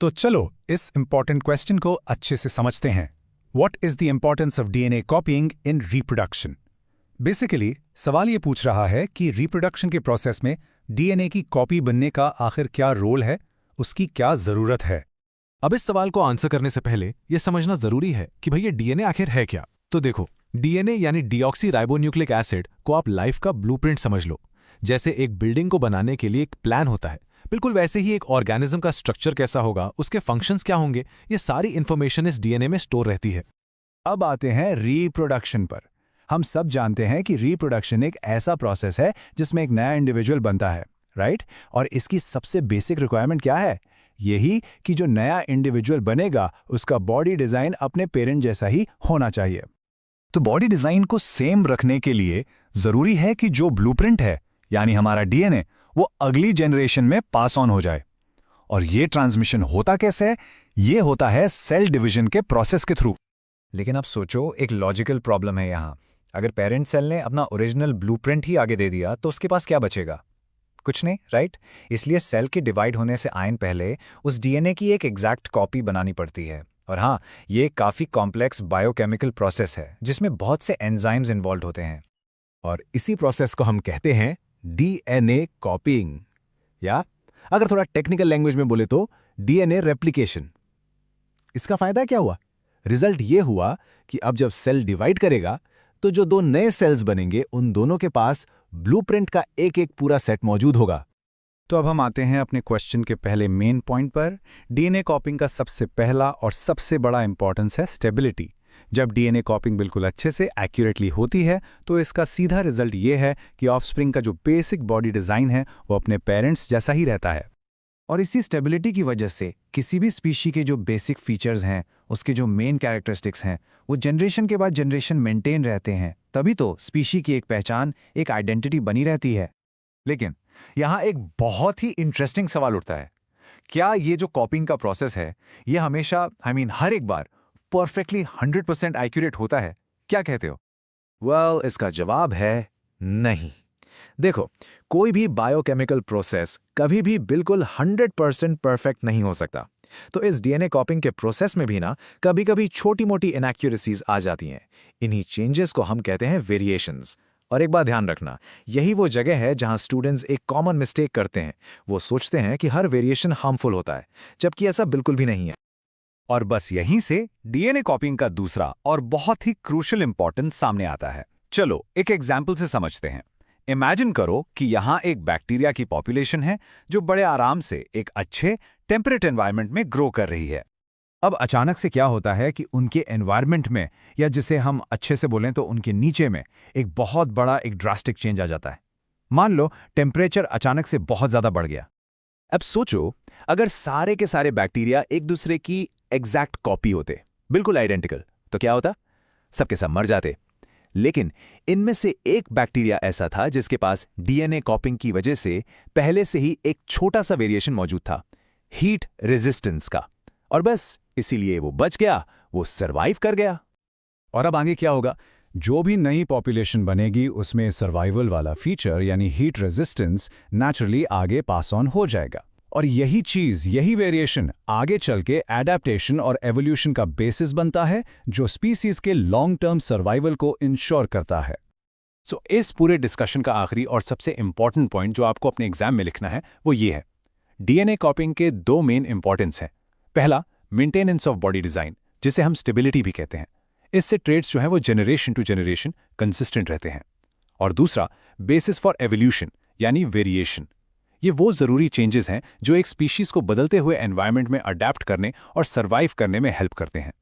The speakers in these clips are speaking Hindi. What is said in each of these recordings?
तो चलो इस इंपॉर्टेंट क्वेश्चन को अच्छे से समझते हैं। What is the importance of DNA copying in reproduction? Basically सवाल ये पूछ रहा है कि रिप्रोडक्शन के प्रोसेस में डीएनए की कॉपी बनने का आखिर क्या रोल है, उसकी क्या जरूरत है। अब इस सवाल को आंसर करने से पहले यह समझना जरूरी है कि भई ये डीएनए आखिर है क्या। तो देखो, डीएनए यानी डीऑक्सी राइबोन्यूक्लिक एसिड को आप लाइफ का ब्लूप्रिंट समझ लो। जैसे एक बिल्डिंग को बनाने के लिए एक प्लान होता है, बिल्कुल वैसे ही एक ऑर्गेनिज्म का स्ट्रक्चर कैसा होगा, उसके फंक्शंस क्या होंगे, ये सारी इंफॉर्मेशन इस डीएनए में स्टोर रहती है। अब आते हैं रिप्रोडक्शन पर। हम सब जानते हैं कि रिप्रोडक्शन एक ऐसा प्रोसेस है जिसमें एक नया इंडिविजुअल बनता है, राइट? और इसकी सबसे बेसिक रिक्वायरमेंट क्या है? यही कि जो नया इंडिविजुअल बनेगा उसका बॉडी डिजाइन अपने पेरेंट जैसा ही होना चाहिए। तो बॉडी डिजाइन को सेम रखने के लिए जरूरी है कि जो ब्लूप्रिंट है यानी हमारा डीएनए वो अगली जनरेशन में पास ऑन हो जाए। और ये ट्रांसमिशन होता कैसे है? ये होता है सेल डिवीजन के प्रोसेस के थ्रू। लेकिन आप सोचो, एक लॉजिकल प्रॉब्लम है यहाँ। अगर पेरेंट सेल ने अपना ओरिजिनल ब्लूप्रिंट ही आगे दे दिया तो उसके पास क्या बचेगा? कुछ नहीं, राइट? इसलिए सेल के डिवाइड होने से आयन पहले उस डीएनए की एक एग्जैक्ट कॉपी बनानी पड़ती है। और हाँ, ये काफ़ी कॉम्प्लेक्स बायोकेमिकल प्रोसेस है जिसमें बहुत से एंजाइम्स इन्वॉल्व होते हैं। और इसी प्रोसेस को हम कहते हैं डीएनए कॉपिंग, या अगर थोड़ा टेक्निकल लैंग्वेज में बोले तो डीएनए रेप्लिकेशन। इसका फायदा क्या हुआ? रिजल्ट ये हुआ कि अब जब सेल डिवाइड करेगा तो जो दो नए सेल्स बनेंगे उन दोनों के पास ब्लूप्रिंट का एक एक पूरा सेट मौजूद होगा। तो अब हम आते हैं अपने क्वेश्चन के पहले मेन पॉइंट पर। डीएनए कॉपिंग का सबसे पहला और सबसे बड़ा इंपॉर्टेंस है स्टेबिलिटी। जब डीएनए कॉपिंग बिल्कुल अच्छे से एक्यूरेटली होती है तो इसका सीधा रिजल्ट ये है कि ऑफस्प्रिंग का जो बेसिक बॉडी डिजाइन है वो अपने पेरेंट्स जैसा ही रहता है। और इसी स्टेबिलिटी की वजह से किसी भी स्पीशी के जो बेसिक फीचर्स हैं, उसके जो मेन कैरेक्टरिस्टिक्स हैं, वो जनरेशन के बाद जनरेशन मेंटेन रहते हैं। तभी तो स्पीशी की एक पहचान, एक आइडेंटिटी बनी रहती है। लेकिन यहाँ एक बहुत ही इंटरेस्टिंग सवाल उठता है, क्या ये जो कॉपिंग का प्रोसेस है ये हमेशा हर एक बार परफेक्टली 100% एक्यूरेट होता है? क्या कहते हो? वेल, इसका जवाब है नहीं। देखो, कोई भी बायोकेमिकल प्रोसेस कभी भी बिल्कुल 100% परफेक्ट नहीं हो सकता। तो इस डीएनए कॉपिंग के प्रोसेस में भी ना कभी कभी छोटी मोटी इनएक्यूरेसीज आ जाती हैं। इन्हीं चेंजेस को हम कहते हैं वेरिएशंस। और एक बात ध्यान रखना, यही वो जगह है जहां स्टूडेंट्स एक कॉमन मिस्टेक करते हैं। वो सोचते हैं कि हर वेरिएशन हार्मफुल होता है, जबकि ऐसा बिल्कुल भी नहीं है। और बस यहीं से डीएनए कॉपिंग का दूसरा और बहुत ही क्रूशियल इंपॉर्टेंस सामने आता है। चलो एक एग्जाम्पल से समझते हैं। इमेजिन करो कि यहाँ एक बैक्टीरिया की पॉपुलेशन है जो बड़े आराम से एक अच्छे टेम्परेट एनवायरनमेंट में ग्रो कर रही है। अब अचानक से क्या होता है कि उनके एनवायरनमेंट में, या जिसे हम अच्छे से बोलें तो उनके नीचे में, एक बहुत बड़ा एक ड्रास्टिक चेंज आ जाता है। मान लो टेम्परेचर अचानक से बहुत ज़्यादा बढ़ गया। अब सोचो, अगर सारे के सारे बैक्टीरिया एक दूसरे की एग्जैक्ट कॉपी होते, बिल्कुल आइडेंटिकल, तो क्या होता? सबके सब मर जाते। लेकिन इनमें से एक बैक्टीरिया ऐसा था जिसके पास डीएनए कॉपिंग की वजह से पहले से ही एक छोटा सा वेरिएशन मौजूद था, हीट रेजिस्टेंस का। और बस इसीलिए वो बच गया, वो सरवाइव कर गया। और अब आगे क्या होगा? जो भी नई पॉपुलेशन बनेगी उसमें सर्वाइवल वाला फीचर यानी हीट रेजिस्टेंस नेचुरली आगे पास ऑन हो जाएगा। और यही चीज, यही वेरिएशन आगे चल के एडेप्टेशन और एवोल्यूशन का बेसिस बनता है जो स्पीसीज के लॉन्ग टर्म सर्वाइवल को इंश्योर करता है। सो इस पूरे डिस्कशन का आखिरी और सबसे इंपॉर्टेंट पॉइंट जो आपको अपने एग्जाम में लिखना है वो ये है, डीएनए कॉपिंग के दो मेन इंपॉर्टेंस हैं। पहला, मेंटेनेंस ऑफ बॉडी डिजाइन, जिसे हम स्टेबिलिटी भी कहते हैं। इससे ट्रेड्स जो हैं वो जनरेशन टू जनरेशन कंसिस्टेंट रहते हैं। और दूसरा, बेसिस फॉर एवोल्यूशन यानी वेरिएशन। ये वो जरूरी चेंजेस हैं जो एक स्पीशीज को बदलते हुए एनवायरनमेंट में अडेप्ट करने और सर्वाइव करने में हेल्प करते हैं।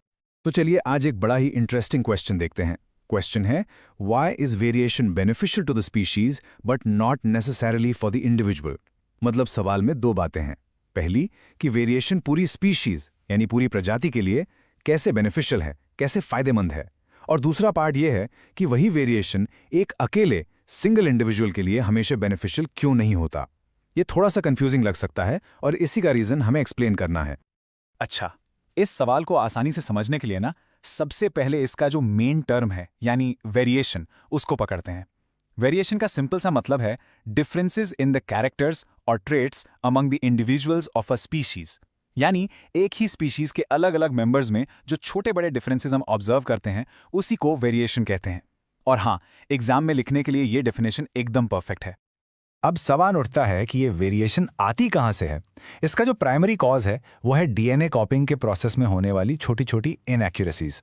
तो चलिए आज एक बड़ा ही इंटरेस्टिंग क्वेश्चन देखते हैं। क्वेश्चन है, why is variation beneficial to the species but not necessarily for the individual? मतलब सवाल में दो बातें हैं। पहली कि वेरिएशन पूरी स्पीशीज यानी पूरी प्रजाति के लिए कैसे बेनिफिशियल है, कैसे फायदेमंद है। और दूसरा पार्ट यह है कि वही वेरिएशन एक अकेले सिंगल इंडिविजुअल के लिए हमेशा बेनिफिशियल क्यों नहीं होता। ये थोड़ा सा कंफ्यूजिंग लग सकता है और इसी का रीजन हमें एक्सप्लेन करना है। अच्छा, इस सवाल को आसानी से समझने के लिए ना सबसे पहले इसका जो मेन टर्म है यानी वेरिएशन, उसको पकड़ते हैं। वेरिएशन का सिंपल सा मतलब है डिफरेंसेस इन द कैरेक्टर्स और traits among the individuals of a species. यानी एक ही स्पीशीज के अलग अलग मेंबर्स में जो छोटे बड़े डिफरेंसेस हम ऑब्जर्व करते हैं उसी को वेरिएशन कहते हैं। और हाँ, एग्जाम में लिखने के लिए ये डेफिनेशन एकदम परफेक्ट है। अब सवाल उठता है कि ये वेरिएशन आती कहाँ से है। इसका जो प्राइमरी कॉज है वो है डीएनए कॉपिंग के प्रोसेस में होने वाली छोटी छोटी इनएक्यूरेसीज।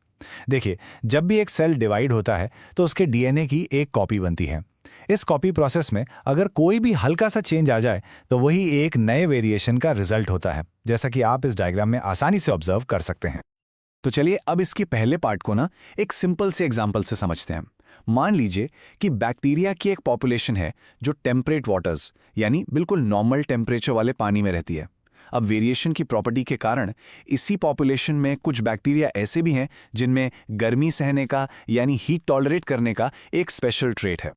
देखिए, जब भी एक सेल डिवाइड होता है तो उसके डीएनए की एक कॉपी बनती है। इस कॉपी प्रोसेस में अगर कोई भी हल्का सा चेंज आ जाए तो वही एक नए वेरिएशन का रिजल्ट होता है, जैसा कि आप इस डायग्राम में आसानी से ऑब्जर्व कर सकते हैं। तो चलिए अब इसके पहले पार्ट को ना एक सिंपल से एग्जाम्पल से समझते हैं। मान लीजिए कि बैक्टीरिया की एक पॉपुलेशन है जो टेम्परेट वाटर्स यानी बिल्कुल नॉर्मल टेम्परेचर वाले पानी में रहती है। अब वेरिएशन की प्रॉपर्टी के कारण इसी पॉपुलेशन में कुछ बैक्टीरिया ऐसे भी हैं जिनमें गर्मी सहने का यानी हीट टॉलरेट करने का एक स्पेशल ट्रेट है।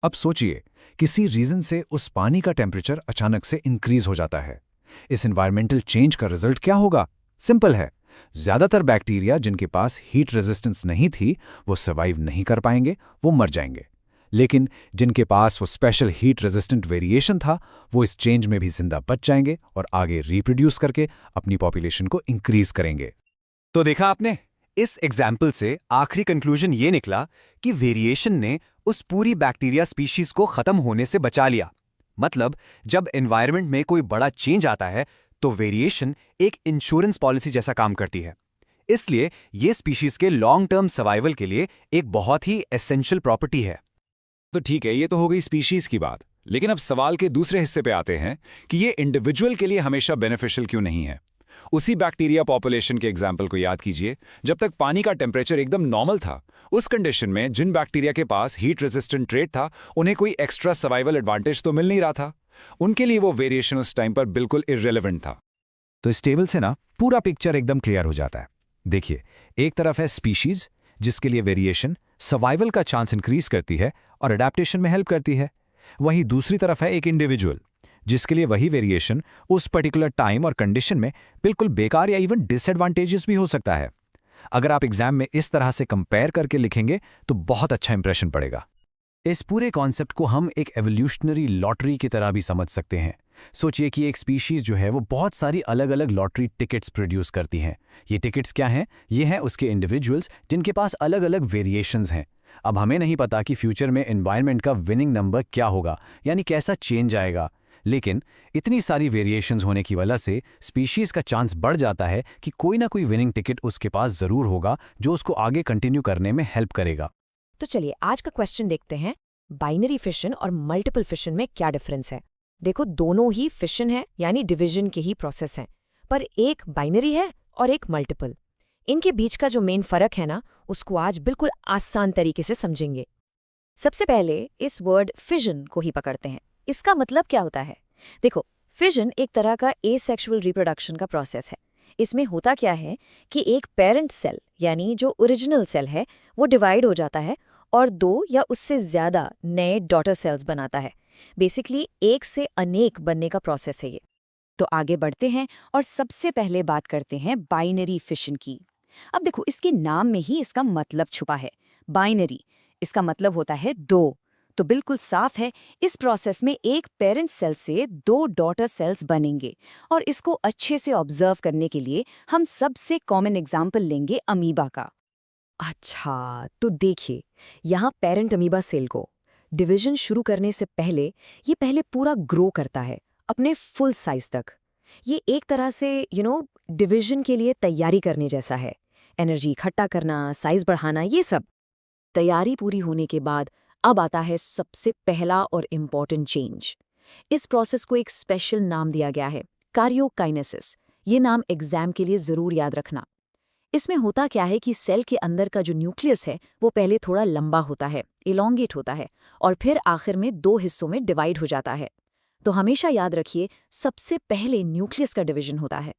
अब सोचिए, किसी रीजन से उस पानी का टेम्परेचर अचानक से इंक्रीज हो जाता है। इस एनवायरमेंटल चेंज का रिजल्ट क्या होगा? सिंपल है, ज्यादातर बैक्टीरिया जिनके पास हीट रेजिस्टेंस नहीं थी वो सर्वाइव नहीं कर पाएंगे, वो मर जाएंगे। लेकिन जिनके पास वो स्पेशल हीट रेजिस्टेंट वेरिएशन था वो इस चेंज में भी जिंदा बच जाएंगे और आगे रिप्रोड्यूस करके अपनी पॉपुलेशन को इंक्रीज करेंगे। तो देखा आपने, इस एग्जाम्पल से आखिरी कंक्लूजन ये निकला कि वेरिएशन ने उस पूरी बैक्टीरिया स्पीशीज को खत्म होने से बचा लिया। मतलब जब एनवायरनमेंट में कोई बड़ा चेंज आता है तो वेरिएशन एक इंश्योरेंस पॉलिसी जैसा काम करती है। इसलिए ये स्पीशीज के लॉन्ग टर्म सर्वाइवल के लिए एक बहुत ही एसेंशियल प्रॉपर्टी है। तो ठीक है, ये तो हो गई स्पीशीज की बात, लेकिन अब सवाल के दूसरे हिस्से पे आते हैं कि ये इंडिविजुअल के लिए हमेशा बेनिफिशियल क्यों नहीं है। उसी बैक्टीरिया पॉपुलेशन के एग्जाम्पल को याद कीजिए। जब तक पानी का टेम्परेचर एकदम नॉर्मल था, उस कंडीशन में जिन बैक्टीरिया के पास हीट रेजिस्टेंट ट्रेट था उन्हें कोई एक्स्ट्रा सर्वाइवल एडवांटेज तो मिल नहीं रहा था। उनके लिए वो वेरिएशन उस टाइम पर बिल्कुल इर्रेलेवेंट था। तो इस टेबल से ना पूरा पिक्चर एकदम क्लियर हो जाता है। देखिए, एक तरफ है स्पीशीज जिसके लिए वेरिएशन सर्वाइवल का चांस इंक्रीज करती है और अडेप्टेशन में हेल्प करती है। वहीं दूसरी तरफ है एक इंडिविजुअल जिसके लिए वही वेरिएशन उस पर्टिकुलर टाइम और कंडीशन में बिल्कुल बेकार या इवन डिसएडवांटेजेस भी हो सकता है। अगर आप एग्जाम में इस तरह से कंपेयर करके लिखेंगे तो बहुत अच्छा इंप्रेशन पड़ेगा। इस पूरे कॉन्सेप्ट को हम एक एवोल्यूशनरी लॉटरी की तरह भी समझ सकते हैं। सोचिए कि एक स्पीशीज जो है वो बहुत सारी अलग अलग लॉटरी टिकट्स प्रोड्यूस करती हैं। ये टिकट्स क्या हैं? ये हैं उसके इंडिविजुअल्स जिनके पास अलग अलग वेरिएशंस हैं। अब हमें नहीं पता कि फ्यूचर में एनवायरनमेंट का विनिंग नंबर क्या होगा, यानी कैसा चेंज आएगा, लेकिन इतनी सारी वेरिएशंस होने की वजह से स्पीशीज का चांस बढ़ जाता है कि कोई ना कोई विनिंग टिकट उसके पास जरूर होगा जो उसको आगे कंटिन्यू करने में हेल्प करेगा। तो चलिए आज का क्वेश्चन देखते हैं, बाइनरी फिशन और मल्टीपल फिशन में क्या डिफरेंस है। देखो, दोनों ही फिशन है यानी डिवीजन के ही प्रोसेस हैं, पर एक बाइनरी है और एक मल्टीपल। इनके बीच का जो मेन फर्क है ना, उसको आज बिल्कुल आसान तरीके से समझेंगे। सबसे पहले इस वर्ड फिजन को ही पकड़ते हैं। इसका मतलब क्या होता है? देखो, फिजन एक तरह का एसेक्सुअल रिप्रोडक्शन का प्रोसेस है। इसमें होता क्या है कि एक पेरेंट सेल यानी जो ओरिजिनल सेल है वो डिवाइड हो जाता है और दो या उससे ज्यादा नए डॉटर सेल्स बनाता है। बेसिकली एक से अनेक बनने का प्रोसेस है ये। तो आगे बढ़ते हैं और सबसे पहले बात करते हैं बाइनरी फिशन की। अब देखो, इसके नाम में ही इसका मतलब छुपा है। बाइनरी, इसका मतलब होता है दो। तो बिल्कुल साफ है, इस प्रोसेस में एक पेरेंट सेल से दो डॉटर सेल्स बनेंगे। और इसको अच्छे से ऑब्जर्व करने के लिए हम सबसे कॉमन एग्जाम्पल लेंगे अमीबा का। अच्छा, तो देखिए, यहाँ पेरेंट अमीबा सेल को डिवीजन शुरू करने से पहले ये पहले पूरा ग्रो करता है अपने फुल साइज तक। ये एक तरह से डिवीजन के लिए तैयारी करने जैसा है। एनर्जी इकट्ठा करना, साइज बढ़ाना, ये सब तैयारी पूरी होने के बाद अब आता है सबसे पहला और इम्पॉर्टेंट चेंज। इस प्रोसेस को एक स्पेशल नाम दिया गया है, कार्योकाइनेसिस। ये नाम एग्जाम के लिए जरूर याद रखना। इसमें होता क्या है कि सेल के अंदर का जो न्यूक्लियस है वो पहले थोड़ा लंबा होता है, इलोंगेट होता है, और फिर आखिर में दो हिस्सों में डिवाइड हो जाता है। तो हमेशा याद रखिए, सबसे पहले न्यूक्लियस का डिवीजन होता है।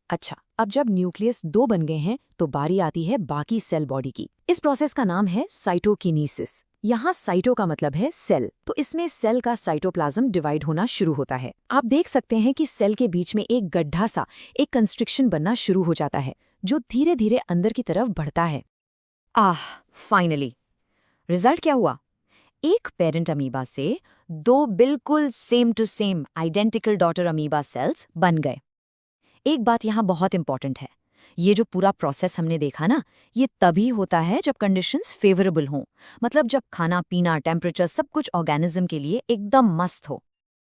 अच्छा, अब जब न्यूक्लियस दो बन गए हैं तो बारी आती है बाकी सेल बॉडी की। इस प्रोसेस का नाम है साइटोकिनेसिस। यहाँ साइटो का मतलब है सेल, तो इसमें सेल का साइटोप्लाज्म डिवाइड होना शुरू होता है। आप देख सकते हैं कि सेल के बीच में एक गड्ढा सा, एक कंस्ट्रिक्शन बनना शुरू हो जाता है जो धीरे धीरे अंदर की तरफ बढ़ता है। फाइनली रिजल्ट क्या हुआ? एक पेरेंट अमीबा से दो बिल्कुल same to same identical daughter amoeba cells बन गए। एक बात यहाँ बहुत इंपॉर्टेंट है, ये जो पूरा प्रोसेस हमने देखा ना, ये तभी होता है जब कंडीशंस फेवरेबल हों, मतलब जब खाना पीना टेम्परेचर सब कुछ ऑर्गेनिज्म के लिए एकदम मस्त हो।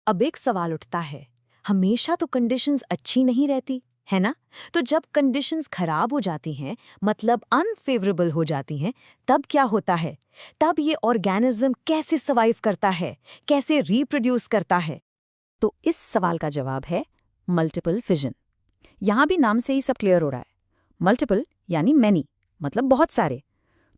अब एक सवाल उठता है, हमेशा तो कंडीशंस अच्छी नहीं रहती है ना? तो जब कंडीशंस खराब हो जाती हैं, मतलब अनफेवरेबल हो जाती हैं, तब क्या होता है? तब ये ऑर्गेनिज्म कैसे सर्वाइव करता है, कैसे रिप्रोड्यूस करता है? तो इस सवाल का जवाब है मल्टीपल फिजन। यहाँ भी नाम से ही सब क्लियर हो रहा है। मल्टीपल यानी मैनी, मतलब बहुत सारे।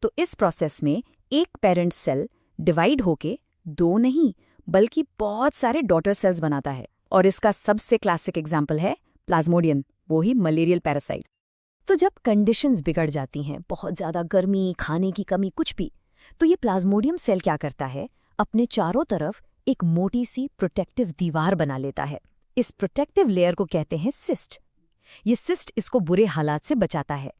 तो इस प्रोसेस में एक पेरेंट सेल डिवाइड होके दो नहीं बल्कि बहुत सारे डॉटर सेल्स बनाता है, और इसका सबसे क्लासिक एग्जाम्पल है प्लाज्मोडियम, वो ही मलेरियल पैरासाइट। तो जब कंडीशंस बिगड़ जाती हैं, बहुत ज़्यादा गर्मी, खाने की कमी, कुछ भी, तो ये प्लाज्मोडियम सेल क्या करता है, अपने चारों तरफ एक मोटी सी प्रोटेक्टिव दीवार बना लेता है। इस प्रोटेक्टिव लेयर को कहते हैं सिस्ट। ये सिस्ट इसको बुरे हालात से बचाता है,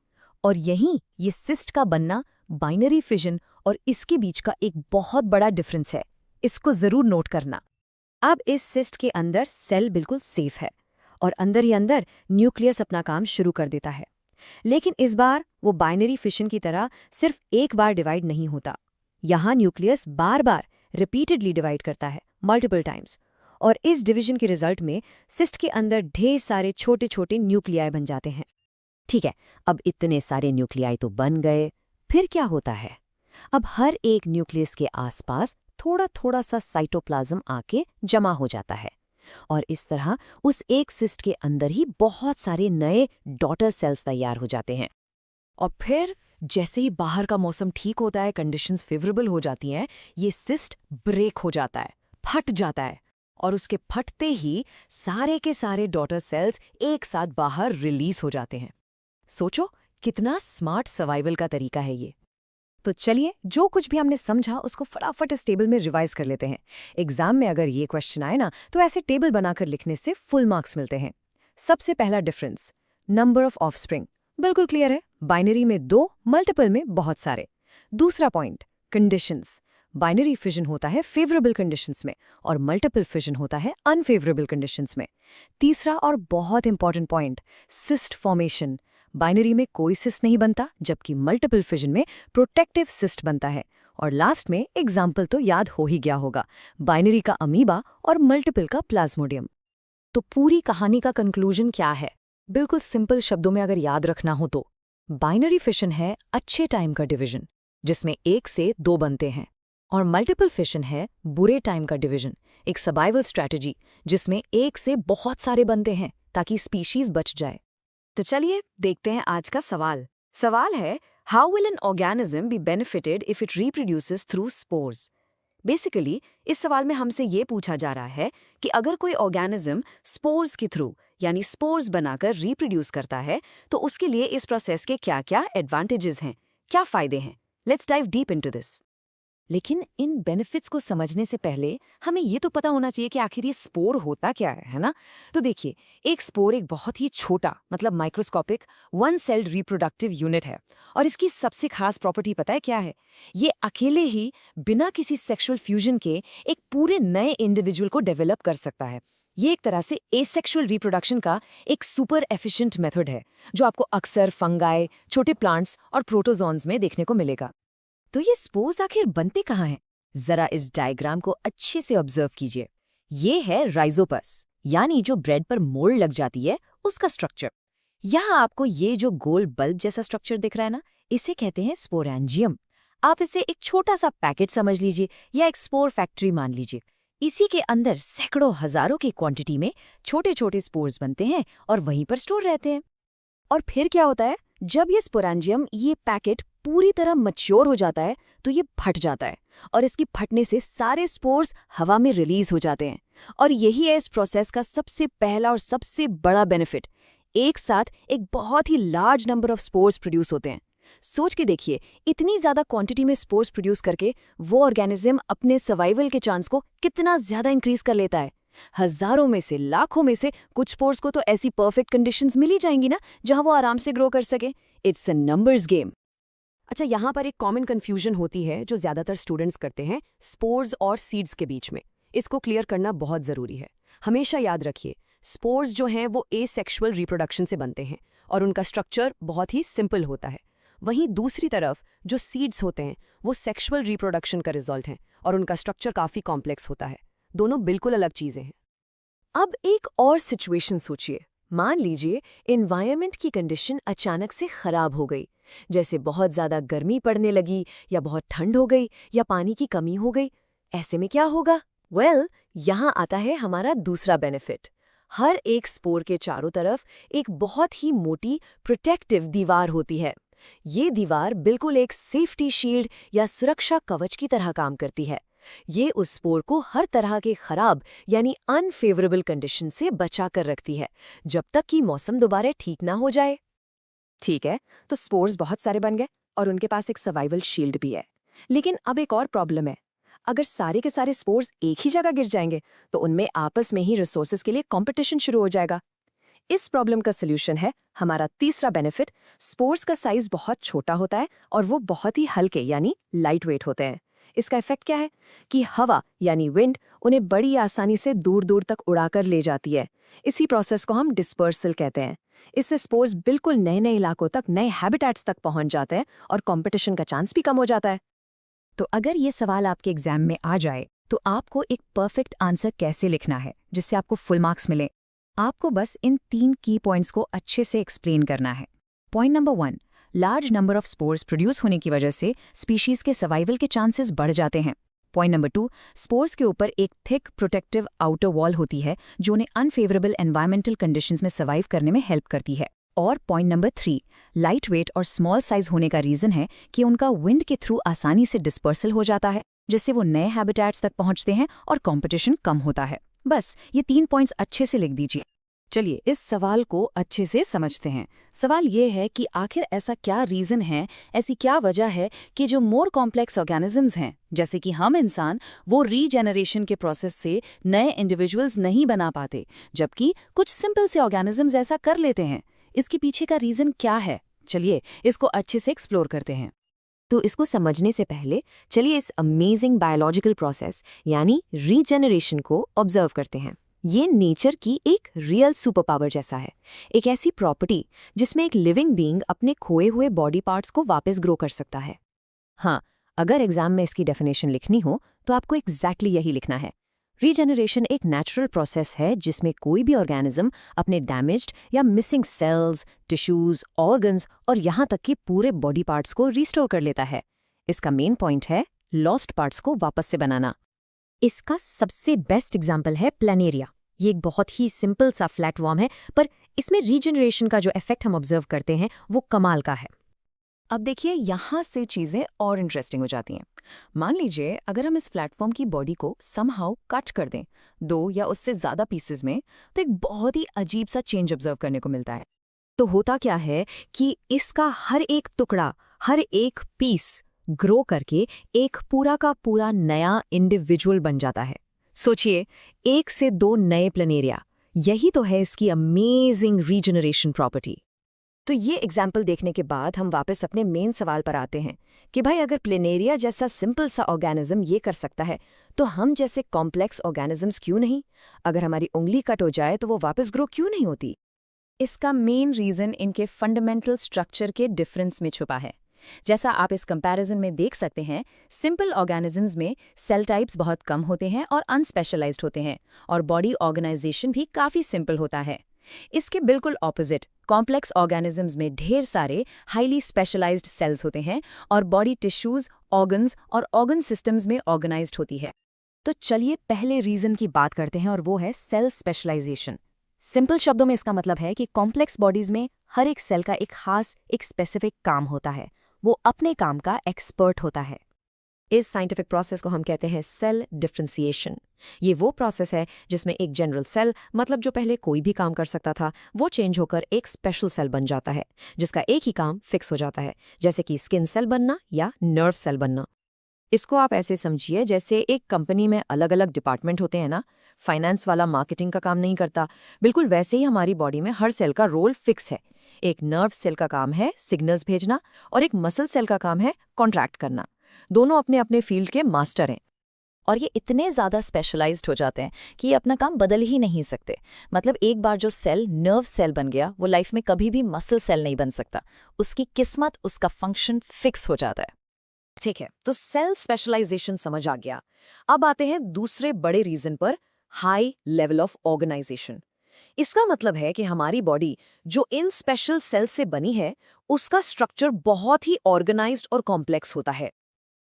और यहीं ये सिस्ट का बनना बाइनरी फिजन और इसके बीच का एक बहुत बड़ा डिफरेंस है। इसको जरूर नोट करना। अब इस सिस्ट के अंदर सेल बिल्कुल सेफ है, और अंदर ही अंदर न्यूक्लियस अपना काम शुरू कर देता है। लेकिन इस बार वो बाइनरी फिशन की तरह सिर्फ एक बार डिवाइड नहीं होता। यहाँ न्यूक्लियस बार बार रिपीटेडली डिवाइड करता है, मल्टीपल टाइम्स, और इस डिवीजन के रिजल्ट में सिस्ट के अंदर ढेर सारे छोटे छोटे न्यूक्लियाई बन जाते हैं। ठीक है, अब इतने सारे न्यूक्लियाई तो बन गए, फिर क्या होता है? अब हर एक न्यूक्लियस के आसपास थोड़ा थोड़ा सा साइटोप्लाज्म आके जमा हो जाता है, और इस तरह उस एक सिस्ट के अंदर ही बहुत सारे नए डॉटर सेल्स तैयार हो जाते हैं। और फिर जैसे ही बाहर का मौसम ठीक होता है, कंडीशंस फेवरेबल हो जाती हैं, ये सिस्ट ब्रेक हो जाता है, फट जाता है, और उसके फटते ही सारे के सारे डॉटर सेल्स एक साथ बाहर रिलीज हो जाते हैं। सोचो कितना स्मार्ट सर्वाइवल का तरीका है ये। तो चलिए, जो कुछ भी हमने समझा उसको फटाफट इस टेबल में रिवाइज कर लेते हैं। एग्जाम में अगर ये क्वेश्चन आए ना, तो ऐसे टेबल बनाकर लिखने से फुल मार्क्स मिलते हैं। सबसे पहला डिफरेंस, नंबर ऑफ ऑफस्प्रिंग, बिल्कुल क्लियर है, बाइनरी में 2, मल्टीपल में बहुत सारे। दूसरा पॉइंट, कंडीशंस, बाइनरी फिजन होता है फेवरेबल कंडीशंस में, और मल्टीपल फिजन होता है अनफेवरेबल कंडीशंस में। तीसरा और बहुत important point, cyst formation, binary में कोई सिस्ट नहीं बनता, जबकि मल्टीपल फिजन में प्रोटेक्टिव सिस्ट बनता है। और लास्ट में एग्जाम्पल तो याद हो ही गया होगा, बाइनरी का अमीबा और मल्टीपल का प्लाज्मोडियम। तो पूरी कहानी का कंक्लूजन क्या है? बिल्कुल सिंपल शब्दों में अगर याद रखना हो तो बाइनरी फिशन है अच्छे टाइम का डिवीजन, जिसमें 1 से 2 बनते हैं, और मल्टीपल फिशन है बुरे टाइम का डिवीजन, एक सर्वाइवल स्ट्रैटेजी जिसमें 1 से बहुत सारे बनते हैं ताकि स्पीशीज बच जाए। तो चलिए देखते हैं आज का सवाल। सवाल है, how will an organism be benefited if it reproduces through spores? Basically इस सवाल में हमसे ये पूछा जा रहा है कि अगर कोई ऑर्गेनिज्म स्पोर्स के थ्रू यानी स्पोर्स बनाकर रिप्रोड्यूस करता है, तो उसके लिए इस प्रोसेस के क्या क्या एडवांटेजेस हैं, क्या फायदे हैं। Let's dive deep into this. लेकिन इन बेनिफिट्स को समझने से पहले हमें ये तो पता होना चाहिए कि आखिर ये स्पोर होता क्या है ना? तो देखिए, एक स्पोर एक बहुत ही छोटा, मतलब microscopic one sailed reproductive unit है, और इसकी सबसे खास प्रॉपर्टी पता है क्या है? ये अकेले ही बिना किसी सेक्सुअल फ्यूजन के एक पूरे नए इंडिविजुअल को डेवलप कर सकता है। ये एक तरह से एसेक्सुअल रिप्रोडक्शन का एक सुपर एफिशिएंट मेथड है, जो आपको अक्सर फंगाई, छोटे प्लांट्स और प्रोटोजोन्स में देखने को मिलेगा। तो ये स्पोर्स आखिर बनते कहाँ हैं? जरा इस डायग्राम को अच्छे से ऑब्जर्व कीजिए। ये है राइजोपस, यानी जो ब्रेड पर मोल्ड लग जाती है उसका स्ट्रक्चर। यहाँ आपको ये जो गोल बल्ब जैसा स्ट्रक्चर दिख रहा है ना, इसे कहते हैं स्पोरेंजियम। आप इसे एक छोटा सा पैकेट समझ लीजिए या एक स्पोर फैक्ट्री मान लीजिए। इसी के अंदर सैकड़ों हजारों की क्वांटिटी में छोटे छोटे स्पोर्स बनते हैं और वहीं पर स्टोर रहते हैं। और फिर क्या होता है, जब ये स्पोरेंजियम, ये पैकेट पूरी तरह मैच्योर हो जाता है, तो ये फट जाता है, और इसकी फटने से सारे स्पोर्स हवा में रिलीज हो जाते हैं। और यही है इस प्रोसेस का सबसे पहला और सबसे बड़ा बेनिफिट। एक साथ एक बहुत ही large number of spores produce होते हैं। सोच के देखिए, इतनी ज्यादा क्वांटिटी में स्पोर्स प्रोड्यूस करके वो ऑर्गेनिज्म अपने सर्वाइवल के चांस को कितना ज्यादा इंक्रीज कर लेता है। हजारों में से, लाखों में से कुछ स्पोर्स को तो ऐसी परफेक्ट कंडीशंस मिल ही जाएंगी ना, जहां वो आराम से ग्रो कर सके। It's a numbers game. अच्छा, यहाँ पर एक कॉमन कंफ्यूजन होती है जो ज्यादातर स्टूडेंट्स करते हैं स्पोर्स और सीड्स के बीच में। इसको क्लियर करना बहुत जरूरी है। हमेशा याद रखिए, स्पोर्स जो हैं वो एसेक्सुअल रिप्रोडक्शन से बनते हैं और उनका स्ट्रक्चर बहुत ही सिंपल होता है। वहीं दूसरी तरफ जो सीड्स होते हैं वो सेक्सुअल रिप्रोडक्शन का रिजल्ट हैं और उनका स्ट्रक्चर काफ़ी कॉम्प्लेक्स होता है। दोनों बिल्कुल अलग चीज़ें हैं। अब एक और सिचुएशन सोचिए। मान लीजिए एनवायरनमेंट की कंडीशन अचानक से खराब हो गई, जैसे बहुत ज़्यादा गर्मी पड़ने लगी या बहुत ठंड हो गई या पानी की कमी हो गई। ऐसे में क्या होगा? यहाँ आता है हमारा दूसरा बेनिफिट। हर एक स्पोर के चारों तरफ एक बहुत ही मोटी प्रोटेक्टिव दीवार होती है। ये दीवार बिल्कुल एक सेफ्टी शील्ड या सुरक्षा कवच की तरह काम करती है। ये उस स्पोर को हर तरह के खराब यानी अनफेवरेबल कंडीशन से बचा कर रखती है, जब तक कि मौसम दोबारा ठीक ना हो जाए। ठीक है, तो स्पोर्स बहुत सारे बन गए और उनके पास एक सर्वाइवल शील्ड भी है। लेकिन अब एक और प्रॉब्लम है। अगर सारे के सारे स्पोर्स एक ही जगह गिर जाएंगे तो उनमें आपस में ही रिसोर्सेज के लिए कंपटीशन शुरू हो जाएगा। इस प्रॉब्लम का सलूशन है हमारा तीसरा बेनिफिट। स्पोर्स का साइज बहुत छोटा होता है और वो बहुत ही हल्के यानी लाइट वेट होते हैं। इसका इफेक्ट क्या है कि हवा यानी विंड उन्हें बड़ी आसानी से दूर दूर तक उड़ाकर ले जाती है। इसी प्रोसेस को हम डिस्पर्सल कहते हैं। इससे स्पोर्स बिल्कुल नए नए इलाकों तक, नए हैबिटेट्स तक पहुंच जाते हैं और कंपटीशन का चांस भी कम हो जाता है। तो अगर ये सवाल आपके एग्जाम में आ जाए तो आपको एक परफेक्ट आंसर कैसे लिखना है जिससे आपको फुल मार्क्स मिले? आपको बस इन 3 की पॉइंट्स को अच्छे से एक्सप्लेन करना है। Point number 1, large number of spores produce होने की वजह से स्पीशीज के सर्वाइवल के चांसेस बढ़ जाते हैं। पॉइंट नंबर 2, स्पोर्स के ऊपर एक थिक प्रोटेक्टिव आउटर वॉल होती है जो उन्हें अनफेवरेबल एनवायरमेंटल कंडीशंस में सर्वाइव करने में हेल्प करती है। और पॉइंट नंबर 3, लाइट वेट और स्मॉल साइज होने का रीजन है कि उनका विंड के थ्रू आसानी से डिस्पर्सल हो जाता है, जिससे वो नए हैबिटेट्स तक पहुंचते हैं और कंपटीशन कम होता है। बस ये 3 पॉइंट्स अच्छे से लिख दीजिए। चलिए इस सवाल को अच्छे से समझते हैं। सवाल ये है कि आखिर ऐसा क्या रीज़न है, ऐसी क्या वजह है कि जो मोर कॉम्प्लेक्स ऑर्गेनिजम्स हैं जैसे कि हम इंसान, वो रीजेनरेशन के प्रोसेस से नए इंडिविजुअल्स नहीं बना पाते, जबकि कुछ सिंपल से ऑर्गेनिजम्स ऐसा कर लेते हैं। इसके पीछे का रीज़न क्या है? चलिए इसको अच्छे से एक्सप्लोर करते हैं। तो इसको समझने से पहले चलिए इस अमेजिंग बायोलॉजिकल प्रोसेस यानी रीजेनरेशन को ऑब्जर्व करते हैं। ये नेचर की एक रियल सुपर पावर जैसा है, एक ऐसी प्रॉपर्टी जिसमें एक लिविंग बीइंग अपने खोए हुए बॉडी पार्ट्स को वापस ग्रो कर सकता है। हाँ, अगर एग्जाम में इसकी डेफिनेशन लिखनी हो तो आपको एग्जैक्टली यही लिखना है। रीजेनरेशन एक नेचुरल प्रोसेस है जिसमें कोई भी ऑर्गेनिज्म अपने डैमेज्ड या मिसिंग सेल्स, टिश्यूज, ऑर्गन्स और यहाँ तक कि पूरे बॉडी पार्ट्स को रिस्टोर कर लेता है। इसका मेन पॉइंट है लॉस्ट पार्ट्स को वापस से बनाना। इसका सबसे बेस्ट एग्जाम्पल है प्लेनेरिया। ये एक बहुत ही सिंपल सा फ्लैटवॉर्म है, पर इसमें रीजनरेशन का जो इफेक्ट हम ऑब्जर्व करते हैं वो कमाल का है। अब देखिए यहाँ से चीज़ें और इंटरेस्टिंग हो जाती हैं। मान लीजिए अगर हम इस प्लेटफॉर्म की बॉडी को समहाउ कट कर दें 2 या उससे ज़्यादा पीसेस में, तो एक बहुत ही अजीब सा चेंज ऑब्जर्व करने को मिलता है। तो होता क्या है कि इसका हर एक टुकड़ा, हर एक पीस ग्रो करके एक पूरा का पूरा नया इंडिविजुअल बन जाता है। सोचिए 1 से 2 नए प्लेनेरिया, यही तो है इसकी अमेजिंग रीजनरेशन प्रॉपर्टी। तो ये एग्जाम्पल देखने के बाद हम वापस अपने मेन सवाल पर आते हैं कि भाई अगर प्लेनेरिया जैसा सिंपल सा ऑर्गेनिज्म ये कर सकता है तो हम जैसे कॉम्प्लेक्स ऑर्गेनिजम्स क्यों नहीं? अगर हमारी उंगली कट हो जाए तो वो वापस ग्रो क्यों नहीं होती? इसका मेन रीजन इनके फंडामेंटल स्ट्रक्चर के डिफरेंस में छुपा है। जैसा आप इस कंपैरिजन में देख सकते हैं, सिंपल ऑर्गेनिजम्स में सेल टाइप्स बहुत कम होते हैं और अनस्पेशलाइज्ड होते हैं, और बॉडी ऑर्गेनाइजेशन भी काफ़ी सिंपल होता है। इसके बिल्कुल ऑपोजिट कॉम्प्लेक्स ऑर्गेनिजम्स में ढेर सारे हाईली स्पेशलाइज्ड सेल्स होते हैं और बॉडी टिश्यूज, ऑर्गन्स और ऑर्गन सिस्टम्स में ऑर्गेनाइज्ड होती है। तो चलिए पहले रीजन की बात करते हैं और वो है सेल स्पेशलाइजेशन। सिंपल शब्दों में इसका मतलब है कि कॉम्प्लेक्स बॉडीज में हर एक सेल का एक खास, एक स्पेसिफिक काम होता है, वो अपने काम का एक्सपर्ट होता है। इस साइंटिफिक प्रोसेस को हम कहते हैं सेल डिफरेंशिएशन। ये वो प्रोसेस है जिसमें एक जनरल सेल, मतलब जो पहले कोई भी काम कर सकता था, वो चेंज होकर एक स्पेशल सेल बन जाता है जिसका एक ही काम फिक्स हो जाता है, जैसे कि स्किन सेल बनना या नर्व सेल बनना। इसको आप ऐसे समझिए जैसे एक कंपनी में अलग अलग डिपार्टमेंट होते हैं ना, फाइनेंस वाला मार्केटिंग का काम नहीं करता, बिल्कुल वैसे ही हमारी बॉडी में हर सेल का रोल फिक्स है। एक नर्व सेल का काम है सिग्नल्स भेजना और एक मसल सेल का काम है कॉन्ट्रैक्ट करना। दोनों अपने अपने फील्ड के मास्टर हैं। और ये इतने ज़्यादा स्पेशलाइज्ड हो जाते हैं कि ये अपना काम बदल ही नहीं सकते। मतलब एक बार जो सेल नर्व सेल बन गया, वो लाइफ में कभी भी मसल सेल नहीं बन सकता। उसकी किस्मत, उसका फंक्शन फिक्स हो जाता है। ठीक है, तो सेल स्पेशलाइजेशन समझ आ गया। अब आते हैं दूसरे बड़े रीजन पर, हाई लेवल ऑफ ऑर्गेनाइजेशन। इसका मतलब है कि हमारी बॉडी जो इन स्पेशल सेल से बनी है, उसका स्ट्रक्चर बहुत ही ऑर्गेनाइज्ड और कॉम्प्लेक्स होता है।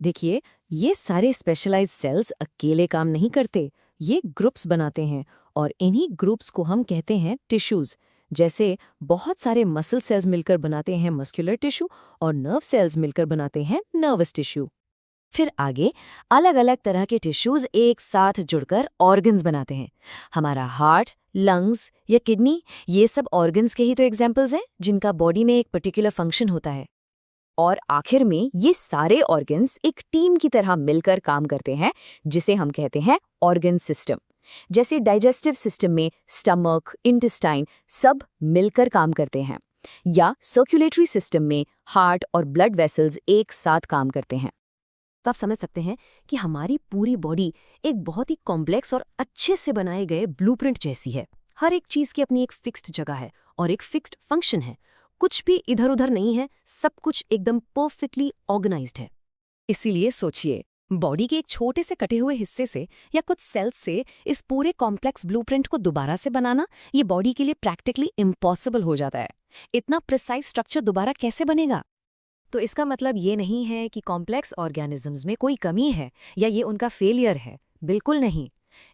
देखिए, ये सारे स्पेशलाइज्ड सेल्स अकेले काम नहीं करते, ये ग्रुप्स बनाते हैं और इन्हीं ग्रुप्स को हम कहते हैं टिश्यूज। जैसे बहुत सारे मसल सेल्स मिलकर बनाते हैं मस्कुलर टिश्यू और नर्व सेल्स मिलकर बनाते हैं नर्वस टिश्यू। फिर आगे अलग अलग तरह के टिश्यूज एक साथ जुड़कर ऑर्गन्स बनाते हैं। हमारा हार्ट, लंग्स या किडनी, ये सब ऑर्गन्स के ही तो एग्जाम्पल्स हैं जिनका बॉडी में एक पर्टिकुलर फंक्शन होता है। और आखिर में ये सारे ऑर्गन्स एक टीम की तरह मिलकर काम करते हैं, जिसे हम कहते हैं ऑर्गन सिस्टम। जैसे डाइजेस्टिव सिस्टम में स्टमक, इंटेस्टाइन सब मिलकर काम करते हैं, या सर्कुलेटरी सिस्टम में हार्ट और ब्लड वेसल्स एक साथ काम करते हैं। तो आप समझ सकते हैं कि हमारी पूरी बॉडी एक बहुत ही कॉम्प्लेक्स और अच्छे से बनाए गए ब्लूप्रिंट जैसी है। हर एक चीज की अपनी एक फिक्स्ड जगह है और एक फिक्स्ड फंक्शन है। कुछ भी इधर उधर नहीं है, सब कुछ एकदम परफेक्टली ऑर्गेनाइज्ड है। इसीलिए सोचिए, बॉडी के एक छोटे से कटे हुए हिस्से से या कुछ सेल्स से इस पूरे कॉम्प्लेक्स ब्लूप्रिंट को दोबारा से बनाना, ये बॉडी के लिए प्रैक्टिकली इम्पॉसिबल हो जाता है। इतना प्रिसाइज स्ट्रक्चर दोबारा कैसे बनेगा? तो इसका मतलब ये नहीं है कि कॉम्प्लेक्स ऑर्गेनिजम्स में कोई कमी है या ये उनका फेलियर है, बिल्कुल नहीं।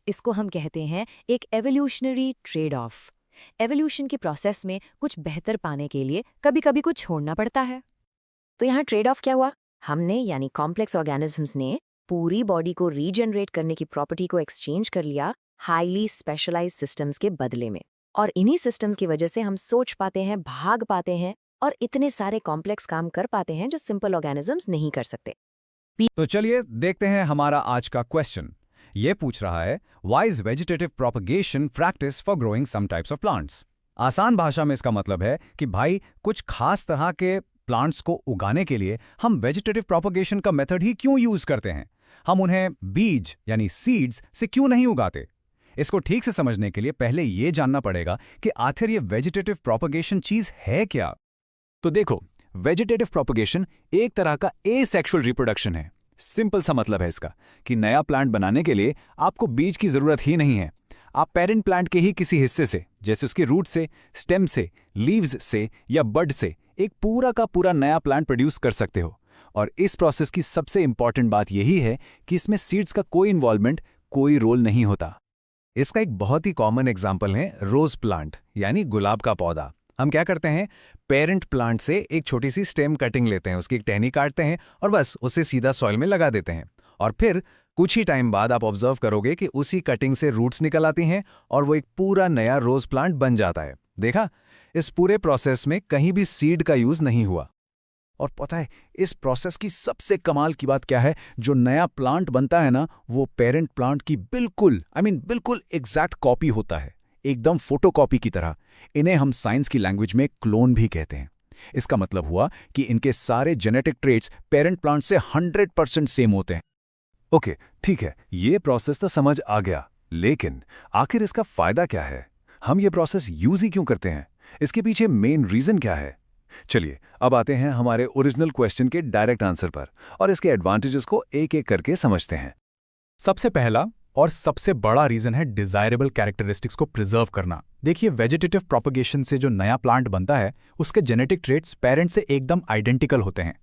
इसको हम कहते हैं एक एवोल्यूशनरी ट्रेड ऑफ। एवोल्यूशन के प्रोसेस में कुछ बेहतर पाने के लिए कभी कभी कुछ छोड़ना पड़ता है। तो यहाँ ट्रेड ऑफ क्या हुआ? हमने यानी कॉम्प्लेक्स ऑर्गेनिजम्स ने पूरी बॉडी को रीजनरेट करने की प्रॉपर्टी को एक्सचेंज कर लिया हाईली स्पेशलाइज्ड सिस्टम्स के बदले में। और इन्हीं सिस्टम्स की वजह से हम सोच पाते हैं, भाग पाते हैं और इतने सारे कॉम्प्लेक्स काम कर पाते हैं जो सिंपल ऑर्गेनिजम्स नहीं कर सकते। तो चलिए देखते हैं हमारा आज का क्वेश्चन। ये पूछ रहा है, why is vegetative propagation practice for growing some types of plants. आसान भाषा में इसका मतलब है कि भाई कुछ खास तरह के प्लांट्स को उगाने के लिए हम वेजिटेटिव प्रोपगेशन का मेथड ही क्यों यूज करते हैं, हम उन्हें बीज यानी सीड्स से क्यों नहीं उगाते। इसको ठीक से समझने के लिए पहले ये जानना पड़ेगा कि आखिर ये वेजिटेटिव प्रोपगेशन चीज है क्या। तो देखो, वेजिटेटिव प्रोपगेशन एक तरह का एसेक्सुअल रिप्रोडक्शन है। सिंपल सा मतलब है इसका कि नया प्लांट बनाने के लिए आपको बीज की जरूरत ही नहीं है। आप पेरेंट प्लांट के ही किसी हिस्से से, जैसे उसके रूट से, स्टेम से, लीव्स से या बड से एक पूरा का पूरा नया प्लांट प्रोड्यूस कर सकते हो। और इस प्रोसेस की सबसे इंपॉर्टेंट बात यही है कि इसमें सीड्स का कोई इन्वॉल्वमेंट, कोई रोल नहीं होता। इसका एक बहुत ही कॉमन एग्जाम्पल है रोज प्लांट यानी गुलाब का पौधा। हम क्या करते हैं, पेरेंट प्लांट से एक छोटी सी स्टेम कटिंग लेते हैं, उसकी एक टहनी काटते हैं और बस उसे सीधा सॉइल में लगा देते हैं। और फिर कुछ ही टाइम बाद आप ऑब्जर्व करोगे कि उसी कटिंग से रूट्स निकल आती हैं और वो एक पूरा नया रोज प्लांट बन जाता है। देखा, इस पूरे प्रोसेस में कहीं भी सीड का यूज नहीं हुआ। और पता है इस प्रोसेस की सबसे कमाल की बात क्या है, जो नया प्लांट बनता है ना, वो पेरेंट प्लांट की बिल्कुल बिल्कुल एग्जैक्ट कॉपी होता है, एकदम फोटोकॉपी की तरह। इन्हें हम साइंस की लैंग्वेज में क्लोन भी कहते हैं। इसका मतलब हुआ कि इनके सारे जेनेटिक ट्रेट्स पेरेंट प्लांट से 100% सेम होते हैं। ओके, ठीक है, ये प्रोसेस तो समझ आ गया, लेकिन आखिर इसका फायदा क्या है? हम ये प्रोसेस यूज ही क्यों करते हैं? इसके पीछे मेन रीजन क्या है? चलिए अब आते हैं हमारे ओरिजिनल क्वेश्चन के डायरेक्ट आंसर पर और इसके एडवांटेजेस को एक एक करके समझते हैं। सबसे पहला और सबसे बड़ा रीजन है डिजायरेबल कैरेक्टरिस्टिक्स को प्रिजर्व करना। देखिए, वेजिटेटिव प्रोपगेशन से जो नया प्लांट बनता है उसके जेनेटिक ट्रेट्स पेरेंट से एकदम आइडेंटिकल होते हैं।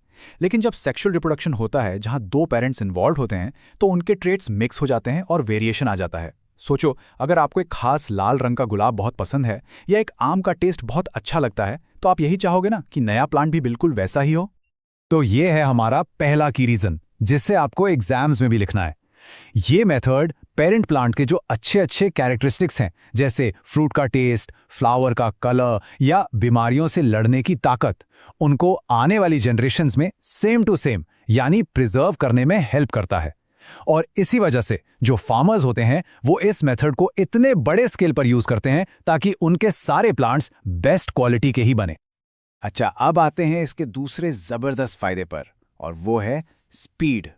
लेकिन जब सेक्सुअल रिप्रोडक्शन होता है जहां दो पेरेंट्स इन्वॉल्व होते हैं तो उनके ट्रेट्स मिक्स हो जाते हैं और वेरिएशन आ जाता है। सोचो, अगर आपको एक खास लाल रंग का गुलाब बहुत पसंद है या एक आम का टेस्ट बहुत अच्छा लगता है तो आप यही चाहोगे ना कि नया प्लांट भी बिल्कुल वैसा ही हो। तो ये है हमारा पहला की रीजन, जिससे आपको एग्जाम्स में भी लिखना है। ये मेथड पेरेंट प्लांट के जो अच्छे अच्छे कैरेक्टरिस्टिक्स हैं, जैसे फ्रूट का टेस्ट, फ्लावर का कलर या बीमारियों से लड़ने की ताकत, उनको आने वाली जनरेशन्स में सेम टू सेम यानी प्रिजर्व करने में हेल्प करता है। और इसी वजह से जो फार्मर्स होते हैं वो इस मेथड को इतने बड़े स्केल पर यूज करते हैं ताकि उनके सारे प्लांट्स बेस्ट क्वालिटी के ही बने। अच्छा, अब आते हैं इसके दूसरे जबरदस्त फायदे पर, और वो है स्पीड।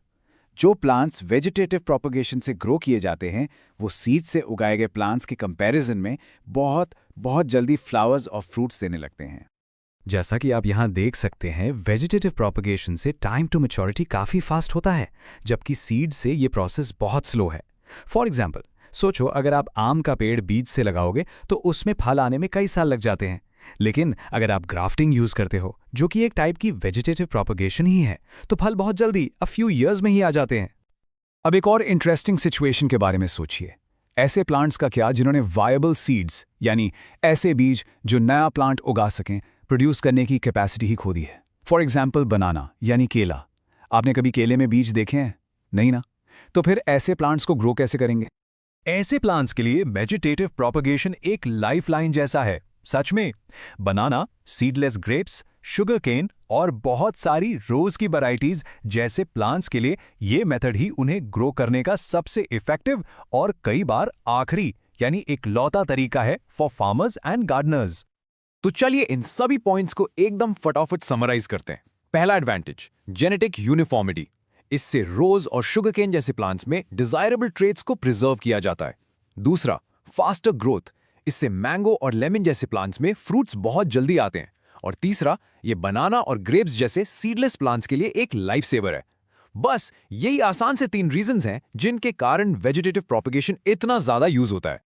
जो प्लांट्स वेजिटेटिव प्रोपगेशन से ग्रो किए जाते हैं वो सीड से उगाए गए प्लांट्स के कंपैरिजन में बहुत बहुत जल्दी फ्लावर्स और फ्रूट्स देने लगते हैं। जैसा कि आप यहाँ देख सकते हैं, वेजिटेटिव प्रोपगेशन से टाइम टू मैच्योरिटी काफ़ी फास्ट होता है, जबकि सीड से ये प्रोसेस बहुत स्लो है। फॉर एग्जाम्पल, सोचो अगर आप आम का पेड़ बीज से लगाओगे तो उसमें फल आने में कई साल लग जाते हैं, लेकिन अगर आप ग्राफ्टिंग यूज करते हो, जो कि एक टाइप की वेजिटेटिव प्रोपगेशन ही है, तो फल बहुत जल्दी अ फ्यू ईयर्स में ही आ जाते हैं। अब एक और इंटरेस्टिंग सिचुएशन के बारे में सोचिए। ऐसे प्लांट्स का क्या जिन्होंने वायबल सीड्स यानी ऐसे बीज जो नया प्लांट उगा सकें प्रोड्यूस करने की कैपेसिटी ही खो दी है। फॉर एग्जाम्पल बनाना यानी केला। आपने कभी केले में बीज देखे हैं? नहीं ना? तो फिर ऐसे प्लांट्स को ग्रो कैसे करेंगे? ऐसे प्लांट्स के लिए वेजिटेटिव प्रोपगेशन एक लाइफलाइन जैसा है। सच में, बनाना, सीडलेस ग्रेप्स, शुगर केन और बहुत सारी रोज की वैरायटीज जैसे प्लांट्स के लिए ये मेथड ही उन्हें ग्रो करने का सबसे इफेक्टिव और कई बार आखिरी यानी इकलौता तरीका है फॉर फार्मर्स एंड गार्डनर्स। तो चलिए इन सभी पॉइंट्स को एकदम फटाफट समराइज करते हैं। पहला एडवांटेज, जेनेटिक यूनिफॉर्मिटी। इससे रोज और शुगरकेन जैसे प्लांट्स में डिजायरेबल ट्रेट्स को प्रिजर्व किया जाता है। दूसरा, फास्टर ग्रोथ। इससे मैंगो और लेमन जैसे प्लांट्स में फ्रूट्स बहुत जल्दी आते हैं। और तीसरा, ये बनाना और ग्रेप्स जैसे सीडलेस प्लांट्स के लिए एक लाइफ सेवर है। बस यही आसान से 3 रीजंस हैं जिनके कारण वेजिटेटिव प्रोपगेशन इतना ज्यादा यूज होता है।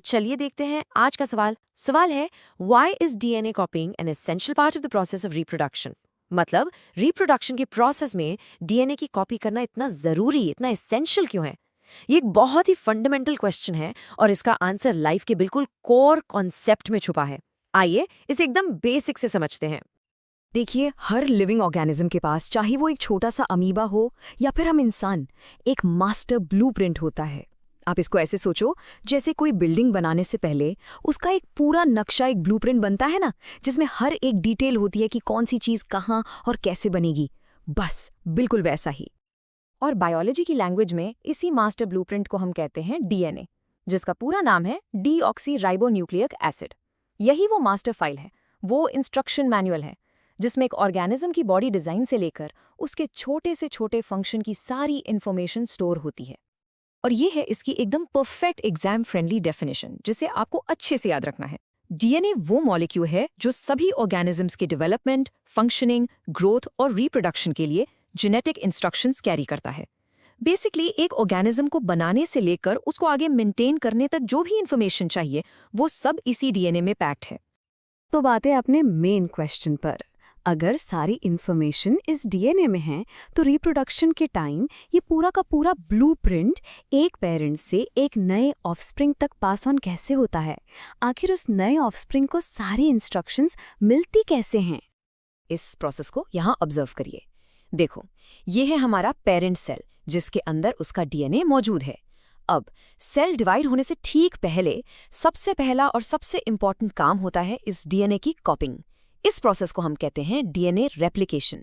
चलिए देखते हैं आज का सवाल। सवाल है, why is DNA कॉपिंग an essential part of the process of reproduction? मतलब रिप्रोडक्शन के प्रोसेस में डीएनए की कॉपी करना इतना जरूरी, इतना एसेंशियल क्यों है? ये एक बहुत ही फंडामेंटल क्वेश्चन है और इसका आंसर लाइफ के बिल्कुल कोर कॉन्सेप्ट में छुपा है। आइए इसे एकदम बेसिक से समझते हैं। देखिए, हर लिविंग ऑर्गेनिज्म के पास, चाहे वो एक छोटा सा अमीबा हो या फिर हम इंसान, एक मास्टर ब्लूप्रिंट होता है। आप इसको ऐसे सोचो, जैसे कोई बिल्डिंग बनाने से पहले उसका एक पूरा नक्शा, एक ब्लूप्रिंट बनता है ना, जिसमें हर एक डिटेल होती है कि कौन सी चीज कहाँ और कैसे बनेगी। बस बिल्कुल वैसा ही। और बायोलॉजी की लैंग्वेज में इसी मास्टर ब्लूप्रिंट को हम कहते हैं डीएनए, जिसका पूरा नाम है डीऑक्सीराइबोन्यूक्लिक एसिड। यही वो मास्टर फाइल है, वो इंस्ट्रक्शन मैनुअल है, जिसमें एक ऑर्गेनिज्म की बॉडी डिजाइन से लेकर उसके छोटे से छोटे फंक्शन की सारी इंफॉर्मेशन स्टोर होती है। और ये है इसकी एकदम परफेक्ट एग्जाम फ्रेंडली डेफिनेशन, जिसे आपको अच्छे से याद रखना है। डीएनए वो मॉलिक्यूल है जो सभी ऑर्गेनिजम्स के डेवलपमेंट, फंक्शनिंग, ग्रोथ और रिप्रोडक्शन के लिए जेनेटिक इंस्ट्रक्शंस कैरी करता है। बेसिकली एक ऑर्गेनिज्म को बनाने से लेकर उसको आगे मेंटेन करने तक जो भी इंफॉर्मेशन चाहिए वो सब इसी डीएनए में पैक्ड है। तो बात है अपने मेन क्वेश्चन पर। अगर सारी इंफॉर्मेशन इस डीएनए में है तो रिप्रोडक्शन के टाइम ये पूरा का पूरा ब्लूप्रिंट एक पेरेंट से एक नए ऑफस्प्रिंग तक पास ऑन कैसे होता है? आखिर उस नए ऑफस्प्रिंग को सारी इंस्ट्रक्शंस मिलती कैसे हैं? इस प्रोसेस को यहाँ ऑब्जर्व करिए। देखो, ये है हमारा पेरेंट सेल, जिसके अंदर उसका डीएनए मौजूद है। अब सेल डिवाइड होने से ठीक पहले सबसे पहला और सबसे इंपॉर्टेंट काम होता है इस डीएनए की कॉपिंग। इस प्रोसेस को हम कहते हैं डीएनए रेप्लिकेशन।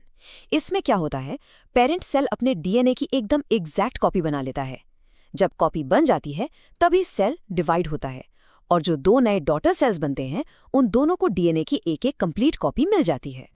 इसमें क्या होता है, पेरेंट सेल अपने डीएनए की एकदम एग्जैक्ट कॉपी बना लेता है। जब कॉपी बन जाती है तभी सेल डिवाइड होता है और जो 2 नए डॉटर सेल्स बनते हैं उन दोनों को डीएनए की एक कंप्लीट कॉपी मिल जाती है।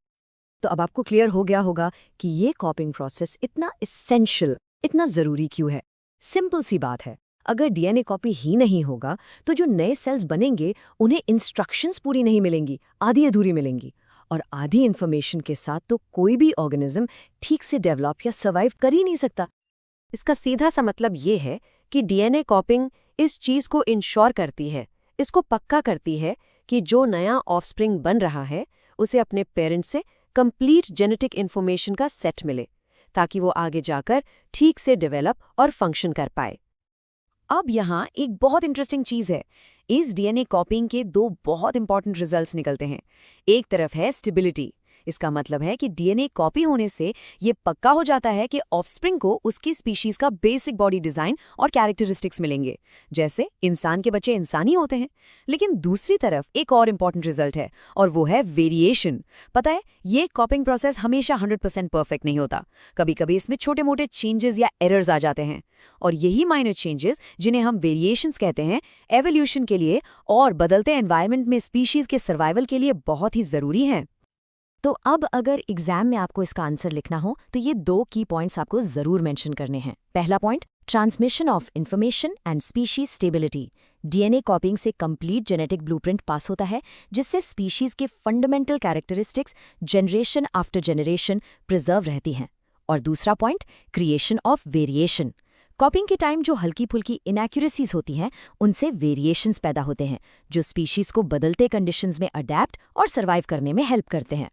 तो अब आपको क्लियर हो गया होगा कि ये कॉपिंग प्रोसेस इतना एसेंशियल, इतना जरूरी क्यों है। सिंपल सी बात है, अगर डीएनए कॉपी ही नहीं होगा तो जो नए सेल्स बनेंगे उन्हें इंस्ट्रक्शंस पूरी नहीं मिलेंगी, आधी अधूरी मिलेंगी। और आधी इन्फॉर्मेशन के साथ तो कोई भी ऑर्गेनिज्म ठीक से डेवलप या सर्वाइव कर ही नहीं सकता। इसका सीधा सा मतलब ये है कि डीएनए कॉपिंग इस चीज को इंश्योर करती है, इसको पक्का करती है कि जो नया ऑफस्प्रिंग बन रहा है उसे अपने पेरेंट्स से कंप्लीट जेनेटिक इन्फॉर्मेशन का सेट मिले, ताकि वो आगे जाकर ठीक से डेवलप और फंक्शन कर पाए। अब यहाँ एक बहुत इंटरेस्टिंग चीज है, इस डीएनए कॉपिंग के 2 बहुत इंपॉर्टेंट रिजल्ट्स निकलते हैं। एक तरफ है स्टेबिलिटी। इसका मतलब है कि डीएनए कॉपी होने से ये पक्का हो जाता है कि ऑफस्प्रिंग को उसकी स्पीशीज का बेसिक बॉडी डिजाइन और कैरेक्टरिस्टिक्स मिलेंगे, जैसे इंसान के बच्चे इंसानी होते हैं। लेकिन दूसरी तरफ एक और इंपॉर्टेंट रिजल्ट है और वो है वेरिएशन। पता है, ये कॉपिंग प्रोसेस हमेशा 100% परफेक्ट नहीं होता। कभी कभी इसमें छोटे मोटे चेंजेस या एरर्स आ जाते हैं और यही माइनर चेंजेस, जिन्हें हम वेरिएशंस कहते हैं, एवोल्यूशन के लिए और बदलते एनवायरनमेंट में स्पीशीज के सर्वाइवल के लिए बहुत ही जरूरी हैं। तो अब अगर एग्जाम में आपको इसका आंसर लिखना हो तो ये 2 की पॉइंट्स आपको जरूर मेंशन करने हैं। पहला point, transmission of information and species stability. DNA कॉपिंग से कंप्लीट जेनेटिक ब्लूप्रिंट पास होता है, जिससे स्पीशीज के fundamental characteristics generation after generation preserve रहती हैं। और दूसरा पॉइंट, क्रिएशन ऑफ वेरिएशन। कॉपिंग के टाइम जो हल्की फुल्की इनएक्यूरेसीज होती हैं, उनसे वेरिएशंस पैदा होते हैं, जो स्पीशीज को बदलते कंडीशंस में अडैप्ट और सर्वाइव करने में हेल्प करते हैं।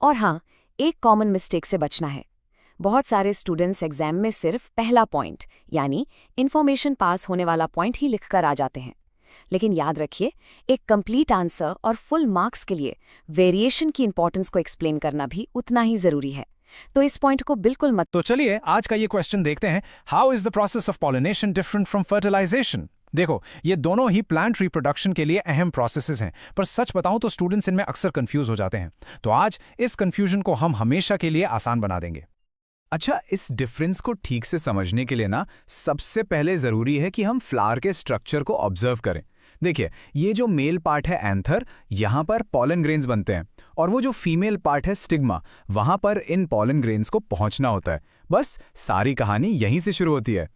और हाँ, एक कॉमन मिस्टेक से बचना है। बहुत सारे स्टूडेंट्स एग्जाम में सिर्फ पहला पॉइंट यानी इन्फॉर्मेशन पास होने वाला पॉइंट ही लिखकर आ जाते हैं। लेकिन याद रखिए, एक कंप्लीट आंसर और फुल मार्क्स के लिए वेरिएशन की इंपॉर्टेंस को एक्सप्लेन करना भी उतना ही जरूरी है। तो इस पॉइंट को बिल्कुल मत। तो चलिए आज का ये क्वेश्चन देखते हैं, how is the process of pollination different from fertilisation. देखो, ये दोनों ही प्लांट रिप्रोडक्शन के लिए अहम प्रोसेसेस हैं, पर सच बताऊं तो स्टूडेंट्स इनमें अक्सर कंफ्यूज हो जाते हैं। तो आज इस कंफ्यूजन को हम हमेशा के लिए आसान बना देंगे। अच्छा, इस डिफरेंस को ठीक से समझने के लिए ना सबसे पहले जरूरी है कि हम फ्लावर के स्ट्रक्चर को ऑब्जर्व करें। देखिए, ये जो मेल पार्ट है एंथर, यहाँ पर पॉलन ग्रेन्स बनते हैं, और वो जो फीमेल पार्ट है स्टिग्मा, वहां पर इन पॉलन ग्रेन्स को पहुंचना होता है। बस सारी कहानी यहीं से शुरू होती है।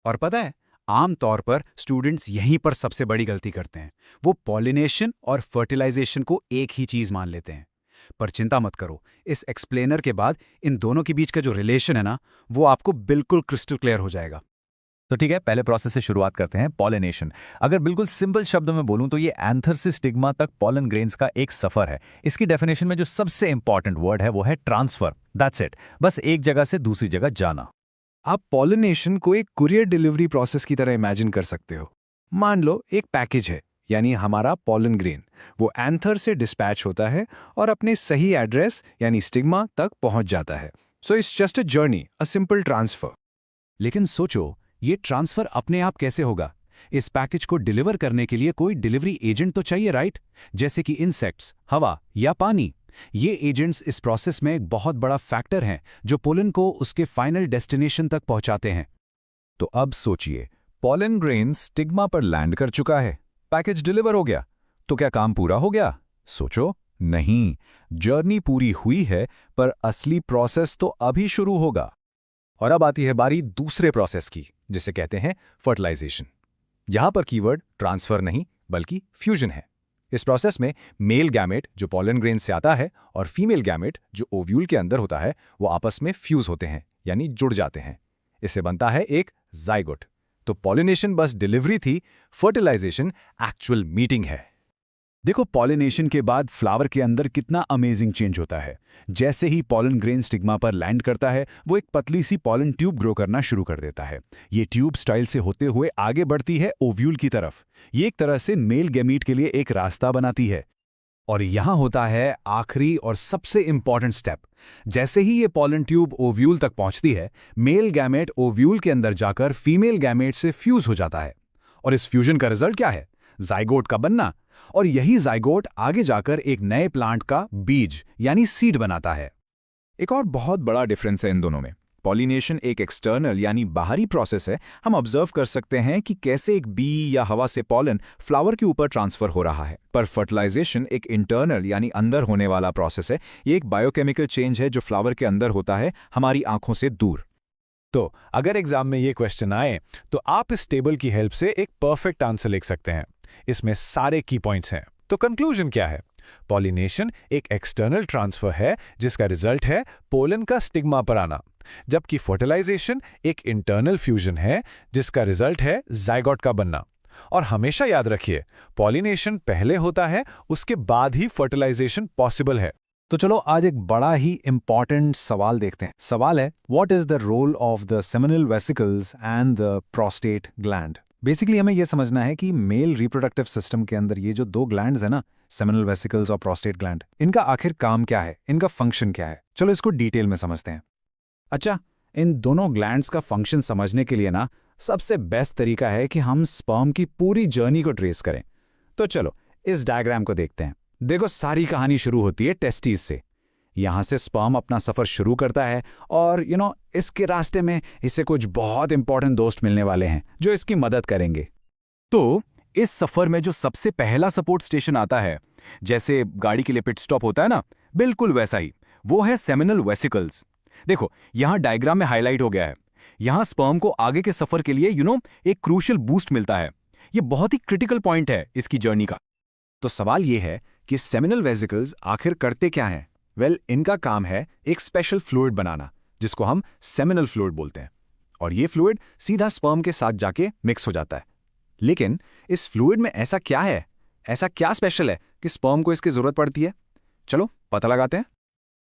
और पता है, आमतौर पर स्टूडेंट्स यहीं पर सबसे बड़ी गलती करते हैं। वो पॉलिनेशन और फर्टिलाइजेशन को एक ही चीज मान लेते हैं। पर चिंता मत करो, इस एक्सप्लेनर के बाद इन दोनों के बीच का जो रिलेशन है ना, वो आपको बिल्कुल क्रिस्टल क्लियर हो जाएगा। तो ठीक है, पहले प्रोसेस से शुरुआत करते हैं, पॉलिनेशन। अगर बिल्कुल सिंपल शब्दों में बोलूं तो ये एंथर से स्टिग्मा तक पॉलन ग्रेन्स का एक सफर है। इसकी डेफिनेशन में जो सबसे इंपॉर्टेंट वर्ड है वो है ट्रांसफर। दैट्स इट, बस एक जगह से दूसरी जगह जाना। आप पॉलिनेशन को एक कुरियर डिलीवरी प्रोसेस की तरह इमेजिन कर सकते हो। मान लो एक पैकेज है, यानी हमारा पॉलन ग्रेन, वो एंथर से डिस्पैच होता है और अपने सही एड्रेस यानी स्टिग्मा तक पहुंच जाता है। So it's just a journey, a simple transfer. लेकिन सोचो, ये ट्रांसफर अपने आप कैसे होगा? इस पैकेज को डिलीवर करने के लिए कोई डिलीवरी एजेंट तो चाहिए, राइट? जैसे कि इंसेक्ट्स, हवा या पानी। ये एजेंट्स इस प्रोसेस में एक बहुत बड़ा फैक्टर हैं जो पोलन को उसके फाइनल डेस्टिनेशन तक पहुंचाते हैं। तो अब सोचिए, पॉलन ग्रेन स्टिग्मा पर लैंड कर चुका है, पैकेज डिलीवर हो गया, तो क्या काम पूरा हो गया? सोचो, नहीं, जर्नी पूरी हुई है, पर असली प्रोसेस तो अभी शुरू होगा। और अब आती है बारी दूसरे प्रोसेस की, जिसे कहते हैं फर्टिलाइजेशन। यहां पर कीवर्ड ट्रांसफर नहीं बल्कि फ्यूजन है। इस प्रोसेस में मेल गैमेट जो पॉलन ग्रेन से आता है और फीमेल गैमेट जो ओव्यूल के अंदर होता है, वो आपस में फ्यूज होते हैं, यानी जुड़ जाते हैं। इससे बनता है एक जाइगोट। तो पॉलिनेशन बस डिलीवरी थी, फर्टिलाइजेशन एक्चुअल मीटिंग है। देखो, पॉलिनेशन के बाद फ्लावर के अंदर कितना अमेजिंग चेंज होता है। जैसे ही पॉलन ग्रेन स्टिग्मा पर लैंड करता है, वो एक पतली सी पॉलन ट्यूब ग्रो करना शुरू कर देता है। ये ट्यूब स्टाइल से होते हुए आगे बढ़ती है ओव्यूल की तरफ। ये एक तरह से मेल गैमीट के लिए एक रास्ता बनाती है। और यहां होता है आखिरी और सबसे इंपॉर्टेंट स्टेप। जैसे ही ये पॉलन ट्यूब ओव्यूल तक पहुंचती है, मेल गैमेट ओव्यूल के अंदर जाकर फीमेल गैमेट से फ्यूज हो जाता है। और इस फ्यूजन का रिजल्ट क्या है? जाइगोट का बनना। और यही जाइगोट आगे जाकर एक नए प्लांट का बीज यानी सीड बनाता है। एक और बहुत बड़ा डिफरेंस है इन दोनों में। पॉलिनेशन एक एक्सटर्नल यानी बाहरी प्रोसेस है। हम ऑब्जर्व कर सकते हैं कि कैसे एक बी या हवा से पॉलन फ्लावर के ऊपर ट्रांसफर हो रहा है। पर फर्टिलाइजेशन एक इंटरनल यानी अंदर होने वाला प्रोसेस है। ये एक बायोकेमिकल चेंज है जो फ्लावर के अंदर होता है, हमारी आंखों से दूर। तो अगर एग्जाम में ये क्वेश्चन आए तो आप इस टेबल की हेल्प से एक परफेक्ट आंसर लिख सकते हैं। इसमें सारे की पॉइंट्स हैं। तो कंक्लूजन क्या है? पॉलिनेशन एक एक्सटर्नल ट्रांसफर है जिसका रिजल्ट है पोलन का स्टिग्मा पर आना, जबकि फर्टिलाइजेशन एक इंटरनल फ्यूजन है जिसका रिजल्ट है जाइगोट का बनना। और हमेशा याद रखिए, पॉलिनेशन पहले होता है, उसके बाद ही फर्टिलाइजेशन पॉसिबल है। तो चलो आज एक बड़ा ही इंपॉर्टेंट सवाल देखते हैं। सवाल है, what is the role of the seminal vesicles and the prostate gland? Basically हमें यह समझना है कि मेल रिप्रोडक्टिव सिस्टम के अंदर ये जो दो ग्लैंड्स है ना, सेमिनल वेसिकल्स और प्रोस्टेट ग्लैंड, इनका आखिर काम क्या है, इनका फंक्शन क्या है। चलो इसको डिटेल में समझते हैं। अच्छा, इन दोनों ग्लैंड्स का फंक्शन समझने के लिए ना सबसे बेस्ट तरीका है कि हम स्पर्म की पूरी जर्नी को ट्रेस करें। तो चलो इस डायग्राम को देखते हैं। देखो, सारी कहानी शुरू होती है टेस्टिस से। यहां से स्पर्म अपना सफर शुरू करता है और इसके रास्ते में इसे कुछ बहुत इंपॉर्टेंट दोस्त मिलने वाले हैं जो इसकी मदद करेंगे। तो इस सफर में जो सबसे पहला सपोर्ट स्टेशन आता है, जैसे गाड़ी के लिए पिट स्टॉप होता है ना, बिल्कुल वैसा ही, वो है सेमिनल वेसिकल्स। देखो यहां डायग्राम में हाईलाइट हो गया है। यहां स्पर्म को आगे के सफर के लिए एक क्रूशियल बूस्ट मिलता है। ये बहुत ही क्रिटिकल पॉइंट है इसकी जर्नी का। तो सवाल ये है कि सेमिनल वेसिकल्स आखिर करते क्या हैं? वेल, इनका काम है एक स्पेशल फ्लूइड बनाना, जिसको हम सेमिनल फ्लूइड बोलते हैं। और ये फ्लूइड सीधा स्पर्म के साथ जाके मिक्स हो जाता है। लेकिन इस फ्लूइड में ऐसा क्या है, ऐसा क्या स्पेशल है कि स्पर्म को इसकी जरूरत पड़ती है? चलो पता लगाते हैं।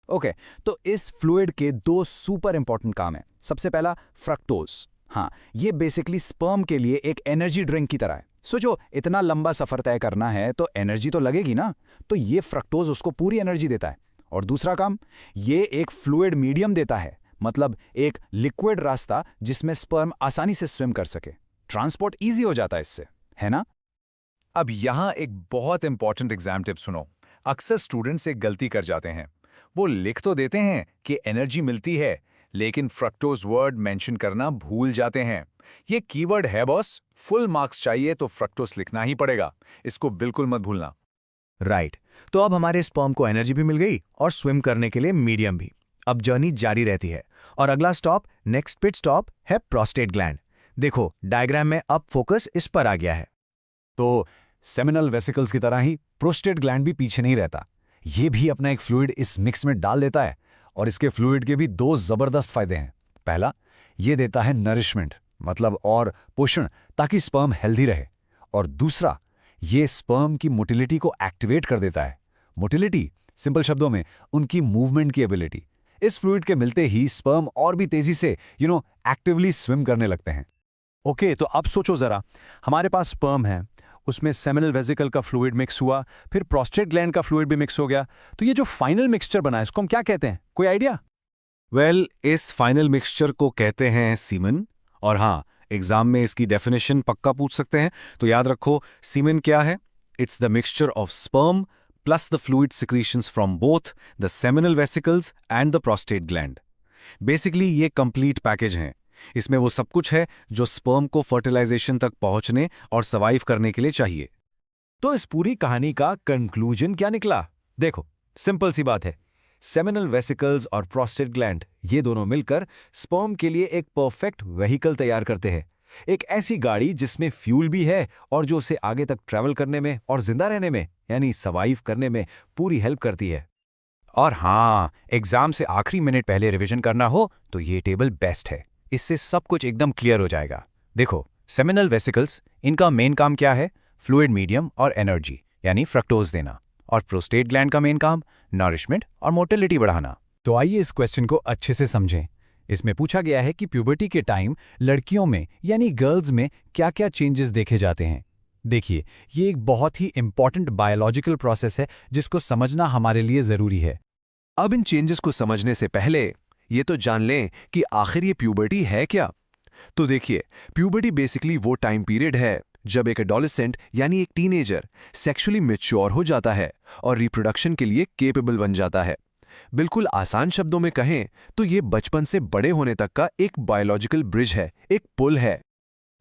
ओके, तो इस फ्लूइड के 2 सुपर इंपॉर्टेंट काम हैं। सबसे पहला फ्रक्टोज। हाँ, ये बेसिकली स्पर्म के लिए एक एनर्जी ड्रिंक की तरह है। सोचो, इतना लंबा सफर तय करना है तो एनर्जी तो लगेगी ना, तो ये फ्रक्टोज उसको पूरी एनर्जी देता है। और दूसरा काम, ये एक फ्लूइड मीडियम देता है, मतलब एक लिक्विड रास्ता जिसमें स्पर्म आसानी से स्विम कर सके। ट्रांसपोर्ट ईजी हो जाता है इससे, है ना? अब यहां एक बहुत इंपॉर्टेंट एग्जाम टिप सुनो। अक्सर स्टूडेंट्स एक गलती कर जाते हैं। वो लिख तो देते हैं कि एनर्जी मिलती है, लेकिन फ्रक्टोज वर्ड मेंशन करना भूल जाते हैं। ये कीवर्ड है बॉस, फुल मार्क्स चाहिए तो फ्रक्टोज लिखना ही पड़ेगा। इसको बिल्कुल मत भूलना। राइट, तो अब हमारे स्पर्म को एनर्जी भी मिल गई और स्विम करने के लिए मीडियम भी। अब जर्नी जारी रहती है और अगला स्टॉप, नेक्स्ट पिट स्टॉप है प्रोस्टेट ग्लैंड। देखो डायग्राम में अब फोकस इस पर आ गया है। तो सेमिनल वेसिकल्स की तरह ही प्रोस्टेट ग्लैंड भी पीछे नहीं रहता। ये भी अपना एक फ्लूइड इस मिक्स में डाल देता है, और इसके फ्लूइड के भी 2 जबरदस्त फायदे हैं। पहला, ये देता है नरिशमेंट, मतलब और पोषण, ताकि स्पर्म हेल्दी रहे। और दूसरा, ये स्पर्म की मोटिलिटी को एक्टिवेट कर देता है। मोटिलिटी, सिंपल शब्दों में, उनकी मूवमेंट की एबिलिटी। इस फ्लूइड के मिलते ही स्पर्म और भी तेजी से एक्टिवली स्विम करने लगते हैं। ओके, तो अब सोचो जरा, हमारे पास स्पर्म है, उसमें सेमिनल वेसिकल का फ्लूइड मिक्स हुआ, फिर प्रोस्टेट ग्लैंड का फ्लूइड भी मिक्स हो गया। तो ये जो फाइनल मिक्सचर बना है, इसको हम क्या कहते हैं? कोई आइडिया? वेल, इस फाइनल मिक्सचर को कहते हैं सीमन। और हाँ, एग्जाम में इसकी डेफिनेशन पक्का पूछ सकते हैं, तो याद रखो सीमन क्या है? It's the mixture of sperm plus the fluid secretions from both the seminal vesicles and the prostate gland. Basically ये कंप्लीट पैकेज हैं। इसमें वो सब कुछ है जो स्पर्म को फर्टिलाइजेशन तक पहुंचने और सर्वाइव करने के लिए चाहिए। तो इस पूरी कहानी का कंक्लूजन क्या निकला? देखो, सिंपल सी बात है, सेमिनल वेसिकल्स और प्रोस्टेट ग्लैंड, ये दोनों मिलकर स्पर्म के लिए एक परफेक्ट व्हीकल तैयार करते हैं। एक ऐसी गाड़ी जिसमें फ्यूल भी है और जो उसे आगे तक ट्रैवल करने में और जिंदा रहने में, यानी सर्वाइव करने में पूरी हेल्प करती है। और हाँ, एग्जाम से आखिरी मिनट पहले रिवीजन करना हो तो ये टेबल बेस्ट है। इससे सब कुछ एकदम क्लियर हो जाएगा। देखो, सेमिनल वेसिकल्स, इनका मेन काम क्या है? फ्लूइड मीडियम और एनर्जी, यानी फ्रक्टोज देना। और प्रोस्टेट ग्लैंड का मेन काम नरिशमेंट और मोटिलिटी बढ़ाना। तो आइए इस क्वेश्चन को अच्छे से समझें। इसमें पूछा गया है कि प्यूबर्टी के टाइम लड़कियों में, यानी गर्ल्स में, क्या क्या चेंजेस देखे जाते हैं। देखिए, ये एक बहुत ही इंपॉर्टेंट बायोलॉजिकल प्रोसेस है जिसको समझना हमारे लिए जरूरी है। अब इन चेंजेस को समझने से पहले ये तो जान लें कि आखिर ये प्यूबर्टी है क्या। तो देखिए, प्यूबर्टी बेसिकली वो टाइम पीरियड है जब एक एडोलेसेंट यानी एक टीनेजर सेक्सुअली मैच्योर हो जाता है और रिप्रोडक्शन के लिए केपेबल बन जाता है। बिल्कुल आसान शब्दों में कहें तो ये बचपन से बड़े होने तक का एक बायोलॉजिकल ब्रिज है, एक पुल है।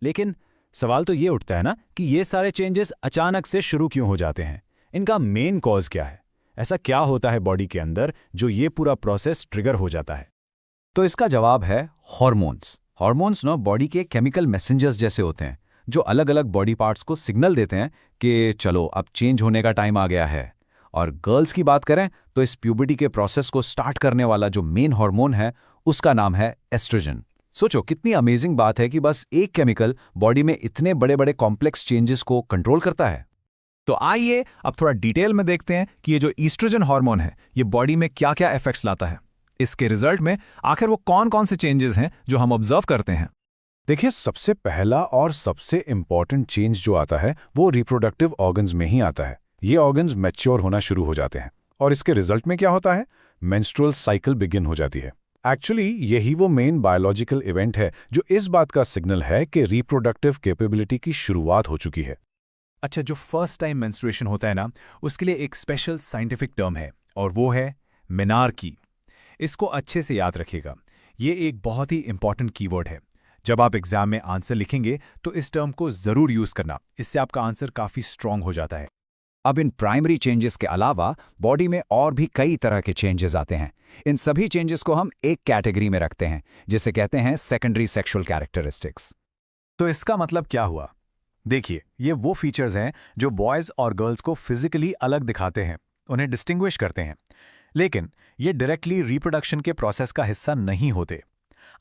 लेकिन सवाल तो ये उठता है ना कि ये सारे चेंजेस अचानक से शुरू क्यों हो जाते हैं? इनका मेन कॉज क्या है? ऐसा क्या होता है बॉडी के अंदर जो ये पूरा प्रोसेस ट्रिगर हो जाता है? तो इसका जवाब है हॉर्मोन्स। हॉर्मोन्स ना बॉडी के केमिकल मैसेंजर्स जैसे होते हैं जो अलग अलग बॉडी पार्ट्स को सिग्नल देते हैं कि चलो अब चेंज होने का टाइम आ गया है। और गर्ल्स की बात करें तो इस प्यूबर्टी के प्रोसेस को स्टार्ट करने वाला जो मेन हार्मोन है उसका नाम है एस्ट्रोजन। सोचो कितनी अमेजिंग बात है कि बस एक केमिकल बॉडी में इतने बड़े बड़े कॉम्प्लेक्स चेंजेस को कंट्रोल करता है। तो आइए अब थोड़ा डिटेल में देखते हैं कि ये जो ईस्ट्रोजन हार्मोन है ये बॉडी में क्या क्या इफेक्ट्स लाता है। इसके रिजल्ट में आखिर वो कौन कौन से चेंजेस हैं जो हम ऑब्जर्व करते हैं। देखिए, सबसे पहला और सबसे इंपॉर्टेंट चेंज जो आता है वो रिप्रोडक्टिव ऑर्गन्स में ही आता है। ये ऑर्गन्स मैच्योर होना शुरू हो जाते हैं और इसके रिजल्ट में क्या होता है? मेंस्ट्रुअल साइकिल बिगिन हो जाती है। एक्चुअली यही वो मेन बायोलॉजिकल इवेंट है जो इस बात का सिग्नल है कि रिप्रोडक्टिव कैपेबिलिटी की शुरुआत हो चुकी है। अच्छा, जो फर्स्ट टाइम मेंस्ट्रुएशन होता है ना, उसके लिए एक स्पेशल साइंटिफिक टर्म है और वो है मेनार्की। इसको अच्छे से याद रखिएगा, ये एक बहुत ही इंपॉर्टेंट कीवर्ड है। जब आप एग्जाम में आंसर लिखेंगे तो इस टर्म को जरूर यूज करना, इससे आपका आंसर काफी स्ट्रांग हो जाता है। अब इन प्राइमरी चेंजेस के अलावा बॉडी में और भी कई तरह के चेंजेस आते हैं। इन सभी चेंजेस को हम एक कैटेगरी में रखते हैं, जिसे कहते हैं सेकेंडरी सेक्सुअल कैरेक्टरिस्टिक्स। तो इसका मतलब क्या हुआ? देखिए, ये वो फीचर्स हैं जो बॉयज और गर्ल्स को फिजिकली अलग दिखाते हैं, उन्हें डिस्टिंग्विश करते हैं, लेकिन ये डायरेक्टली रिप्रोडक्शन के प्रोसेस का हिस्सा नहीं होते।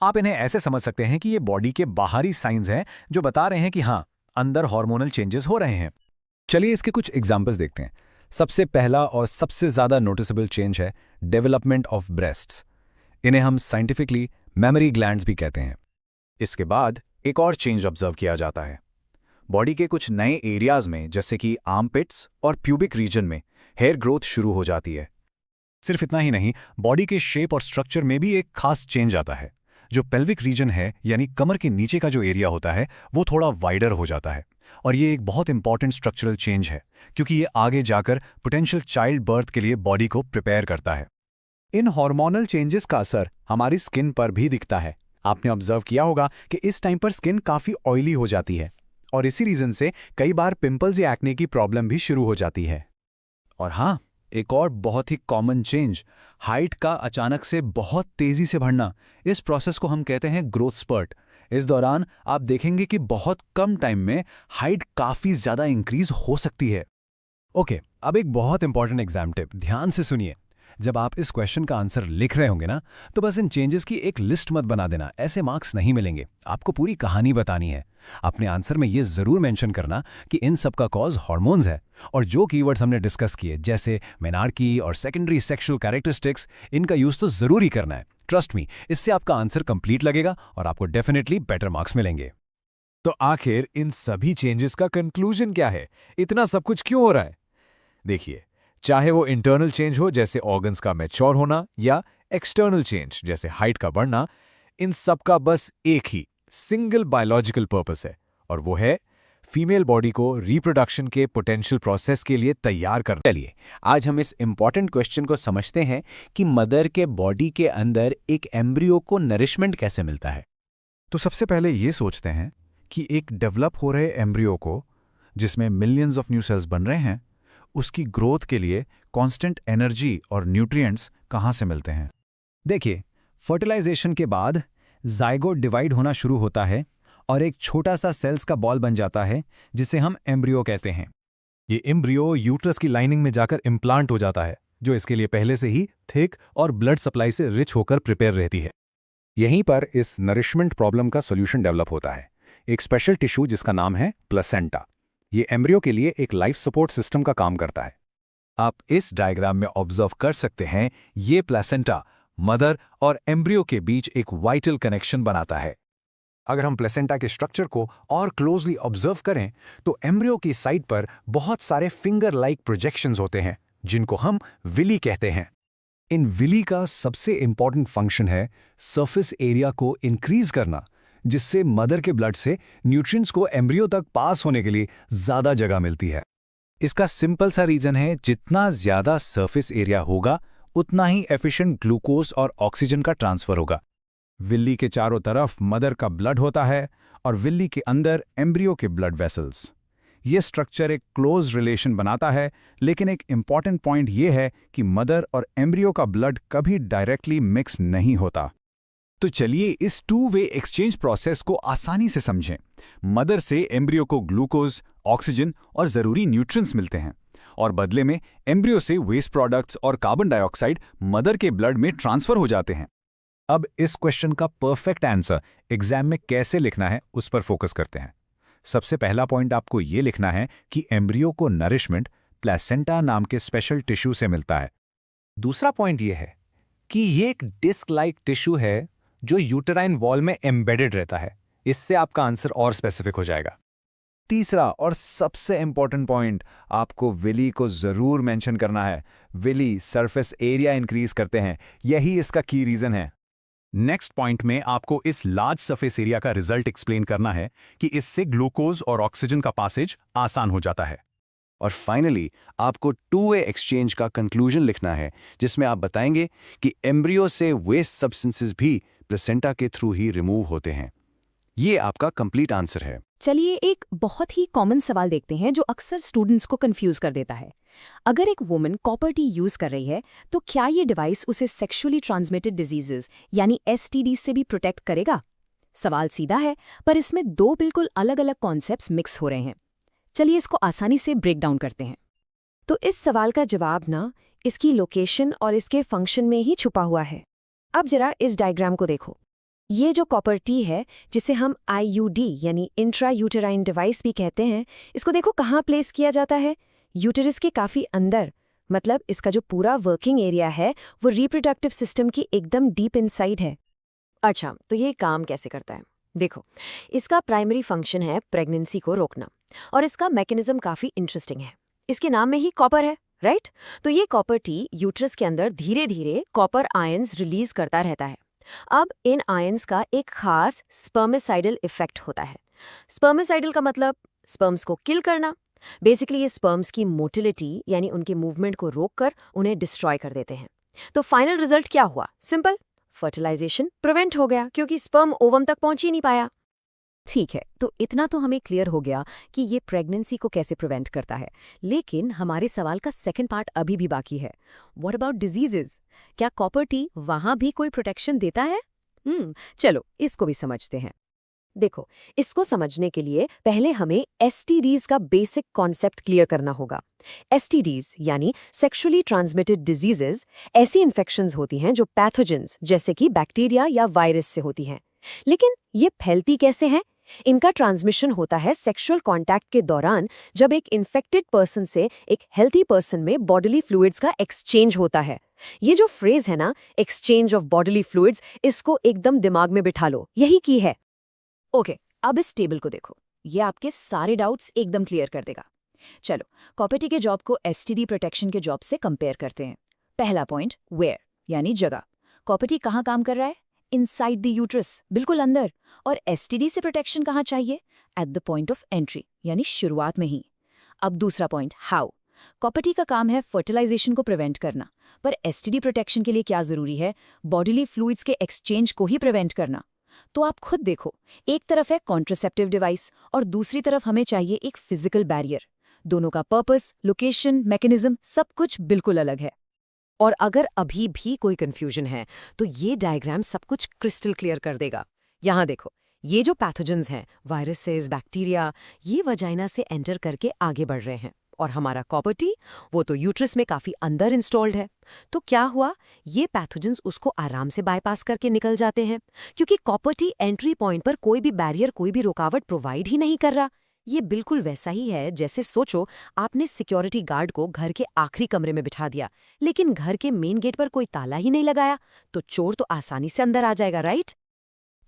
आप इन्हें ऐसे समझ सकते हैं कि ये बॉडी के बाहरी साइंस हैं जो बता रहे हैं कि हाँ, अंदर हार्मोनल चेंजेस हो रहे हैं। चलिए इसके कुछ एग्जाम्पल्स देखते हैं। सबसे पहला और सबसे ज्यादा नोटिसेबल चेंज है डेवलपमेंट ऑफ ब्रेस्ट्स। इन्हें हम साइंटिफिकली मेमोरी ग्लैंड्स भी कहते हैं। इसके बाद एक और चेंज ऑब्जर्व किया जाता है। बॉडी के कुछ नए एरियाज में, जैसे कि आर्मपिट्स और प्यूबिक रीजन में हेयर ग्रोथ शुरू हो जाती है। सिर्फ इतना ही नहीं, बॉडी के शेप और स्ट्रक्चर में भी एक खास चेंज आता है। जो पेल्विक रीजन है, यानी कमर के नीचे का जो एरिया होता है, वो थोड़ा वाइडर हो जाता है। और ये एक बहुत इंपॉर्टेंट स्ट्रक्चरल चेंज है, क्योंकि ये आगे जाकर पोटेंशियल चाइल्ड बर्थ के लिए बॉडी को प्रिपेयर करता है। इन हार्मोनल चेंजेस का असर हमारी स्किन पर भी दिखता है। आपने ऑब्जर्व किया होगा कि इस टाइम पर स्किन काफी ऑयली हो जाती है, और इसी रीजन से कई बार पिंपल्स या एक्ने की प्रॉब्लम भी शुरू हो जाती है। और हाँ, एक और बहुत ही कॉमन चेंज, हाइट का अचानक से बहुत तेजी से बढ़ना। इस प्रोसेस को हम कहते हैं ग्रोथ स्पर्ट। इस दौरान आप देखेंगे कि बहुत कम टाइम में हाइट काफी ज्यादा इंक्रीज हो सकती है। ओके, अब एक बहुत इंपॉर्टेंट एग्जाम टिप, ध्यान से सुनिए। जब आप इस क्वेश्चन का आंसर लिख रहे होंगे ना, तो बस इन चेंजेस की एक लिस्ट मत बना देना, ऐसे मार्क्स नहीं मिलेंगे। आपको पूरी कहानी बतानी है। अपने आंसर में ये जरूर मेंशन करना कि इन सब का कॉज हार्मोन्स है, और जो कीवर्ड्स हमने डिस्कस किए, जैसे मेनार्की और सेकेंडरी सेक्सुअल कैरेक्टरिस्टिक्स, इनका यूज तो जरूर ही करना है। ट्रस्ट मी, इससे आपका आंसर कंप्लीट लगेगा और आपको डेफिनेटली बेटर मार्क्स मिलेंगे। तो आखिर इन सभी चेंजेस का कंक्लूजन क्या है? इतना सब कुछ क्यों हो रहा है? देखिए, चाहे वो इंटरनल चेंज हो, जैसे ऑर्गन्स का मैच्योर होना, या एक्सटर्नल चेंज, जैसे हाइट का बढ़ना, इन सब का बस एक ही सिंगल बायोलॉजिकल पर्पस है, और वो है फीमेल बॉडी को रिप्रोडक्शन के पोटेंशियल प्रोसेस के लिए तैयार करना। चलिए आज हम इस इंपॉर्टेंट क्वेश्चन को समझते हैं कि मदर के बॉडी के अंदर एक एम्ब्रियो को नरिशमेंट कैसे मिलता है। तो सबसे पहले ये सोचते हैं कि एक डेवलप हो रहे एम्ब्रियो को, जिसमें मिलियंस ऑफ न्यू सेल्स बन रहे हैं, उसकी ग्रोथ के लिए कांस्टेंट एनर्जी और न्यूट्रिएंट्स कहाँ से मिलते हैं। देखिए, फर्टिलाइजेशन के बाद जाइगोट डिवाइड होना शुरू होता है और एक छोटा सा सेल्स का बॉल बन जाता है, जिसे हम एम्ब्रियो कहते हैं। ये एम्ब्रियो यूट्रस की लाइनिंग में जाकर इम्प्लांट हो जाता है, जो इसके लिए पहले से ही थिक और ब्लड सप्लाई से रिच होकर प्रिपेयर रहती है। यहीं पर इस नरिशमेंट प्रॉब्लम का सोल्यूशन डेवलप होता है, एक स्पेशल टिश्यू जिसका नाम है प्लेसेंटा। ये एम्ब्रियो के लिए एक लाइफ सपोर्ट सिस्टम का काम करता है। आप इस डायग्राम में ऑब्जर्व कर सकते हैं, ये प्लेसेंटा मदर और एम्ब्रियो के बीच एक वाइटल कनेक्शन बनाता है। अगर हम प्लेसेंटा के स्ट्रक्चर को और क्लोजली ऑब्जर्व करें, तो एम्ब्रियो की साइड पर बहुत सारे फिंगर लाइक प्रोजेक्शंस होते हैं, जिनको हम विली कहते हैं। इन विली का सबसे इंपॉर्टेंट फंक्शन है सरफेस एरिया को इंक्रीज करना, जिससे मदर के ब्लड से न्यूट्रिएंट्स को एम्ब्रियो तक पास होने के लिए ज्यादा जगह मिलती है। इसका सिंपल सा रीजन है, जितना ज्यादा सरफेस एरिया होगा उतना ही एफिशिएंट ग्लूकोज और ऑक्सीजन का ट्रांसफर होगा। विल्ली के चारों तरफ मदर का ब्लड होता है और विल्ली के अंदर एम्ब्रियो के ब्लड वेसल्स। ये स्ट्रक्चर एक क्लोज रिलेशन बनाता है, लेकिन एक इंपॉर्टेंट पॉइंट ये है कि मदर और एम्ब्रियो का ब्लड कभी डायरेक्टली मिक्स नहीं होता। तो चलिए इस टू वे एक्सचेंज प्रोसेस को आसानी से समझें। मदर से एम्ब्रियो को ग्लूकोज, ऑक्सीजन और जरूरी न्यूट्रिएंट्स मिलते हैं, और बदले में एम्ब्रियो से वेस्ट प्रोडक्ट्स और कार्बन डाइऑक्साइड मदर के ब्लड में ट्रांसफर हो जाते हैं। अब इस क्वेश्चन का परफेक्ट आंसर एग्जाम में कैसे लिखना है, उस पर फोकस करते हैं। सबसे पहला पॉइंट आपको ये लिखना है कि एम्ब्रियो को नरिशमेंट प्लेसेंटा नाम के स्पेशल टिश्यू से मिलता है। दूसरा पॉइंट ये है कि ये एक डिस्क लाइक टिश्यू है जो यूटेराइन वॉल में एम्बेडेड रहता है। इससे आपका आंसर और स्पेसिफिक हो जाएगा। तीसरा और सबसे इंपॉर्टेंट पॉइंट, आपको विली को जरूर मेंशन करना है। विली सरफेस एरिया इंक्रीज करते हैं, यही इसका की रीजन है। नेक्स्ट पॉइंट में आपको इस लार्ज सरफेस एरिया का रिजल्ट एक्सप्लेन करना है कि इससे ग्लूकोज और ऑक्सीजन का पासेज आसान हो जाता है। और फाइनली आपको टू वे एक्सचेंज का कंक्लूजन लिखना है, जिसमें आप बताएंगे कि एम्ब्रियो से वेस्ट सब्सटेंसेस भी प्लेसेंटा के थ्रू ही रिमूव होते हैं। ये आपका कंप्लीट आंसर है। चलिए एक बहुत ही कॉमन सवाल देखते हैं जो अक्सर स्टूडेंट्स को कंफ्यूज कर देता है। अगर एक वुमन कॉपर टी यूज कर रही है तो क्या ये डिवाइस उसे सेक्सुअली ट्रांसमिटेड डिजीजेस यानी एसटीडी से भी प्रोटेक्ट करेगा? सवाल सीधा है, पर इसमें दो बिल्कुल अलग अलग कॉन्सेप्ट्स मिक्स हो रहे हैं। चलिए इसको आसानी से ब्रेक डाउन करते हैं। तो इस सवाल का जवाब ना इसकी लोकेशन और इसके फंक्शन में ही छुपा हुआ है। अब जरा इस डायग्राम को देखो। ये जो कॉपर टी है, जिसे हम आईयूडी यानी इंट्रा यूटेराइन डिवाइस भी कहते हैं, इसको देखो कहाँ प्लेस किया जाता है। यूटेरस के काफ़ी अंदर, मतलब इसका जो पूरा वर्किंग एरिया है वो रिप्रोडक्टिव सिस्टम की एकदम डीप इनसाइड है। अच्छा, तो ये काम कैसे करता है? देखो, इसका प्राइमरी फंक्शन है प्रेगनेंसी को रोकना, और इसका मैकेनिज्म काफ़ी इंटरेस्टिंग है। इसके नाम में ही कॉपर है, राइट? तो ये कॉपर टी यूट्रस के अंदर धीरे धीरे कॉपर आयंस रिलीज करता रहता है। अब इन आयंस का एक खास स्पर्मिसाइडल इफेक्ट होता है। स्पर्मिसाइडल का मतलब स्पर्म्स को किल करना। बेसिकली ये स्पर्म्स की मोटिलिटी यानी उनके मूवमेंट को रोककर उन्हें डिस्ट्रॉय कर देते हैं। तो फाइनल रिजल्ट क्या हुआ? सिंपल, फर्टिलाइजेशन प्रिवेंट हो गया क्योंकि स्पर्म ओवम तक पहुंच ही नहीं पाया। ठीक है, तो इतना तो हमें क्लियर हो गया कि ये प्रेगनेंसी को कैसे प्रिवेंट करता है। लेकिन हमारे सवाल का सेकंड पार्ट अभी भी बाकी है। What about diseases? क्या कॉपर टी वहां भी कोई प्रोटेक्शन देता है? चलो इसको भी समझते हैं। देखो, इसको समझने के लिए पहले हमें एसटीडीज का बेसिक कॉन्सेप्ट क्लियर करना होगा। एसटीडीज यानी सेक्सुअली ट्रांसमिटेड डिजीजेज ऐसी इन्फेक्शंस होती हैं जो पैथोजेंस जैसे कि बैक्टीरिया या वायरस से होती हैं। लेकिन ये फैलती कैसे हैं? इनका ट्रांसमिशन होता है सेक्सुअल कांटेक्ट के दौरान, जब एक इन्फेक्टेड पर्सन से एक हेल्थी पर्सन में बॉडीली फ्लूइड्स का एक्सचेंज होता है। ये जो फ्रेज है ना, एक्सचेंज ऑफ बॉडीली फ्लूइड्स, इसको एकदम दिमाग में बिठा लो, यही की है। ओके, अब इस टेबल को देखो, ये आपके सारे डाउट्स एकदम क्लियर कर देगा। चलो कॉपर टी के जॉब को एसटीडी प्रोटेक्शन के जॉब से कंपेयर करते हैं। पहला पॉइंट, वेयर यानी जगह। कॉपर टी कहाँ काम कर रहा है? इनसाइड द यूट्रस, बिल्कुल अंदर। और एसटीडी से प्रोटेक्शन कहाँ चाहिए? At the point of entry यानी शुरुआत में ही। अब दूसरा पॉइंट, हाउ। कॉपर टी का काम है फर्टिलाइजेशन को प्रिवेंट करना, पर एसटीडी प्रोटेक्शन के लिए क्या जरूरी है? बॉडीली फ्लूइड्स के एक्सचेंज को ही प्रिवेंट करना। तो आप खुद देखो, एक तरफ है कॉन्ट्रासेप्टिव डिवाइस और दूसरी तरफ हमें चाहिए एक फिजिकल बैरियर। दोनों का पर्पस, लोकेशन, मैकेनिज्म सब कुछ बिल्कुल अलग है। और अगर अभी भी कोई कंफ्यूजन है तो ये डायग्राम सब कुछ क्रिस्टल क्लियर कर देगा। यहाँ देखो, ये जो पैथोजेंस हैं, वायरसेस, बैक्टीरिया, ये वजाइना से एंटर करके आगे बढ़ रहे हैं, और हमारा कॉपर टी वो तो यूट्रस में काफी अंदर इंस्टॉल्ड है। तो क्या हुआ? ये पैथोजेंस उसको आराम से बाईपास करके निकल जाते हैं, क्योंकि कॉपर टी एंट्री पॉइंट पर कोई भी बैरियर, कोई भी रुकावट प्रोवाइड ही नहीं कर रहा। ये बिल्कुल वैसा ही है जैसे सोचो आपने सिक्योरिटी गार्ड को घर के आखिरी कमरे में बिठा दिया, लेकिन घर के मेन गेट पर कोई ताला ही नहीं लगाया, तो चोर तो आसानी से अंदर आ जाएगा, राइट?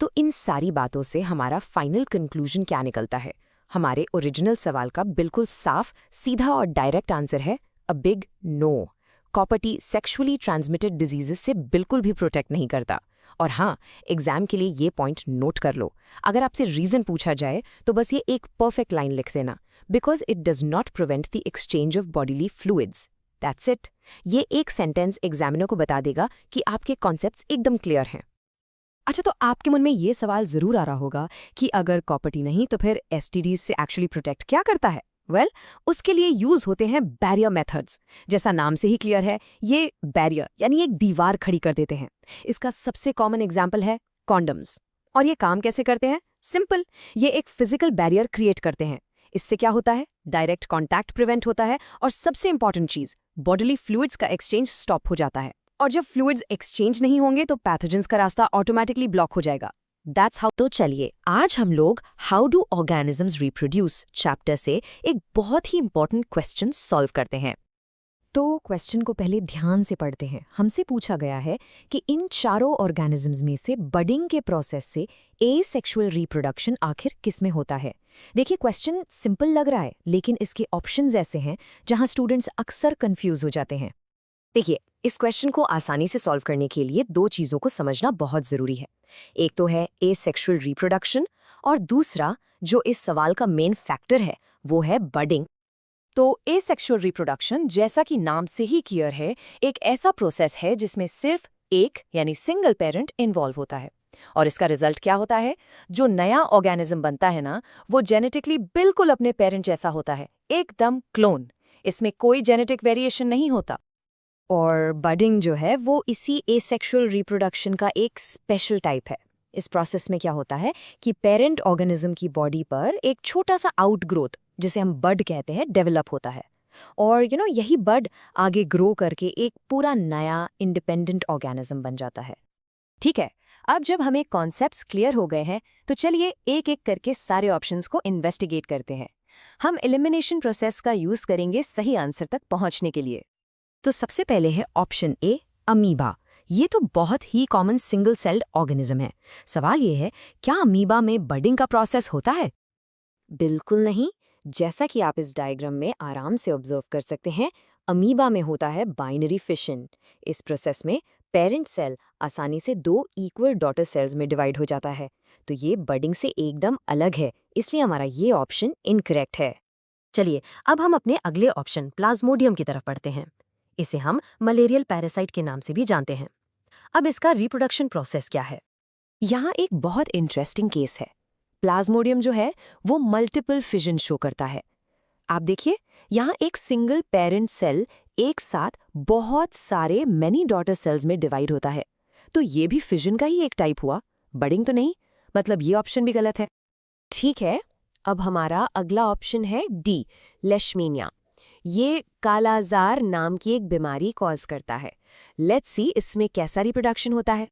तो इन सारी बातों से हमारा फाइनल कंक्लूजन क्या निकलता है? हमारे ओरिजिनल सवाल का बिल्कुल साफ, सीधा और डायरेक्ट आंसर है a big no. Copper T sexually transmitted diseases से बिल्कुल भी प्रोटेक्ट नहीं करता। और हाँ, एग्जाम के लिए ये पॉइंट नोट कर लो। अगर आपसे रीजन पूछा जाए तो बस ये एक परफेक्ट लाइन लिख देना, because it does not prevent the exchange of bodily fluids. That's it. ये एक सेंटेंस एग्जामिनर को बता देगा कि आपके कॉन्सेप्ट्स एकदम क्लियर हैं। अच्छा, तो आपके मन में ये सवाल जरूर आ रहा होगा कि अगर कॉपर टी नहीं तो फिर एसटीडीज से एक्चुअली प्रोटेक्ट क्या करता है? वेल, उसके लिए यूज होते हैं बैरियर मेथड्स। जैसा नाम से ही क्लियर है, ये बैरियर यानी एक दीवार खड़ी कर देते हैं। इसका सबसे कॉमन एग्जाम्पल है कॉन्डम्स। और ये काम कैसे करते हैं? सिंपल, ये एक फिजिकल बैरियर क्रिएट करते हैं। इससे क्या होता है? डायरेक्ट कॉन्टैक्ट प्रिवेंट होता है, और सबसे इंपॉर्टेंट चीज, बॉडीली फ्लूइड्स का एक्सचेंज स्टॉप हो जाता है। और जब फ्लूइड्स एक्सचेंज नहीं होंगे तो पैथोजेंस का रास्ता ऑटोमेटिकली ब्लॉक हो जाएगा। That's how. तो चलिए आज हम लोग how do organisms reproduce chapter से एक बहुत ही इंपॉर्टेंट क्वेश्चन सॉल्व करते हैं। तो क्वेश्चन को पहले ध्यान से पढ़ते हैं। हमसे पूछा गया है कि इन चारों ऑर्गेनिजम्स में से बडिंग के प्रोसेस से एसेक्सुअल रिप्रोडक्शन आखिर किस में होता है? देखिए, क्वेश्चन सिंपल लग रहा है, लेकिन इसके ऑप्शंस ऐसे हैं जहां स्टूडेंट्स अक्सर कंफ्यूज हो जाते हैं। देखिए, इस क्वेश्चन को आसानी से सॉल्व करने के लिए दो चीज़ों को समझना बहुत ज़रूरी है। एक तो है एसेक्सुअल रिप्रोडक्शन, और दूसरा जो इस सवाल का मेन फैक्टर है वो है बडिंग। तो एसेक्सुअल रिप्रोडक्शन, जैसा कि नाम से ही क्लियर है, एक ऐसा प्रोसेस है जिसमें सिर्फ एक यानी सिंगल पेरेंट इन्वॉल्व होता है। और इसका रिजल्ट क्या होता है? जो नया ऑर्गेनिज्म बनता है ना, वो जेनेटिकली बिल्कुल अपने पेरेंट जैसा होता है, एकदम क्लोन। इसमें कोई जेनेटिक वेरिएशन नहीं होता। और बडिंग जो है वो इसी एसेक्सुअल रिप्रोडक्शन का एक स्पेशल टाइप है। इस प्रोसेस में क्या होता है कि पेरेंट ऑर्गेनिज्म की बॉडी पर एक छोटा सा आउटग्रोथ, जिसे हम बड कहते हैं, डेवलप होता है। और यही बड आगे ग्रो करके एक पूरा नया इंडिपेंडेंट ऑर्गेनिज्म बन जाता है। ठीक है, अब जब हमें कॉन्सेप्ट्स क्लियर हो गए हैं, तो चलिए एक एक करके सारे ऑप्शंस को इन्वेस्टिगेट करते हैं। हम एलिमिनेशन प्रोसेस का यूज करेंगे सही आंसर तक पहुंचने के लिए। तो सबसे पहले है ऑप्शन ए, अमीबा। ये तो बहुत ही कॉमन सिंगल सेल्ड ऑर्गेनिज्म है। सवाल ये है, क्या अमीबा में बडिंग का प्रोसेस होता है? बिल्कुल नहीं। जैसा कि आप इस डायग्राम में आराम से ऑब्जर्व कर सकते हैं, अमीबा में होता है बाइनरी फिशन। इस प्रोसेस में पेरेंट सेल आसानी से 2 इक्वल डॉटर सेल्स में डिवाइड हो जाता है। तो ये बडिंग से एकदम अलग है, इसलिए हमारा ये ऑप्शन इनकरेक्ट है। चलिए अब हम अपने अगले ऑप्शन प्लाज्मोडियम की तरफ बढ़ते हैं। इसे हम मलेरियल पैरासाइट के नाम से भी जानते हैं। अब इसका रिप्रोडक्शन प्रोसेस क्या है? यहाँ एक बहुत इंटरेस्टिंग केस है। प्लाज्मोडियम जो है वो मल्टीपल फिजन शो करता है। आप देखिए, यहाँ एक सिंगल पेरेंट सेल एक साथ बहुत सारे मेनी डॉटर सेल्स में डिवाइड होता है। तो ये भी फिजन का ही एक टाइप हुआ, बडिंग तो नहीं। मतलब ये ऑप्शन भी गलत है। ठीक है, अब हमारा अगला ऑप्शन है डी, लेशमीनिया। ये कालाजार नाम की एक बीमारी कॉज करता है। लेट्स सी इसमें कैसा रिप्रोडक्शन होता है।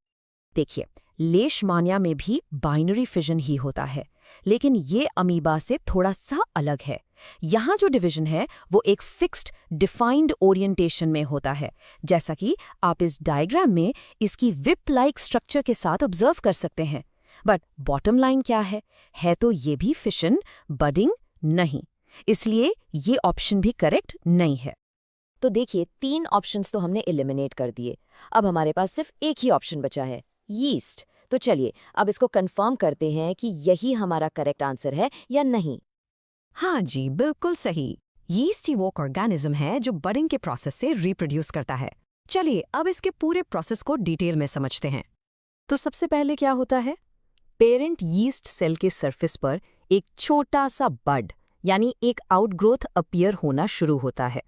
देखिए, लेशमानिया में भी बाइनरी फिजन ही होता है, लेकिन ये अमीबा से थोड़ा सा अलग है। यहाँ जो डिवीजन है वो एक फिक्स्ड डिफाइंड ओरिएंटेशन में होता है, जैसा कि आप इस डायग्राम में इसकी विप लाइक स्ट्रक्चर के साथ ऑब्जर्व कर सकते हैं। बट बॉटम लाइन क्या है तो ये भी फिशन, बडिंग नहीं। इसलिए ये ऑप्शन भी करेक्ट नहीं है। तो देखिए, 3 ऑप्शंस तो हमने एलिमिनेट कर दिए। अब हमारे पास सिर्फ एक ही ऑप्शन बचा है, यीस्ट। तो चलिए अब इसको कंफर्म करते हैं कि यही हमारा करेक्ट आंसर है या नहीं। हाँ जी, बिल्कुल सही। यीस्ट ही वो ऑर्गेनिज्म है जो बडिंग के प्रोसेस से रिप्रोड्यूस करता है। चलिए अब इसके पूरे प्रोसेस को डिटेल में समझते हैं। तो सबसे पहले क्या होता है? पेरेंट यीस्ट सेल के सरफेस पर एक छोटा सा बड यानी एक आउटग्रोथ अपीयर होना शुरू होता है।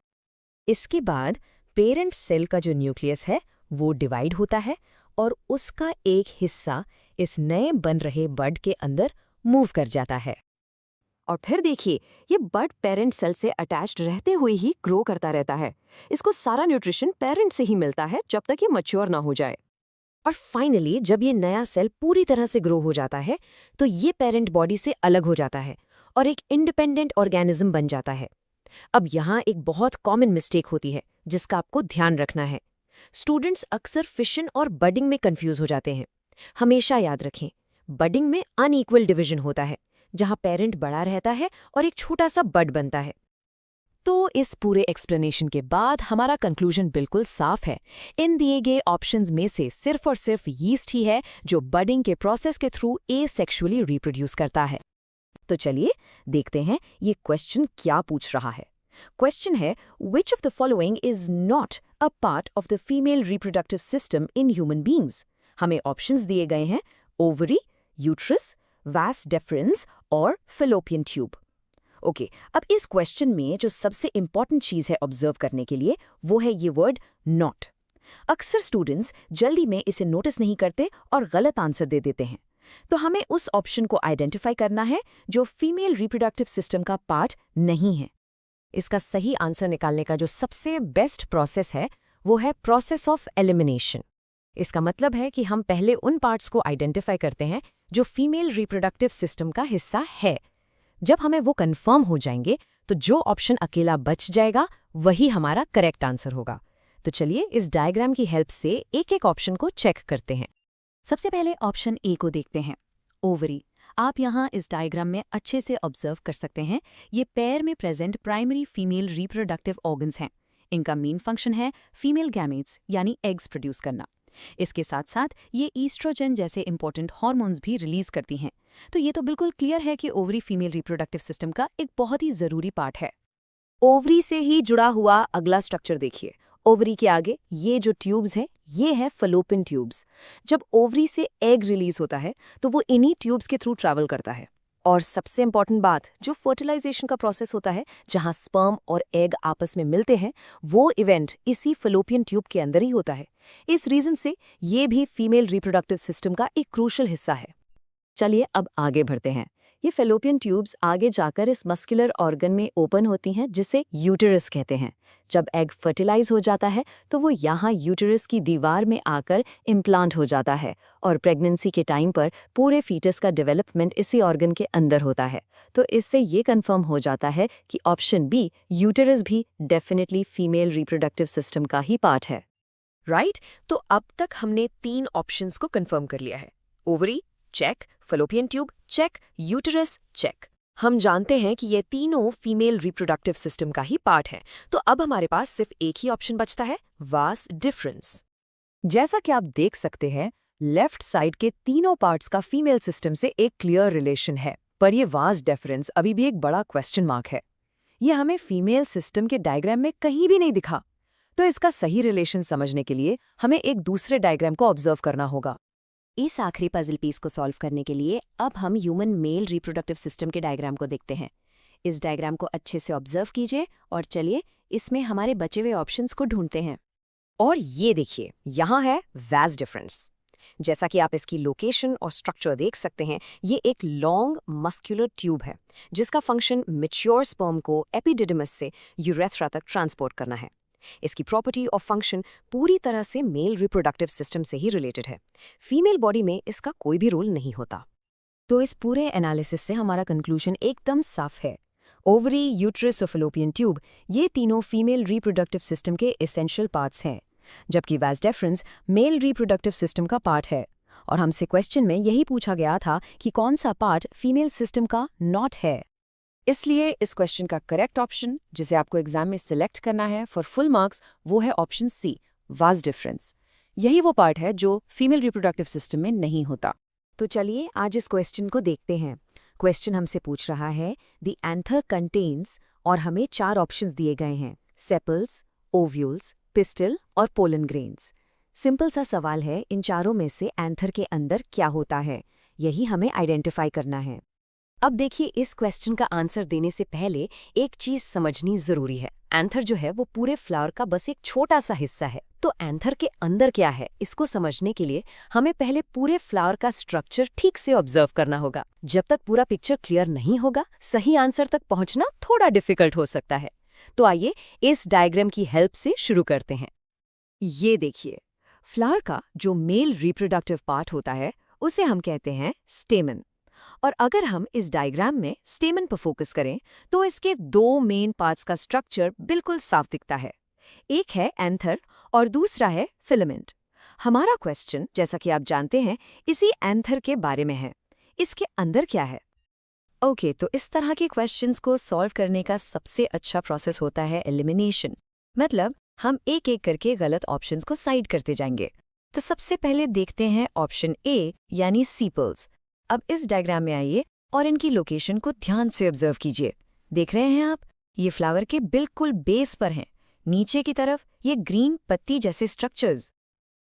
इसके बाद पेरेंट सेल का जो न्यूक्लियस है वो डिवाइड होता है और उसका एक हिस्सा इस नए बन रहे बड के अंदर मूव कर जाता है। और फिर देखिए, ये बड पेरेंट सेल से अटैच्ड रहते हुए ही ग्रो करता रहता है। इसको सारा न्यूट्रिशन पेरेंट से ही मिलता है जब तक ये मैच्योर ना हो जाए। और फाइनली जब ये नया सेल पूरी तरह से ग्रो हो जाता है तो ये पेरेंट बॉडी से अलग हो जाता है और एक इंडिपेंडेंट ऑर्गेनिज्म बन जाता है। अब यहाँ एक बहुत कॉमन मिस्टेक होती है जिसका आपको ध्यान रखना है। स्टूडेंट्स अक्सर फिशन और बडिंग में कंफ्यूज हो जाते हैं। हमेशा याद रखें, बडिंग में अनइक्वल डिवीजन होता है, जहाँ पेरेंट बड़ा रहता है और एक छोटा सा बड बनता है। तो इस पूरे एक्सप्लेनेशन के बाद हमारा कंक्लूजन बिल्कुल साफ है। इन दिए गए ऑप्शंस में से सिर्फ और सिर्फ यीस्ट ही है जो बडिंग के प्रोसेस के थ्रू एसेक्सुअली रिप्रोड्यूस करता है। तो चलिए देखते हैं ये क्वेश्चन क्या पूछ रहा है। क्वेश्चन है, which of the following is not a part of the female reproductive system in human beings. हमें ऑप्शंस दिए गए हैं ओवरी, यूट्रस, वास डेफरेंस और फेलोपियन ट्यूब। ओके, अब इस क्वेश्चन में जो सबसे इंपॉर्टेंट चीज है ऑब्जर्व करने के लिए वो है ये वर्ड नॉट। अक्सर स्टूडेंट्स जल्दी में इसे नोटिस नहीं करते और गलत आंसर दे देते हैं। तो हमें उस ऑप्शन को आइडेंटिफाई करना है जो फीमेल रिप्रोडक्टिव सिस्टम का पार्ट नहीं है। इसका सही आंसर निकालने का जो सबसे बेस्ट प्रोसेस है वो है प्रोसेस ऑफ एलिमिनेशन। इसका मतलब है कि हम पहले उन पार्ट्स को आइडेंटिफाई करते हैं जो फीमेल रिप्रोडक्टिव सिस्टम का हिस्सा है। जब हमें वो कंफर्म हो जाएंगे तो जो ऑप्शन अकेला बच जाएगा वही हमारा करेक्ट आंसर होगा। तो चलिए इस डायग्राम की हेल्प से एक एक ऑप्शन को चेक करते हैं। सबसे पहले ऑप्शन ए को देखते हैं, ओवरी। आप यहाँ इस डायग्राम में अच्छे से ऑब्जर्व कर सकते हैं, ये पैर में present primary female reproductive organs हैं। इनका मेन फंक्शन है फीमेल गैमेट्स यानी एग्स प्रोड्यूस करना। इसके साथ साथ ये ईस्ट्रोजन जैसे इंपॉर्टेंट हार्मोन्स भी रिलीज करती हैं। तो ये तो बिल्कुल क्लियर है कि ओवरी फीमेल रिप्रोडक्टिव सिस्टम का एक बहुत ही जरूरी पार्ट है। ओवरी से ही जुड़ा हुआ अगला स्ट्रक्चर देखिए, ओवरी के आगे ये जो ट्यूब्स हैं ये है फलोपियन ट्यूब्स। जब ओवरी से एग रिलीज होता है तो वो इन्हीं ट्यूब्स के थ्रू ट्रैवल करता है। और सबसे इंपॉर्टेंट बात, जो फर्टिलाइजेशन का प्रोसेस होता है जहां स्पर्म और एग आपस में मिलते हैं, वो इवेंट इसी फलोपियन ट्यूब के अंदर ही होता है। इस रीजन से ये भी फीमेल रिप्रोडक्टिव सिस्टम का एक क्रूशल हिस्सा है। चलिए अब आगे बढ़ते हैं। ये फेलोपियन ट्यूब्स आगे जाकर इस मस्कुलर ऑर्गन में ओपन होती हैं जिसे यूटेरस कहते हैं। जब एग फर्टिलाइज हो जाता है तो वो यहाँ यूटेरस की दीवार में आकर इम्प्लांट हो जाता है और प्रेगनेंसी के टाइम पर पूरे फीटस का डेवलपमेंट इसी ऑर्गन के अंदर होता है। तो इससे ये कंफर्म हो जाता है कि ऑप्शन बी, यूटेरस भी डेफिनेटली फीमेल रिप्रोडक्टिव सिस्टम का ही पार्ट है। राइट? तो अब तक हमने 3 ऑप्शंस को कंफर्म कर लिया है। Ovary check, fallopian tube check, uterus check. हम जानते हैं कि ये तीनों फीमेल रिप्रोडक्टिव सिस्टम का ही पार्ट है। तो अब हमारे पास सिर्फ एक ही ऑप्शन बचता है, वास डिफरेंस। जैसा कि आप देख सकते हैं, लेफ्ट साइड के तीनों पार्ट्स का फीमेल सिस्टम से एक क्लियर रिलेशन है, पर ये वास्ट डिफरेंस अभी भी एक बड़ा क्वेश्चन मार्क है। ये हमें फीमेल सिस्टम के डायग्राम में कहीं भी नहीं दिखा। तो इसका सही रिलेशन समझने के लिए हमें एक दूसरे डायग्राम को ऑब्जर्व करना होगा। इस आखिरी पजल पीस को सॉल्व करने के लिए अब हम ह्यूमन मेल रिप्रोडक्टिव सिस्टम के डायग्राम को देखते हैं। इस डायग्राम को अच्छे से ऑब्जर्व कीजिए और चलिए इसमें हमारे बचे हुए ऑप्शंस को ढूंढते हैं। और ये देखिए, यहाँ है वास डिफरेंस। जैसा कि आप इसकी लोकेशन और स्ट्रक्चर देख सकते हैं, ये एक लॉन्ग मस्कुलर ट्यूब है जिसका फंक्शन मैच्योर स्पर्म को एपिडिडमस से यूरेथ्रा तक ट्रांसपोर्ट करना है। इसकी प्रॉपर्टी और फंक्शन पूरी तरह से मेल रिप्रोडक्टिव सिस्टम से ही रिलेटेड है। फीमेल बॉडी में इसका कोई भी रोल नहीं होता। तो इस पूरे एनालिसिस से हमारा कंक्लूजन एकदम साफ है। ओवरी, यूट्रस और फलोपियन ट्यूब ये तीनों फीमेल रिप्रोडक्टिव सिस्टम के एसेंशियल पार्ट्स हैं, जबकि vas deferens male reproductive system का पार्ट है। और हमसे क्वेश्चन में यही पूछा गया था कि कौन सा पार्ट फीमेल सिस्टम का नॉट है। इसलिए इस क्वेश्चन का करेक्ट ऑप्शन जिसे आपको एग्जाम में सिलेक्ट करना है फॉर फुल मार्क्स, वो है ऑप्शन सी, वास डिफरेंस। यही वो पार्ट है जो फीमेल रिप्रोडक्टिव सिस्टम में नहीं होता। तो चलिए आज इस क्वेश्चन को देखते हैं। क्वेश्चन हमसे पूछ रहा है द एंथर कंटेन्स, और हमें 4 ऑप्शंस दिए गए हैं, सेपल्स, ओव्यूल्स, पिस्टल और पोलन ग्रेन्स। सिंपल सा सवाल है, इन चारों में से एंथर के अंदर क्या होता है, यही हमें आइडेंटिफाई करना है। अब देखिए, इस क्वेश्चन का आंसर देने से पहले एक चीज समझनी जरूरी है। एंथर जो है वो पूरे फ्लावर का बस एक छोटा सा हिस्सा है। तो एंथर के अंदर क्या है, इसको समझने के लिए हमें पहले पूरे फ्लावर का स्ट्रक्चर ठीक से ऑब्जर्व करना होगा। जब तक पूरा पिक्चर क्लियर नहीं होगा, सही आंसर तक पहुंचना थोड़ा डिफिकल्ट हो सकता है। तो आइए इस डायग्राम की हेल्प से शुरू करते हैं। ये देखिए, फ्लावर का जो मेल रिप्रोडक्टिव पार्ट होता है उसे हम कहते हैं स्टेमन। और अगर हम इस डायग्राम में स्टेमन पर फोकस करें तो इसके 2 मेन पार्ट्स का स्ट्रक्चर बिल्कुल साफ दिखता है। एक है एंथर और दूसरा है फिलामेंट। हमारा क्वेश्चन, जैसा कि आप जानते हैं, इसी एंथर के बारे में है। इसके अंदर क्या है? ओके, तो इस तरह के क्वेश्चंस को सॉल्व करने का सबसे अच्छा प्रोसेस होता है एलिमिनेशन। मतलब हम एक एक करके गलत ऑप्शंस को साइड करते जाएंगे। तो सबसे पहले देखते हैं ऑप्शन ए यानी सीपल्स। अब इस डायग्राम में आइए और इनकी लोकेशन को ध्यान से ऑब्जर्व कीजिए। देख रहे हैं आप, ये फ्लावर के बिल्कुल बेस पर हैं। नीचे की तरफ ये ग्रीन पत्ती जैसे स्ट्रक्चर्स।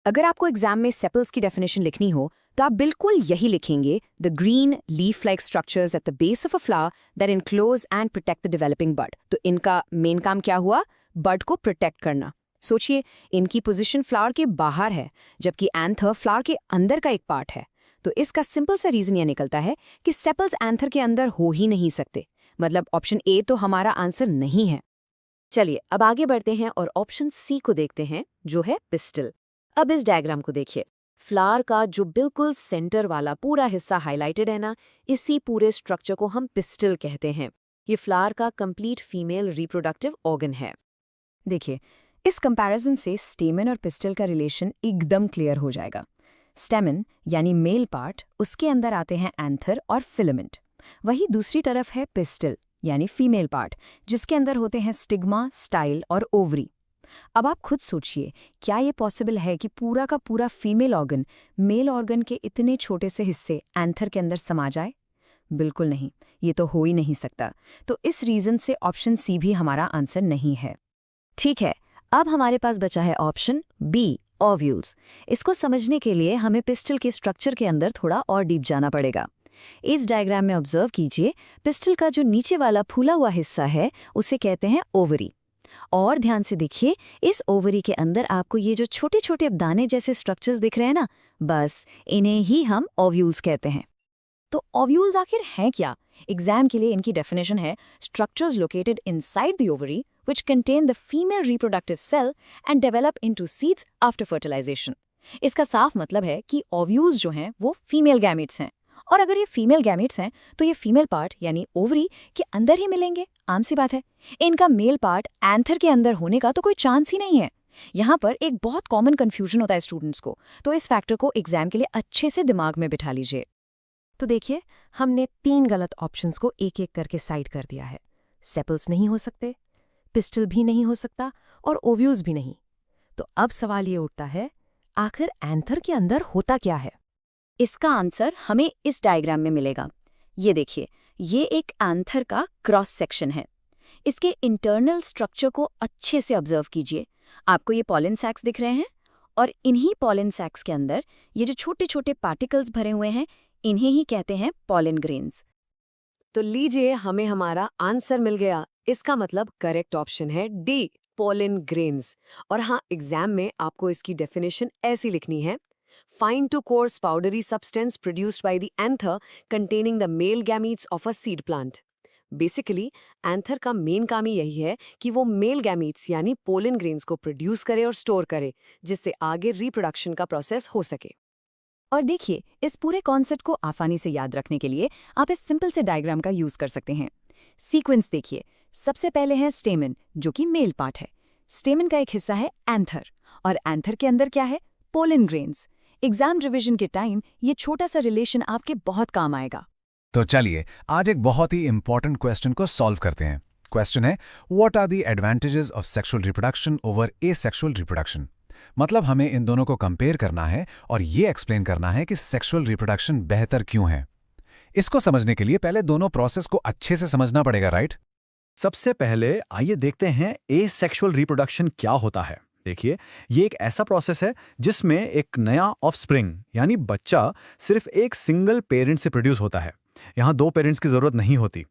अगर आपको एग्जाम में सेपल्स की डेफिनेशन लिखनी हो तो आप बिल्कुल यही लिखेंगे, the green leaf like structures at the base of a flower that enclose and protect the developing bud. तो इनका मेन काम क्या हुआ? बड को प्रोटेक्ट करना। सोचिए, इनकी पोजीशन फ्लावर के बाहर है, जबकि एंथर फ्लावर के अंदर का एक पार्ट है। तो इसका सिंपल सा रीजन यह निकलता है कि सेपल्स एंथर के अंदर हो ही नहीं सकते। मतलब ऑप्शन ए तो हमारा आंसर नहीं है। चलिए अब आगे बढ़ते हैं और ऑप्शन सी को देखते हैं, जो है पिस्टल। अब इस डायग्राम को देखिए, फ्लावर का जो बिल्कुल सेंटर वाला पूरा हिस्सा हाईलाइटेड है ना, इसी पूरे स्ट्रक्चर को हम पिस्टल कहते हैं। ये फ्लावर का कंप्लीट फीमेल रिप्रोडक्टिव ऑर्गन है। देखिए, इस कंपैरिजन से स्टेमन और पिस्टल का रिलेशन एकदम क्लियर हो जाएगा। स्टेमन यानी मेल पार्ट, उसके अंदर आते हैं एंथर और फिलामेंट। वही दूसरी तरफ है पिस्टल यानी फीमेल पार्ट, जिसके अंदर होते हैं स्टिग्मा, स्टाइल और ओवरी। अब आप खुद सोचिए, क्या ये पॉसिबल है कि पूरा का पूरा फीमेल ऑर्गन मेल ऑर्गन के इतने छोटे से हिस्से एंथर के अंदर समा जाए? बिल्कुल नहीं, ये तो हो ही नहीं सकता। तो इस रीजन से ऑप्शन सी भी हमारा आंसर नहीं है। ठीक है, अब हमारे पास बचा है ऑप्शन बी, ओव्यूल्स। इसको समझने के लिए हमें पिस्टल के स्ट्रक्चर के अंदर थोड़ा और डीप जाना पड़ेगा। इस डायग्राम में ऑब्जर्व कीजिए, पिस्टल का जो नीचे वाला फूला हुआ हिस्सा है उसे कहते हैं ओवरी। और ध्यान से देखिए, इस ओवरी के अंदर आपको ये जो छोटे छोटे दाने जैसे स्ट्रक्चर्स दिख रहे हैं ना, बस इन्हें ही हम ओव्यूल्स कहते हैं। तो ओव्यूल्स आखिर हैं क्या? एग्जाम के लिए इनकी डेफिनेशन है structures located inside the ovary which contain the female reproductive cell and develop into seeds after fertilization। इसका साफ मतलब है कि ओव्यूल्स जो हैं वो फीमेल गैमेट्स हैं, और अगर ये फीमेल गैमेट्स हैं तो ये फीमेल पार्ट यानी ओवरी के अंदर ही मिलेंगे, आम सी बात है। इनका मेल पार्ट एंथर के अंदर होने का तो कोई चांस ही नहीं है। यहाँ पर एक बहुत कॉमन कंफ्यूजन होता है स्टूडेंट्स को, तो इस फैक्टर को एग्जाम के लिए अच्छे से दिमाग में बिठा लीजिए। तो देखिए, हमने 3 गलत ऑप्शंस को एक एक करके साइड कर दिया है। सेपल्स नहीं हो सकते, पिस्टल भी नहीं हो सकता और ओव्यूल्स भी नहीं। तो अब सवाल ये उठता है, आखिर एंथर के अंदर होता क्या है? इसका आंसर हमें इस डायग्राम में मिलेगा। ये देखिए, ये एक एंथर का क्रॉस सेक्शन है। इसके इंटरनल स्ट्रक्चर को अच्छे से ऑब्जर्व कीजिए। आपको ये पॉलन सैक्स दिख रहे हैं, और इन्हीं पॉलन सैक्स के अंदर ये जो छोटे छोटे पार्टिकल्स भरे हुए हैं, इन्हें ही कहते हैं पॉलन ग्रेन्स। तो लीजिए, हमें हमारा आंसर मिल गया। इसका मतलब करेक्ट ऑप्शन है डी, पोलन ग्रेन्स। और हाँ, एग्जाम में आपको इसकी डेफिनेशन ऐसी लिखनी है, fine to coarse powdery substance produced by the anther containing the male gametes of a seed plant. Basically anther का मेन काम ही यही है कि वो मेल गैमीट्स यानी पोलन ग्रेन्स को प्रोड्यूस करे और स्टोर करे, जिससे आगे रिप्रोडक्शन का प्रोसेस हो सके। और देखिए, इस पूरे कॉन्सेप्ट को आसानी से याद रखने के लिए आप इस सिंपल से डायग्राम का यूज कर सकते हैं। सीक्वेंस देखिए, सबसे पहले है स्टेमन, जो कि मेल पार्ट है। स्टेमन का एक हिस्सा है एंथर, और एंथर के अंदर क्या है? Pollen grains. एग्जाम रिवीजन के टाइम ये छोटा सा रिलेशन आपके बहुत काम आएगा। तो चलिए आज एक बहुत ही इंपॉर्टेंट क्वेश्चन को सॉल्व करते हैं। क्वेश्चन है, what are the advantages of sexual reproduction over asexual reproduction? मतलब हमें इन दोनों को कंपेयर करना है और ये एक्सप्लेन करना है कि सेक्सुअल रिप्रोडक्शन बेहतर क्यों है। इसको समझने के लिए पहले दोनों प्रोसेस को अच्छे से समझना पड़ेगा, राइट? सबसे पहले आइए देखते हैं एसेक्सुअल रिप्रोडक्शन क्या होता है। देखिए, ये एक ऐसा प्रोसेस है जिसमें एक नया ऑफस्प्रिंग यानी बच्चा सिर्फ एक सिंगल पेरेंट से प्रोड्यूस होता है। यहाँ 2 पेरेंट्स की जरूरत नहीं होती।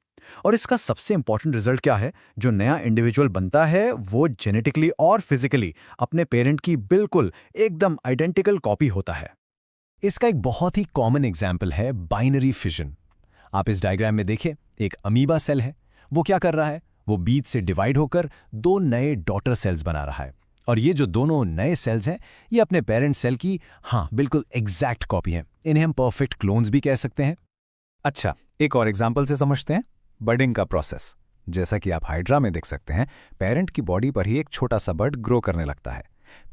और इसका सबसे इंपॉर्टेंट रिजल्ट क्या है? जो नया इंडिविजुअल बनता है वो जेनेटिकली और फिजिकली अपने पेरेंट की बिल्कुल एकदम आइडेंटिकल कॉपी होता है। इसका एक बहुत ही कॉमन एग्जाम्पल है बाइनरी फिजन। आप इस डायग्राम में देखिए, एक अमीबा सेल है। वो क्या कर रहा है? वो बीच से डिवाइड होकर 2 नए डॉटर सेल्स बना रहा है। और ये जो दोनों नए सेल्स हैं, ये अपने पेरेंट सेल की बिल्कुल एग्जैक्ट कॉपी है। इन्हें हम परफेक्ट क्लोन्स भी कह सकते हैं। अच्छा, एक और एग्जाम्पल से समझते हैं बर्डिंग का प्रोसेस। जैसा कि आप हाइड्रा में देख सकते हैं, पेरेंट की बॉडी पर ही एक छोटा सा बर्ड ग्रो करने लगता है।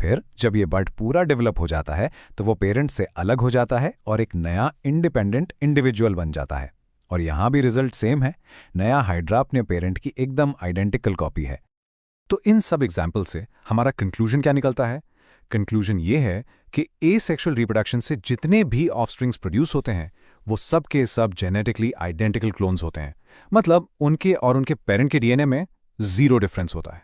फिर जब ये बर्ड पूरा डेवलप हो जाता है तो वो पेरेंट से अलग हो जाता है और एक नया इंडिपेंडेंट इंडिविजुअल बन जाता है। और यहाँ भी रिजल्ट सेम है, नया हाइड्रा अपने पेरेंट की एकदम आइडेंटिकल कॉपी है। तो इन सब एग्जाम्पल से हमारा कंक्लूजन क्या निकलता है? कंक्लूजन ये है कि एसेक्सुअल रिप्रोडक्शन से जितने भी ऑफस्प्रिंग्स प्रोड्यूस होते हैं वो सब के सब जेनेटिकली आइडेंटिकल क्लोन्स होते हैं। मतलब उनके और उनके पेरेंट के डीएनए में 0 डिफरेंस होता है।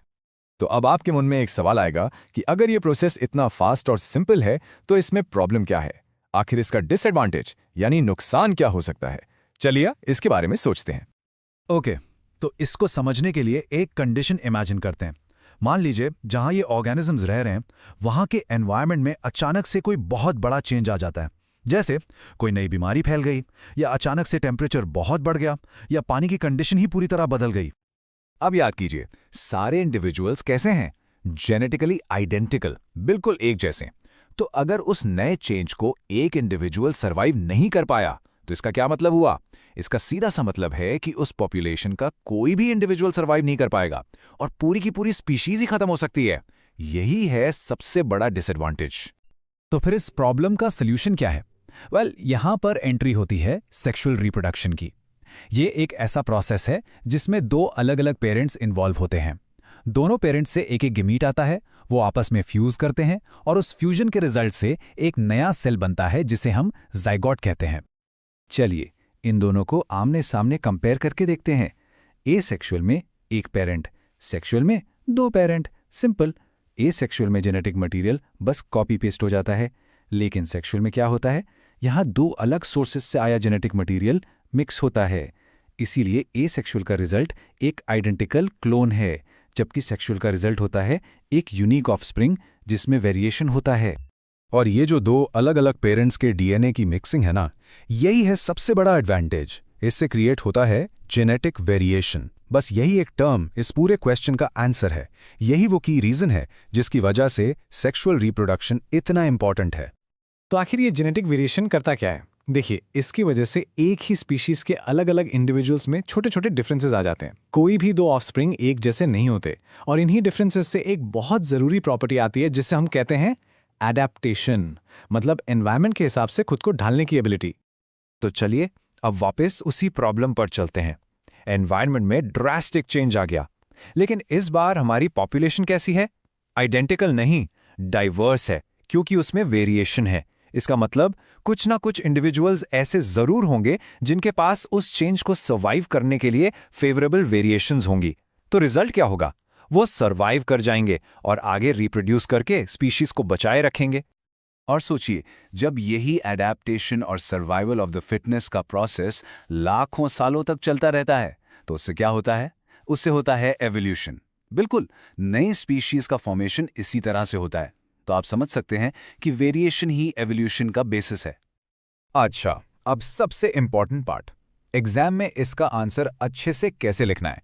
तो अब आपके मन में एक सवाल आएगा कि अगर ये प्रोसेस इतना फास्ट और सिंपल है तो इसमें प्रॉब्लम क्या है? आखिर इसका डिसएडवांटेज यानी नुकसान क्या हो सकता है? चलिए इसके बारे में सोचते हैं। ओके, तो इसको समझने के लिए एक कंडीशन इमेजिन करते हैं। मान लीजिए जहां ये ऑर्गेनिजम्स रह रहे हैं वहां के एनवायरनमेंट में अचानक से कोई बहुत बड़ा चेंज आ जाता है। जैसे कोई नई बीमारी फैल गई, या अचानक से टेम्परेचर बहुत बढ़ गया, या पानी की कंडीशन ही पूरी तरह बदल गई। अब याद कीजिए, सारे इंडिविजुअल्स कैसे हैं? जेनेटिकली आइडेंटिकल, बिल्कुल एक जैसे। तो अगर उस नए चेंज को एक इंडिविजुअल सर्वाइव नहीं कर पाया तो इसका क्या मतलब हुआ? इसका सीधा सा मतलब है कि उस पॉपुलेशन का कोई भी इंडिविजुअल सर्वाइव नहीं कर पाएगा और पूरी की पूरी स्पीशीज ही खत्म हो सकती है। यही है सबसे बड़ा डिसएडवांटेज। तो फिर इस प्रॉब्लम का सल्यूशन क्या है? यहां पर एंट्री होती है सेक्सुअल रिप्रोडक्शन की। ये एक ऐसा प्रोसेस है जिसमें 2 अलग अलग पेरेंट्स इन्वॉल्व होते हैं। दोनों पेरेंट्स से एक एक गमीट आता है, वो आपस में फ्यूज करते हैं और उस फ्यूजन के रिजल्ट से एक नया सेल बनता है जिसे हम जाइगोट कहते हैं। चलिए इन दोनों को आमने सामने कंपेयर करके देखते हैं। एसेक्सुअल में 1 पेरेंट, सेक्सुअल में 2 पेरेंट। सिंपल। एसेक्सुअल में जेनेटिक मटेरियल बस कॉपी पेस्ट हो जाता है, लेकिन सेक्सुअल में क्या होता है, यहाँ दो अलग सोर्सेस से आया जेनेटिक मटेरियल मिक्स होता है। इसीलिए एसेक्सुअल का रिजल्ट एक आइडेंटिकल क्लोन है, जबकि सेक्सुअल का रिजल्ट होता है एक यूनिक ऑफस्प्रिंग जिसमें वेरिएशन होता है। और ये जो दो अलग अलग पेरेंट्स के डीएनए की मिक्सिंग है ना, यही है सबसे बड़ा एडवांटेज। इससे क्रिएट होता है जेनेटिक वेरिएशन। बस यही एक टर्म इस पूरे क्वेश्चन का आंसर है। यही वो की रीजन है जिसकी वजह से सेक्सुअल रिप्रोडक्शन इतना इंपॉर्टेंट है। तो आखिर ये जेनेटिक वेरिएशन करता क्या है? देखिए, इसकी वजह से एक ही स्पीशीज के अलग अलग इंडिविजुअल्स में छोटे छोटे डिफरेंसेस आ जाते हैं। कोई भी दो ऑफस्प्रिंग एक जैसे नहीं होते, और इन्हीं डिफरेंसेस से एक बहुत जरूरी प्रॉपर्टी आती है जिससे हम कहते हैं एडेप्टेशन, मतलब एनवायरनमेंट के हिसाब से खुद को ढालने की एबिलिटी। तो चलिए अब वापस उसी प्रॉब्लम पर चलते हैं। एनवायरनमेंट में ड्रास्टिक चेंज आ गया, लेकिन इस बार हमारी पॉपुलेशन कैसी है? आइडेंटिकल नहीं, डाइवर्स है, क्योंकि उसमें वेरिएशन है। इसका मतलब कुछ ना कुछ इंडिविजुअल्स ऐसे जरूर होंगे जिनके पास उस चेंज को सर्वाइव करने के लिए फेवरेबल वेरिएशंस होंगी। तो रिजल्ट क्या होगा? वो सर्वाइव कर जाएंगे और आगे रिप्रोड्यूस करके स्पीशीज को बचाए रखेंगे। और सोचिए, जब यही एडेप्टेशन और सर्वाइवल ऑफ द फिटनेस का प्रोसेस लाखों सालों तक चलता रहता है, तो उससे क्या होता है? उससे होता है एवोल्यूशन। बिल्कुल नई स्पीशीज का फॉर्मेशन इसी तरह से होता है। तो आप समझ सकते हैं कि वेरिएशन ही एवोल्यूशन का बेसिस है। अच्छा, अब सबसे इंपॉर्टेंट पार्ट, एग्जाम में इसका आंसर अच्छे से कैसे लिखना है।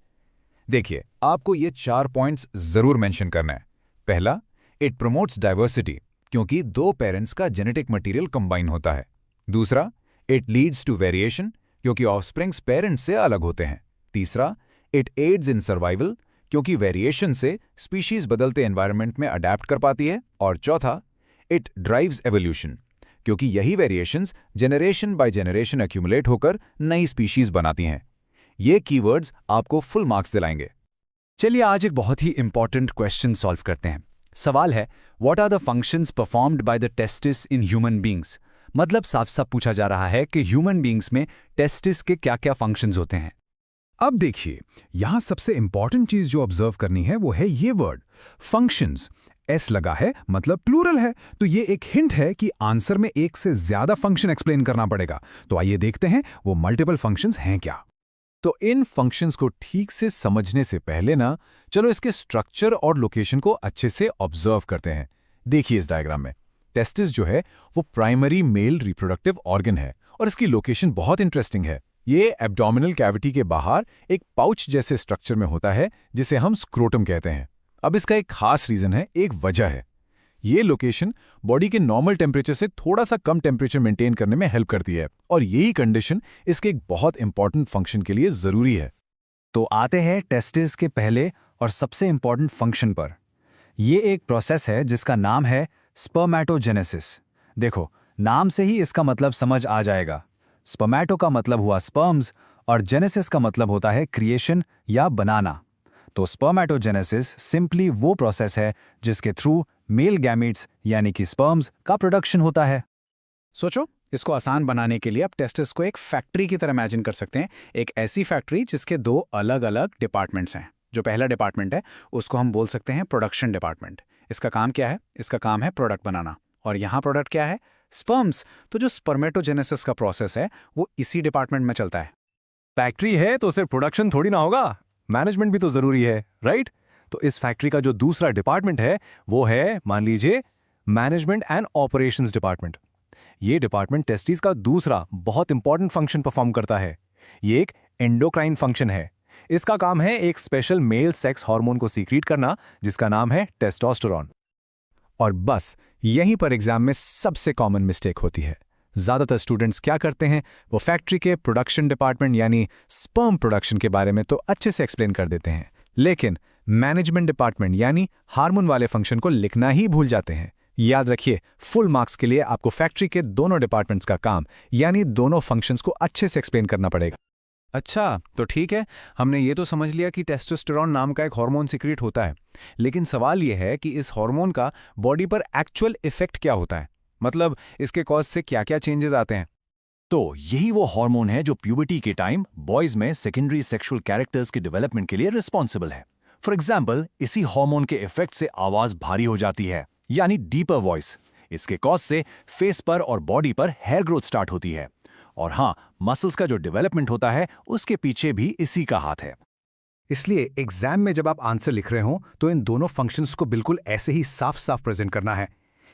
देखिए, आपको ये 4 पॉइंट्स जरूर मेंशन करना है। पहला, इट प्रमोट्स डाइवर्सिटी, क्योंकि दो पेरेंट्स का जेनेटिक मटेरियल कंबाइन होता है। दूसरा, इट लीड्स टू वेरिएशन, क्योंकि ऑफस्प्रिंग्स पेरेंट्स से अलग होते हैं। तीसरा, इट एड्स इन सर्वाइवल, क्योंकि वेरिएशन से स्पीशीज बदलते एनवायरनमेंट में अडैप्ट कर पाती है। और चौथा, इट ड्राइव्स एवोल्यूशन, क्योंकि यही variations generation by generation accumulate होकर नई स्पीशीज बनाती हैं। ये कीवर्ड्स आपको फुल मार्क्स दिलाएंगे। चलिए आज एक बहुत ही इंपॉर्टेंट क्वेश्चन सॉल्व करते हैं। सवाल है, what are the functions performed by the testis in human beings. मतलब साफ साफ पूछा जा रहा है कि ह्यूमन बींग्स में टेस्टिस के क्या क्या फंक्शंस होते हैं। अब देखिए, यहां सबसे इंपॉर्टेंट चीज जो ऑब्जर्व करनी है वो है ये वर्ड फंक्शंस। एस लगा है, मतलब प्लूरल है, तो ये एक हिंट है कि आंसर में एक से ज्यादा फंक्शन एक्सप्लेन करना पड़ेगा। तो आइए देखते हैं वो मल्टीपल फंक्शंस हैं क्या। तो इन फंक्शंस को ठीक से समझने से पहले ना, चलो इसके स्ट्रक्चर और लोकेशन को अच्छे से ऑब्जर्व करते हैं। देखिए इस डायग्राम में टेस्टिस जो है वो प्राइमरी मेल रिप्रोडक्टिव ऑर्गन है, और इसकी लोकेशन बहुत इंटरेस्टिंग है। ये एब्डोमिनल कैविटी के बाहर एक पाउच जैसे स्ट्रक्चर में होता है, जिसे हम स्क्रोटम कहते हैं। अब इसका एक खास रीजन है, एक वजह है। ये लोकेशन बॉडी के नॉर्मल टेम्परेचर से थोड़ा सा कम टेम्परेचर मेंटेन करने में हेल्प करती है, और यही कंडीशन इसके एक बहुत इंपॉर्टेंट फंक्शन के लिए जरूरी है। तो आते हैं टेस्टिस के पहले और सबसे इंपॉर्टेंट फंक्शन पर। ये एक प्रोसेस है जिसका नाम है स्पर्मेटोजेनेसिस। देखो, नाम से ही इसका मतलब समझ आ जाएगा। स्पर्मेटो का मतलब हुआ स्पर्म्स और जेनेसिस का मतलब होता है क्रिएशन या बनाना। तो स्पर्मेटोजेनेसिस सिंपली वो प्रोसेस है जिसके थ्रू मेल गैमीट्स यानी कि स्पर्म्स का प्रोडक्शन होता है। सोचो, इसको आसान बनाने के लिए आप टेस्टिस को एक फैक्ट्री की तरह इमेजिन कर सकते हैं। एक ऐसी फैक्ट्री जिसके दो अलग अलग डिपार्टमेंट्स हैं। जो पहला डिपार्टमेंट है उसको हम बोल सकते हैं प्रोडक्शन डिपार्टमेंट। इसका काम क्या है? इसका काम है प्रोडक्ट बनाना। और यहाँ प्रोडक्ट क्या है? स्पर्म्स। तो जो स्पर्मेटोजेनेसिस का प्रोसेस है वो इसी डिपार्टमेंट में चलता है। फैक्ट्री है तो सिर्फ प्रोडक्शन थोड़ी ना होगा, मैनेजमेंट भी तो जरूरी है, राइट? तो इस फैक्ट्री का जो दूसरा डिपार्टमेंट है वो है, मान लीजिए, मैनेजमेंट एंड ऑपरेशंस डिपार्टमेंट। ये डिपार्टमेंट टेस्टिस का दूसरा बहुत इंपॉर्टेंट फंक्शन परफॉर्म करता है। ये एक एंडोक्राइन फंक्शन है। इसका काम है एक स्पेशल मेल सेक्स हार्मोन को सीक्रेट करना, जिसका नाम है टेस्टोस्टेरोन। और बस यहीं पर एग्जाम में सबसे कॉमन मिस्टेक होती है। ज्यादातर स्टूडेंट्स क्या करते हैं, वो फैक्ट्री के प्रोडक्शन डिपार्टमेंट यानी स्पर्म प्रोडक्शन के बारे में तो अच्छे से एक्सप्लेन कर देते हैं, लेकिन मैनेजमेंट डिपार्टमेंट यानी हार्मोन वाले फंक्शन को लिखना ही भूल जाते हैं। याद रखिए, फुल मार्क्स के लिए आपको फैक्ट्री के दोनों डिपार्टमेंट्स का काम यानी दोनों फंक्शंस को अच्छे से एक्सप्लेन करना पड़ेगा। अच्छा, तो ठीक है, हमने ये तो समझ लिया कि टेस्टोस्टेरोन नाम का एक हार्मोन सीक्रेट होता है, लेकिन सवाल ये है कि इस हार्मोन का बॉडी पर एक्चुअल इफेक्ट क्या होता है। मतलब इसके कॉज से क्या क्या चेंजेस आते हैं। तो यही वो हार्मोन है जो प्यूबर्टी के टाइम बॉयज में सेकेंडरी सेक्सुअल कैरेक्टर्स के डेवलपमेंट के लिए रिस्पॉन्सिबल है। फॉर एग्जाम्पल, इसी हार्मोन के इफेक्ट से आवाज भारी हो जाती है, यानी डीपर वॉइस। इसके कॉज से फेस पर और बॉडी पर हेयर ग्रोथ स्टार्ट होती है। और हाँ, मसल्स का जो डेवलपमेंट होता है उसके पीछे भी इसी का हाथ है। इसलिए एग्जाम में जब आप आंसर लिख रहे हो तो इन दोनों फंक्शंस को बिल्कुल ऐसे ही साफ साफ प्रेजेंट करना है।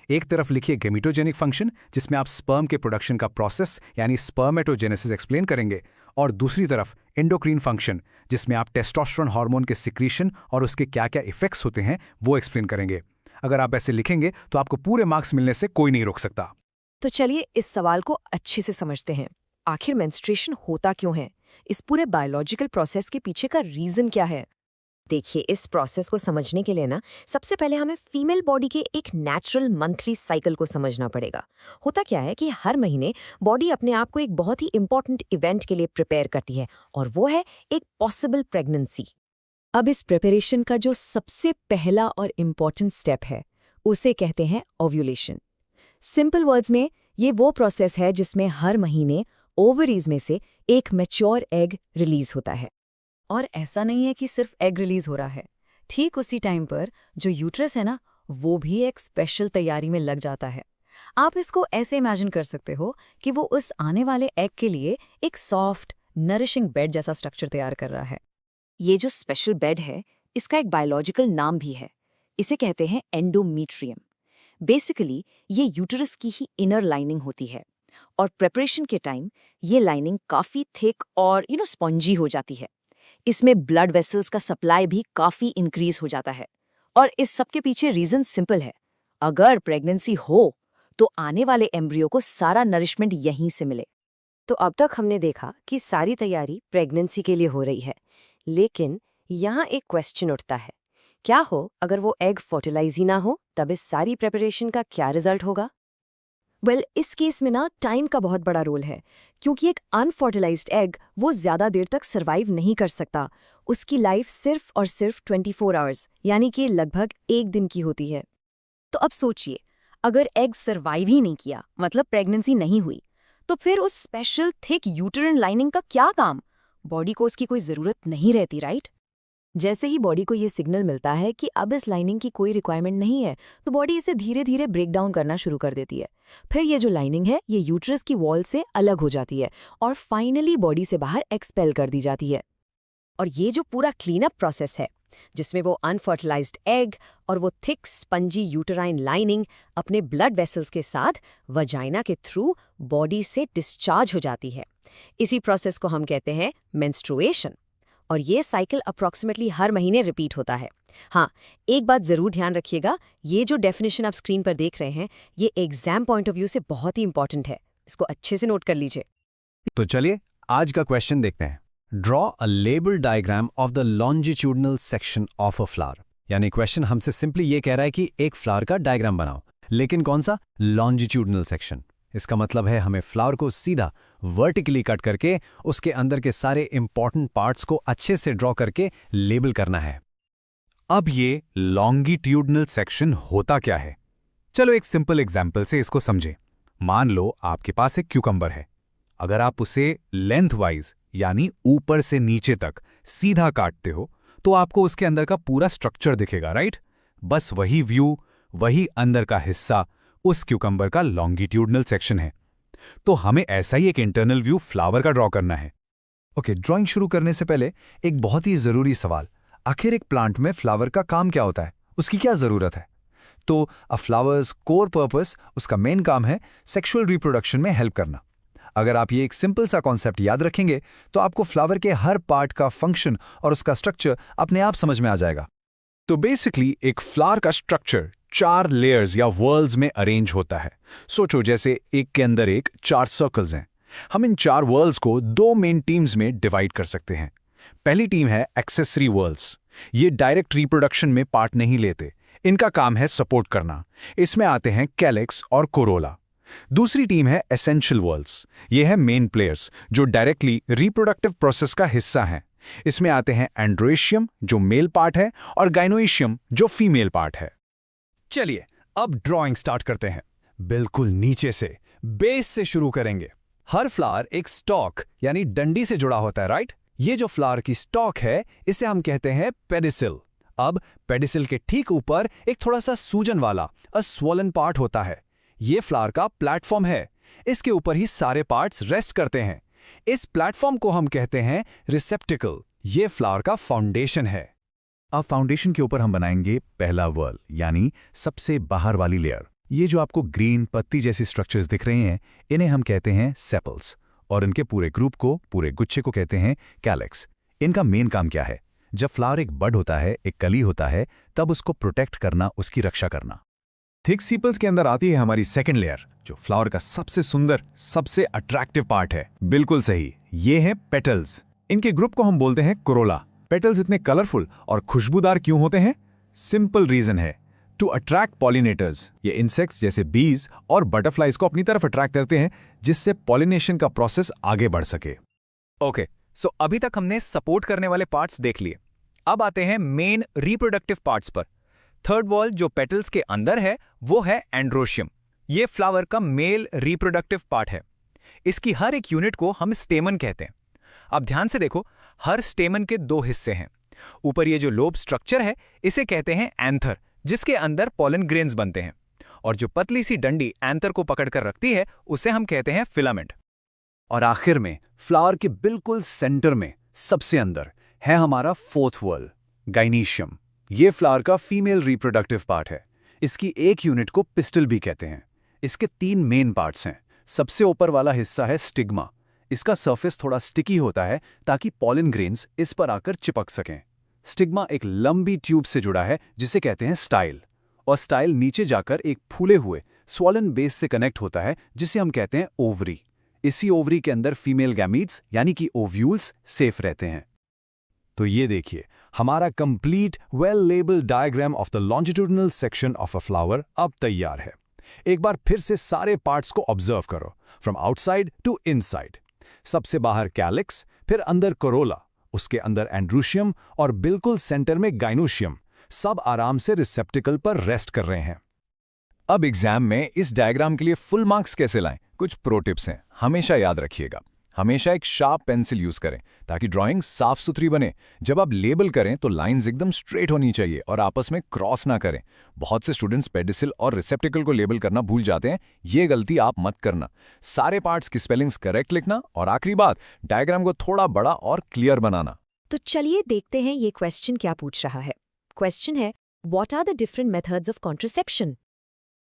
एक तरफ लिखिए गेमेटोजेनिक फंक्शन, जिसमें आप स्पर्म के प्रोडक्शन का प्रोसेस यानी स्पर्मेटोजेनेसिस एक्सप्लेन करेंगे, और दूसरी तरफ एंडोक्रीन फंक्शन, जिसमें आप टेस्टोस्टेरोन हार्मोन के सिक्रीशन और उसके क्या क्या इफेक्ट्स होते हैं वो एक्सप्लेन करेंगे। अगर आप ऐसे लिखेंगे तो आपको पूरे मार्क्स मिलने से कोई नहीं रोक सकता। तो चलिए इस सवाल को अच्छे से समझते हैं। आखिर मेंस्ट्रुएशन होता क्यों है? इस पूरे बायोलॉजिकल प्रोसेस के पीछे का रीजन क्या है? देखिए, इस प्रोसेस को समझने के लिए ना सबसे पहले हमें फीमेल बॉडी के एक नेचुरल मंथली साइकिल को समझना पड़ेगा। होता क्या है कि हर महीने बॉडी अपने आप को एक बहुत ही इंपॉर्टेंट इवेंट के लिए प्रिपेयर करती है, और वो है एक पॉसिबल प्रेगनेंसी। अब इस प्रिपरेशन का जो सबसे पहला और इम्पॉर्टेंट स्टेप है उसे कहते हैं ओव्यूलेशन। सिंपल वर्ड्स में ये वो प्रोसेस है जिसमें हर महीने ओवरीज में से एक मैच्योर एग रिलीज होता है। और ऐसा नहीं है कि सिर्फ एग रिलीज हो रहा है, ठीक उसी टाइम पर जो यूट्रस है ना, वो भी एक स्पेशल तैयारी में लग जाता है। आप इसको ऐसे इमेजिन कर सकते हो कि वो उस आने वाले एग के लिए एक सॉफ्ट नरिशिंग बेड जैसा स्ट्रक्चर तैयार कर रहा है। ये जो स्पेशल बेड है, इसका एक बायोलॉजिकल नाम भी है। इसे कहते हैं एंडोमीट्रियम। बेसिकली ये यूटरस की ही इनर लाइनिंग होती है, और प्रेपरेशन के टाइम ये लाइनिंग काफी थिक और स्पॉन्जी हो जाती है। इसमें ब्लड वेसल्स का सप्लाई भी काफी इंक्रीज हो जाता है। और इस सब के पीछे रीजन सिंपल है। अगर प्रेगनेंसी हो तो आने वाले एम्ब्रियो को सारा नरिशमेंट यहीं से मिले। तो अब तक हमने देखा कि सारी तैयारी प्रेगनेंसी के लिए हो रही है, लेकिन यहाँ एक क्वेश्चन उठता है, क्या हो अगर वो एग फर्टिलाइज ही ना हो? तब इस सारी प्रेपरेशन का क्या रिजल्ट होगा? इस केस में ना टाइम का बहुत बड़ा रोल है, क्योंकि एक अनफर्टिलाइज्ड एग वो ज्यादा देर तक सरवाइव नहीं कर सकता। उसकी लाइफ सिर्फ और सिर्फ 24 आवर्स यानी कि लगभग 1 दिन की होती है। तो अब सोचिए, अगर एग सरवाइव ही नहीं किया, मतलब प्रेगनेंसी नहीं हुई, तो फिर उस स्पेशल थिक यूटरन लाइनिंग का क्या काम? बॉडी को उसकी कोई जरूरत नहीं रहती, राइट? जैसे ही बॉडी को ये सिग्नल मिलता है कि अब इस लाइनिंग की कोई रिक्वायरमेंट नहीं है, तो बॉडी इसे धीरे धीरे ब्रेक डाउन करना शुरू कर देती है। फिर ये जो लाइनिंग है ये यूट्रस की वॉल से अलग हो जाती है और फाइनली बॉडी से बाहर एक्सपेल कर दी जाती है। और ये जो पूरा क्लीनअप प्रोसेस है, जिसमें वो अनफर्टिलाइज्ड एग और वो थिक स्पंजी यूटराइन लाइनिंग अपने ब्लड वेसल्स के साथ वजाइना के थ्रू बॉडी से डिस्चार्ज हो जाती है, इसी प्रोसेस को हम कहते हैं मेंस्ट्रुएशन। और ये साइकिल अप्रॉक्सीमेटली हर महीने रिपीट होता है। हाँ, एक बात जरूर ध्यान रखिएगा, ये जो डेफिनेशन आप स्क्रीन पर देख रहे हैं ये एग्जाम पॉइंट ऑफ व्यू से बहुत ही इंपॉर्टेंट है। इसको अच्छे से नोट कर लीजिए। तो चलिए आज का क्वेश्चन देखते हैं। Draw a label diagram of the longitudinal section of a flower. यानी क्वेश्चन हमसे सिंपली ये कह रहा है कि एक फ्लावर का डायग्राम बनाओ, लेकिन कौन सा? Longitudinal section. इसका मतलब है हमें फ्लावर को सीधा वर्टिकली कट करके उसके अंदर के सारे इंपॉर्टेंट पार्ट्स को अच्छे से ड्रॉ करके लेबल करना है। अब ये लॉन्गिट्यूडनल सेक्शन होता क्या है? चलो एक सिंपल एग्जाम्पल से इसको समझें। मान लो आपके पास एक क्यूकम्बर है। अगर आप उसे लेंथ वाइज यानी ऊपर से नीचे तक सीधा काटते हो तो आपको उसके अंदर का पूरा स्ट्रक्चर दिखेगा, राइट? बस वही व्यू, वही अंदर का हिस्सा उस क्यूकम्बर का लॉन्गिट्यूडनल सेक्शन है। तो हमें ऐसा ही एक इंटरनल व्यू फ्लावर का ड्रॉ करना है। ओके, ड्राइंग शुरू करने से पहले एक बहुत ही जरूरी सवाल, आखिर एक प्लांट में फ्लावर का काम क्या होता है? उसकी क्या जरूरत है? तो अ फ्लावर्स कोर पर्पस, उसका मेन काम है सेक्सुअल रिप्रोडक्शन में हेल्प करना। अगर आप ये एक सिंपल सा कॉन्सेप्ट याद रखेंगे तो आपको फ्लावर के हर पार्ट का फंक्शन और उसका स्ट्रक्चर अपने आप समझ में आ जाएगा। तो बेसिकली एक फ्लावर का स्ट्रक्चर 4 लेयर्स या वर्ल्स में अरेंज होता है। सोचो जैसे एक के अंदर एक 4 सर्कल्स हैं। हम इन 4 वर्ल्स को 2 मेन टीम्स में डिवाइड कर सकते हैं। पहली टीम है एक्सेसरी वर्ल्स। ये डायरेक्ट रिप्रोडक्शन में पार्ट नहीं लेते, इनका काम है सपोर्ट करना। इसमें आते हैं कैलिक्स और कोरोला। दूसरी टीम है एसेंशियल वर्ल्स। ये है मेन प्लेयर्स जो डायरेक्टली रिप्रोडक्टिव प्रोसेस का हिस्सा हैं। इसमें आते हैं एंड्रोएशियम जो मेल पार्ट है और गाइनोएशियम जो फीमेल पार्ट है। चलिए अब ड्राइंग स्टार्ट करते हैं। बिल्कुल नीचे से, बेस से शुरू करेंगे। हर फ्लावर एक स्टॉक यानी डंडी से जुड़ा होता है, राइट? ये जो फ्लावर की स्टॉक है इसे हम कहते हैं पेडिसिल। अब पेडिसिल के ठीक ऊपर एक थोड़ा सा सूजन वाला स्वोलन पार्ट होता है। ये फ्लावर का प्लेटफॉर्म है। इसके ऊपर ही सारे पार्ट्स रेस्ट करते हैं। इस प्लेटफॉर्म को हम कहते हैं रिसेप्टिकल। ये फ्लावर का फाउंडेशन है। अब फाउंडेशन के ऊपर हम बनाएंगे पहला वर्ल, यानी सबसे बाहर वाली लेयर। ये जो आपको ग्रीन पत्ती जैसी स्ट्रक्चर्स दिख रहे हैं, इन्हें हम कहते हैं सेपल्स, और इनके पूरे ग्रुप को, पूरे गुच्छे को कहते हैं कैलेक्स। इनका मेन काम क्या है? जब फ्लावर एक बड होता है, एक कली होता है, तब उसको प्रोटेक्ट करना, उसकी रक्षा करना। थिक सीपल्स के अंदर आती है हमारी सेकंड लेयर, जो फ्लावर का सबसे सुंदर, सबसे अट्रैक्टिव पार्ट है। बिल्कुल सही, ये है पेटल्स। इनके ग्रुप को हम बोलते हैं कोरोला। पेटल्स इतने कलरफुल और खुशबूदार क्यों होते हैं? सिंपल रीजन है, टू अट्रैक्ट पॉलिनेटर्स। ये इंसेक्ट्स जैसे बीज और बटरफ्लाइज को अपनी तरफ अट्रैक्ट करते हैं, जिससे पॉलिनेशन का प्रोसेस आगे बढ़ सके। ओके, सो अभी तक हमने सपोर्ट करने वाले पार्ट्स देख लिए। अब आते हैं मेन रिप्रोडक्टिव पार्ट्स पर। थर्ड वॉल जो पेटल्स के अंदर है वो है एंड्रोशियम। ये फ्लावर का मेल रिप्रोडक्टिव पार्ट है। इसकी हर एक यूनिट को हम स्टेमन कहते हैं। अब ध्यान से देखो, हर स्टेमन के दो हिस्से हैं। ऊपर ये जो लोब स्ट्रक्चर है, इसे कहते हैं एंथर, जिसके अंदर पॉलन ग्रेन्स बनते हैं। और जो पतली सी डंडी एंथर को पकड़कर रखती है, उसे हम कहते हैं फिलामेंट। और आखिर में फ्लावर के बिल्कुल सेंटर में, सबसे अंदर, है हमारा फोर्थ वर्ल, गाइनीशियम। ये फ्लावर का फीमेल रिप्रोडक्टिव पार्ट है। इसकी एक यूनिट को पिस्टल भी कहते हैं। इसके 3 मेन पार्ट्स हैं। सबसे ऊपर वाला हिस्सा है स्टिग्मा। इसका सरफेस थोड़ा स्टिकी होता है ताकि पॉलन ग्रेन्स इस पर आकर चिपक सकें। स्टिग्मा एक लंबी ट्यूब से जुड़ा है जिसे कहते हैं स्टाइल, और स्टाइल नीचे जाकर एक फूले हुए स्वॉलन बेस से कनेक्ट होता है जिसे हम कहते हैं ओवरी। इसी ओवरी के अंदर फीमेल गैमीट्स यानी कि ओव्यूल्स सेफ रहते हैं। तो ये देखिए, हमारा complete well labelled diagram of the longitudinal section of a flower अब तैयार है। एक बार फिर से सारे पार्ट्स को ऑब्जर्व करो, फ्रॉम आउटसाइड टू इनसाइड। सबसे बाहर कैलिक्स, फिर अंदर कोरोला, उसके अंदर एंड्रूशियम और बिल्कुल सेंटर में गाइनोशियम। सब आराम से रिसेप्टिकल पर रेस्ट कर रहे हैं। अब एग्जाम में इस डायग्राम के लिए फुल मार्क्स कैसे लाएं? कुछ प्रो टिप्स हैं, हमेशा याद रखिएगा। हमेशा एक शार्प पेंसिल यूज करें ताकि ड्राइंग साफ सुथरी बने। जब आप लेबल करें तो लाइंस एकदम स्ट्रेट होनी चाहिए और आपस में क्रॉस ना करें। बहुत से स्टूडेंट्स पेडिसिल और रिसेप्टिकल को लेबल करना भूल जाते हैं, ये गलती आप मत करना। सारे पार्ट्स की स्पेलिंग्स करेक्ट लिखना, और आखिरी बात, डायग्राम को थोड़ा बड़ा और क्लियर बनाना। तो चलिए देखते हैं ये क्वेश्चन क्या पूछ रहा है। क्वेश्चन है, what are the different methods of contraception?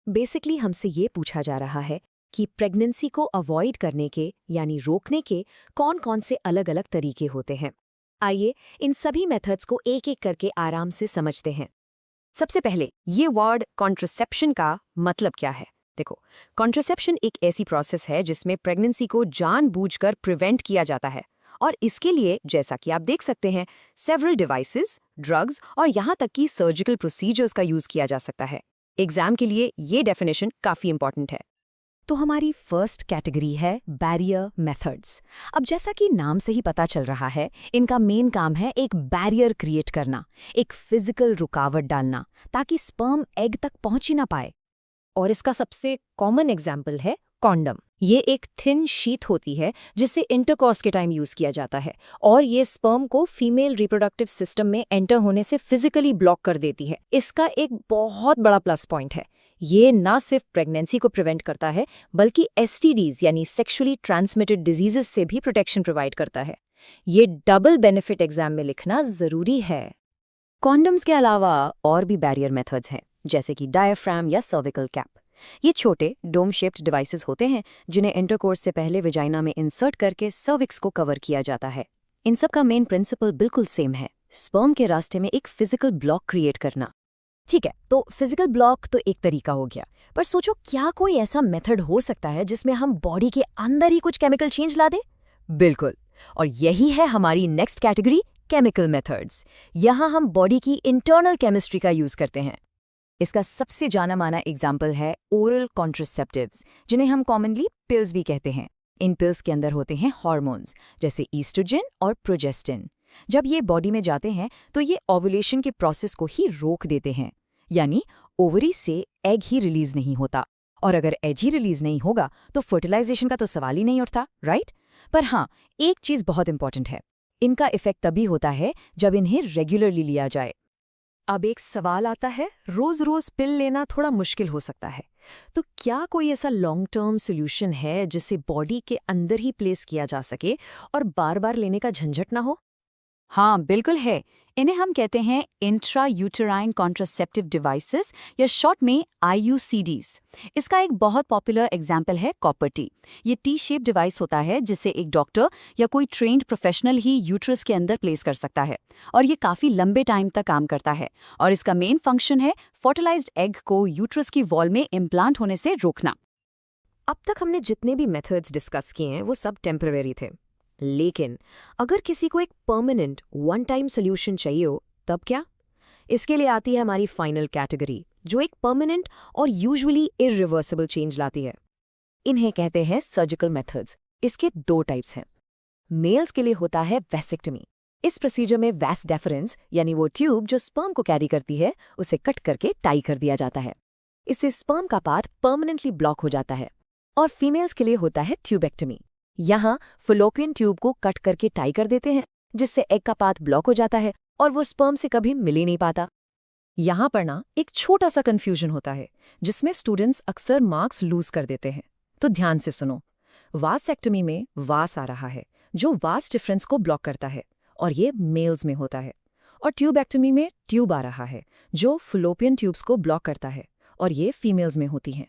Basically हमसे ये पूछा जा रहा है कि प्रेगनेंसी को अवॉइड करने के यानी रोकने के कौन कौन से अलग अलग तरीके होते हैं। आइए इन सभी मेथड्स को एक एक करके आराम से समझते हैं। सबसे पहले ये वर्ड कॉन्ट्रासेप्शन का मतलब क्या है। देखो, कॉन्ट्रासेप्शन एक ऐसी प्रोसेस है जिसमें प्रेगनेंसी को जानबूझकर प्रिवेंट किया जाता है, और इसके लिए जैसा कि आप देख सकते हैं, सेवरल डिवाइसेस, ड्रग्स और यहाँ तक कि सर्जिकल प्रोसीजर्स का यूज किया जा सकता है। एग्जाम के लिए ये डेफिनेशन काफी इंपॉर्टेंट है। तो हमारी फर्स्ट कैटेगरी है बैरियर मेथड्स। अब जैसा कि नाम से ही पता चल रहा है, इनका मेन काम है एक बैरियर क्रिएट करना, एक फिजिकल रुकावट डालना ताकि स्पर्म एग तक पहुंच ही ना पाए। और इसका सबसे कॉमन एग्जाम्पल है कॉन्डम। ये एक थिन शीट होती है जिसे इंटरकॉर्स के टाइम यूज किया जाता है, और ये स्पर्म को फीमेल रिप्रोडक्टिव सिस्टम में एंटर होने से फिजिकली ब्लॉक कर देती है। इसका एक बहुत बड़ा प्लस पॉइंट है, ये ना सिर्फ प्रेगनेंसी को प्रिवेंट करता है बल्कि एसटीडीज यानी सेक्सुअली ट्रांसमिटेड डिजीजेस से भी प्रोटेक्शन प्रोवाइड करता है। ये डबल बेनिफिट एग्जाम में लिखना जरूरी है। कॉन्डम्स के अलावा और भी बैरियर मेथड्स हैं, जैसे कि डायफ्राम या सर्विकल कैप। ये छोटे डोम शेप्ड डिवाइसेस होते हैं जिन्हें इंटरकोर्स से पहले विजाइना में इंसर्ट करके सर्विक्स को कवर किया जाता है। इन सब का मेन प्रिंसिपल बिल्कुल सेम है, स्पर्म के रास्ते में एक फिजिकल ब्लॉक क्रिएट करना। ठीक है, तो फिजिकल ब्लॉक तो एक तरीका हो गया, पर सोचो क्या कोई ऐसा मेथड हो सकता है जिसमें हम बॉडी के अंदर ही कुछ केमिकल चेंज ला दें? बिल्कुल, और यही है हमारी नेक्स्ट कैटेगरी, केमिकल मेथड्स। यहाँ हम बॉडी की इंटरनल केमिस्ट्री का यूज करते हैं। इसका सबसे जाना माना एग्जाम्पल है ओरल कॉन्ट्रासेप्टिव्स, जिन्हें हम कॉमनली पिल्स भी कहते हैं। इन पिल्स के अंदर होते हैं हार्मोन्स जैसे ईस्ट्रोजन और प्रोजेस्टिन। जब ये बॉडी में जाते हैं तो ये ओव्यूलेशन के प्रोसेस को ही रोक देते हैं, यानी ओवरी से एग ही रिलीज नहीं होता। और अगर एग ही रिलीज नहीं होगा तो फर्टिलाइजेशन का तो सवाल ही नहीं उठता, राइट? पर हाँ, एक चीज बहुत इंपॉर्टेंट है, इनका इफेक्ट तभी होता है जब इन्हें रेगुलरली लिया जाए। अब एक सवाल आता है, रोज रोज पिल लेना थोड़ा मुश्किल हो सकता है, तो क्या कोई ऐसा लॉन्ग टर्म सोल्यूशन है जिसे बॉडी के अंदर ही प्लेस किया जा सके और बार बार लेने का झंझट ना हो? हाँ, बिल्कुल है। इन्हें हम कहते हैं इंट्रा यूटेराइन कॉन्ट्रासेप्टिव डिवाइसेस या शॉर्ट में IUCDs। इसका एक बहुत पॉपुलर एग्जाम्पल है कॉपर टी। ये टी शेप डिवाइस होता है जिसे एक डॉक्टर या कोई ट्रेन्ड प्रोफेशनल ही यूट्रस के अंदर प्लेस कर सकता है, और ये काफ़ी लंबे टाइम तक काम करता है। और इसका मेन फंक्शन है फर्टिलाइज्ड एग को यूट्रस की वॉल में इम्प्लांट होने से रोकना। अब तक हमने जितने भी मेथड्स डिस्कस किए हैं वो सब टेम्पररी थे, लेकिन अगर किसी को एक परमानेंट वन टाइम सोल्यूशन चाहिए हो तब क्या? इसके लिए आती है हमारी फाइनल कैटेगरी, जो एक परमानेंट और यूजुअली इरिवर्सिबल चेंज लाती है। इन्हें कहते हैं सर्जिकल मेथड्स। इसके 2 टाइप्स हैं। मेल्स के लिए होता है वैसेक्टमी। इस प्रोसीजर में वैस डेफरेंस यानी वो ट्यूब जो स्पर्म को कैरी करती है उसे कट करके टाई कर दिया जाता है। इससे स्पर्म का पाथ परमानेंटली ब्लॉक हो जाता है। और फीमेल्स के लिए होता है ट्यूबेक्टमी। यहाँ फलोपियन ट्यूब को कट करके टाई कर देते हैं, जिससे एग का पाथ ब्लॉक हो जाता है और वो स्पर्म से कभी मिल ही नहीं पाता। यहाँ पर ना एक छोटा सा कंफ्यूजन होता है जिसमें स्टूडेंट्स अक्सर मार्क्स लूज कर देते हैं। तो ध्यान से सुनो। वासेक्टमी में वास आ रहा है जो वास डिफरेंस को ब्लॉक करता है, और ये मेल्स में होता है। और ट्यूबेक्टमी में ट्यूब आ रहा है जो फलोपियन ट्यूब्स को ब्लॉक करता है, और ये फीमेल्स में होती हैं।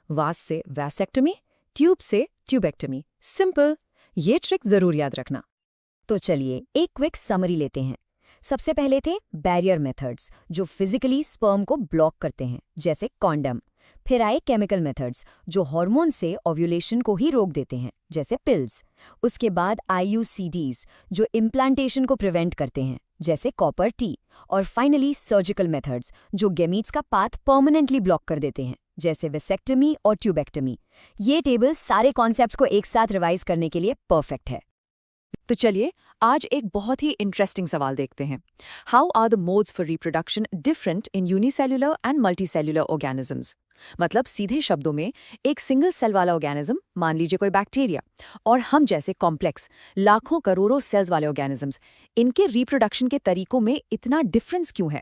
वास से वैसेक्टमी, ट्यूब से ट्यूबेक्टमी। सिंपल। ये ट्रिक जरूर याद रखना। तो चलिए एक क्विक समरी लेते हैं। सबसे पहले थे बैरियर मेथड्स जो फिजिकली स्पर्म को ब्लॉक करते हैं, जैसे कॉन्डम। फिर आए केमिकल मेथड्स जो हार्मोन से ओव्यूलेशन को ही रोक देते हैं, जैसे पिल्स। उसके बाद IUCDs जो इम्प्लांटेशन को प्रिवेंट करते हैं, जैसे कॉपर टी। और फाइनली सर्जिकल मेथड्स जो गैमीट्स का पाथ परमानेंटली ब्लॉक कर देते हैं, जैसे वेसेक्टमी और ट्यूबेक्टमी। ये टेबल सारे कॉन्सेप्ट्स को एक साथ रिवाइज करने के लिए परफेक्ट है। तो चलिए आज एक बहुत ही इंटरेस्टिंग सवाल देखते हैं। How are the modes for reproduction different in unicellular and multicellular organisms? मतलब सीधे शब्दों में, एक सिंगल सेल वाला ऑर्गेनिज्म, मान लीजिए कोई बैक्टीरिया, और हम जैसे कॉम्प्लेक्स लाखों करोड़ों सेल्स वाले ऑर्गेनिजम्स, इनके रिप्रोडक्शन के तरीकों में इतना डिफरेंस क्यों है?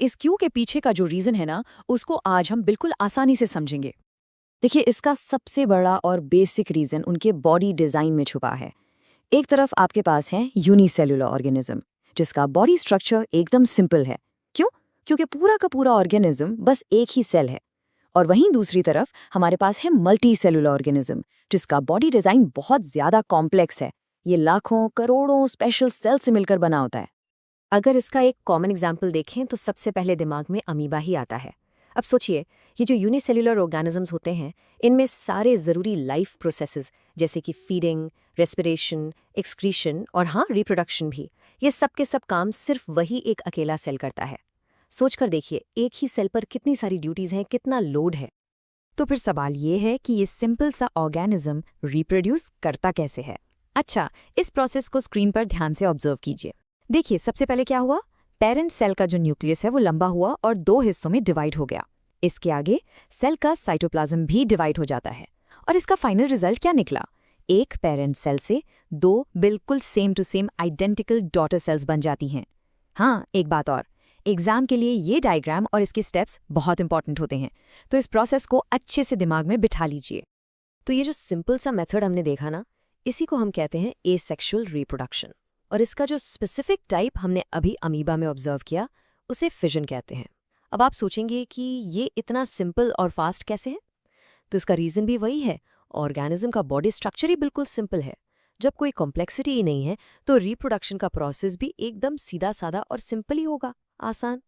इस क्यों के पीछे का जो रीजन है ना, उसको आज हम बिल्कुल आसानी से समझेंगे। देखिए, इसका सबसे बड़ा और बेसिक रीजन उनके बॉडी डिजाइन में छुपा है। एक तरफ आपके पास है यूनिसेल्युलर ऑर्गेनिज्म जिसका बॉडी स्ट्रक्चर एकदम सिंपल है। क्यों? क्योंकि पूरा का पूरा ऑर्गेनिज्म बस एक ही सेल है। और वहीं दूसरी तरफ हमारे पास है मल्टी सेल्युलर ऑर्गेनिज्म जिसका बॉडी डिजाइन बहुत ज्यादा कॉम्प्लेक्स है। ये लाखों करोड़ों स्पेशल सेल से मिलकर बना होता है। अगर इसका एक कॉमन एग्जाम्पल देखें तो सबसे पहले दिमाग में अमीबा ही आता है। अब सोचिए, ये जो यूनिसेल्युलर ऑर्गेनिजम्स होते हैं, इनमें सारे ज़रूरी लाइफ प्रोसेसेस जैसे कि फीडिंग, रेस्पिरेशन, एक्सक्रीशन और हाँ रिप्रोडक्शन भी, ये सब के सब काम सिर्फ वही एक अकेला सेल करता है। सोचकर देखिए, एक ही सेल पर कितनी सारी ड्यूटीज़ हैं, कितना लोड है। तो फिर सवाल ये है कि ये सिंपल सा ऑर्गेनिज्म रिप्रोड्यूस करता कैसे है? अच्छा, इस प्रोसेस को स्क्रीन पर ध्यान से ऑब्जर्व कीजिए। देखिए, सबसे पहले क्या हुआ? पेरेंट सेल का जो न्यूक्लियस है वो लंबा हुआ और 2 हिस्सों में डिवाइड हो गया। इसके आगे सेल का साइटोप्लाज्म भी डिवाइड हो जाता है। और इसका फाइनल रिजल्ट क्या निकला? एक पेरेंट सेल से 2 बिल्कुल same to same identical daughter cells बन जाती हैं। हाँ, एक बात और, एग्जाम के लिए ये डायग्राम और इसके स्टेप्स बहुत इंपॉर्टेंट होते हैं, तो इस प्रोसेस को अच्छे से दिमाग में बिठा लीजिए। तो ये जो सिंपल सा मेथड हमने देखा ना, इसी को हम कहते हैं एसेक्सुअल रिप्रोडक्शन। और इसका जो स्पेसिफिक टाइप हमने अभी अमीबा में ऑब्जर्व किया, उसे फिजन कहते हैं। अब आप सोचेंगे कि ये इतना सिंपल और फास्ट कैसे है? तो इसका रीज़न भी वही है, ऑर्गेनिज्म का बॉडी स्ट्रक्चर ही बिल्कुल सिंपल है। जब कोई कॉम्प्लेक्सिटी ही नहीं है तो रिप्रोडक्शन का प्रोसेस भी एकदम सीधा साधा और सिंपल ही होगा, आसान।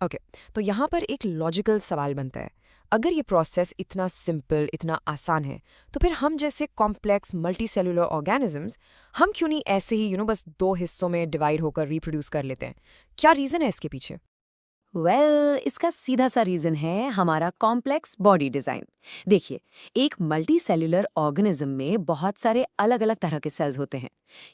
ओके, तो यहाँ पर एक लॉजिकल सवाल बनता है, अगर ये प्रोसेस इतना सिंपल, इतना आसान है, तो फिर हम जैसे कॉम्प्लेक्स मल्टी सेलुलर ऑर्गेनिजम्स, हम क्यों नहीं ऐसे ही बस 2 हिस्सों में डिवाइड होकर रिप्रोड्यूस कर लेते हैं? क्या रीज़न है इसके पीछे? इसका सीधा सा रीजन है हमारा कॉम्प्लेक्स बॉडी डिजाइन। देखिए, एक मल्टी सेल्युलर ऑर्गेनिज्म में बहुत सारे अलग अलग तरह के सेल्स होते हैं।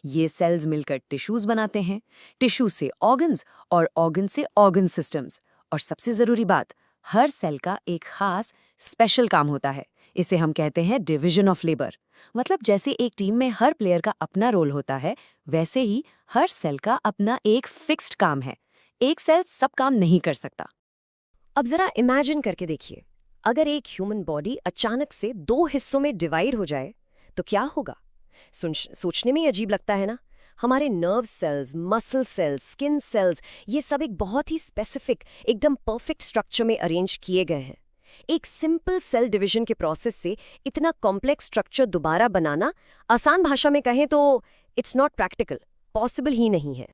ये सेल्स मिलकर टिश्यूज बनाते हैं, टिश्यू से ऑर्गन्स और ऑर्गन से ऑर्गन सिस्टम्स। और सबसे जरूरी बात, हर सेल का एक खास स्पेशल काम होता है। इसे हम कहते हैं डिवीजन ऑफ लेबर। मतलब जैसे एक टीम में हर प्लेयर का अपना रोल होता है, वैसे ही हर सेल का अपना एक फिक्स्ड काम है। एक सेल सब काम नहीं कर सकता। अब जरा इमेजिन करके देखिए, अगर एक ह्यूमन बॉडी अचानक से 2 हिस्सों में डिवाइड हो जाए तो क्या होगा? सोचने में ही अजीब लगता है ना। हमारे nerve cells, muscle cells, skin cells, ये सब एक बहुत ही स्पेसिफिक, एकदम परफेक्ट स्ट्रक्चर में अरेंज किए गए हैं। एक सिंपल सेल डिवीजन के प्रोसेस से इतना कॉम्प्लेक्स स्ट्रक्चर दोबारा बनाना, आसान भाषा में कहें तो इट्स नॉट प्रैक्टिकल, पॉसिबल ही नहीं है।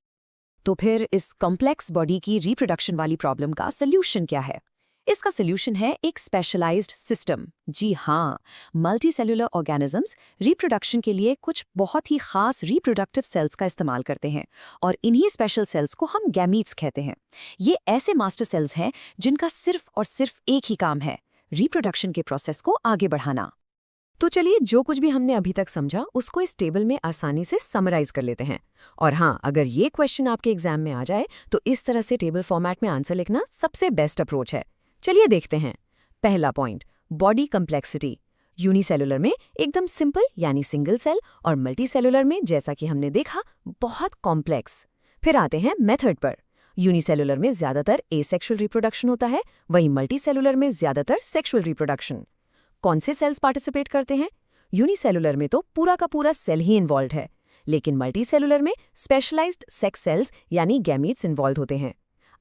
तो फिर इस कॉम्प्लेक्स बॉडी की रिप्रोडक्शन वाली प्रॉब्लम का सल्यूशन क्या है? इसका सल्यूशन है एक स्पेशलाइज्ड सिस्टम। जी हाँ, मल्टीसेल्युलर ऑर्गेनिजम्स रिप्रोडक्शन के लिए कुछ बहुत ही खास रिप्रोडक्टिव सेल्स का इस्तेमाल करते हैं और इन्हीं स्पेशल सेल्स को हम गैमीट्स कहते हैं। ये ऐसे मास्टर सेल्स हैं जिनका सिर्फ और सिर्फ एक ही काम है, रिप्रोडक्शन के प्रोसेस को आगे बढ़ाना। तो चलिए, जो कुछ भी हमने अभी तक समझा उसको इस टेबल में आसानी से समराइज कर लेते हैं। और हाँ, अगर ये क्वेश्चन आपके एग्जाम में आ जाए तो इस तरह से टेबल फॉर्मेट में आंसर लिखना सबसे बेस्ट अप्रोच है। चलिए देखते हैं। पहला पॉइंट, बॉडी कम्प्लेक्सिटी। यूनिसेलुलर में एकदम सिंपल यानी सिंगल सेल, और मल्टीसेलुलर में जैसा कि हमने देखा बहुत कॉम्प्लेक्स। फिर आते हैं मेथड पर। यूनिसेलुलर में ज्यादातर एसेक्सुअल रिप्रोडक्शन होता है, वहीं मल्टीसेलुलर में ज्यादातर सेक्सुअल रिप्रोडक्शन। कौन से सेल्स पार्टिसिपेट करते हैं? यूनिसेलुलर में तो पूरा का पूरा सेल ही इन्वॉल्व है, लेकिन मल्टीसेलुलर में स्पेशलाइज्ड सेक्स सेल्स यानी गैमीट्स इन्वॉल्व होते हैं।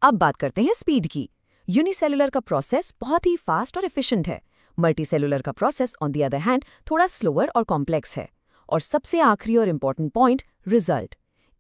अब बात करते हैं स्पीड की। यूनिसेलुलर का प्रोसेस बहुत ही फास्ट और एफिशिएंट है। मल्टीसेलुलर का process on the other hand थोड़ा स्लोअर और कॉम्प्लेक्स है। और सबसे आखिरी और important point, result.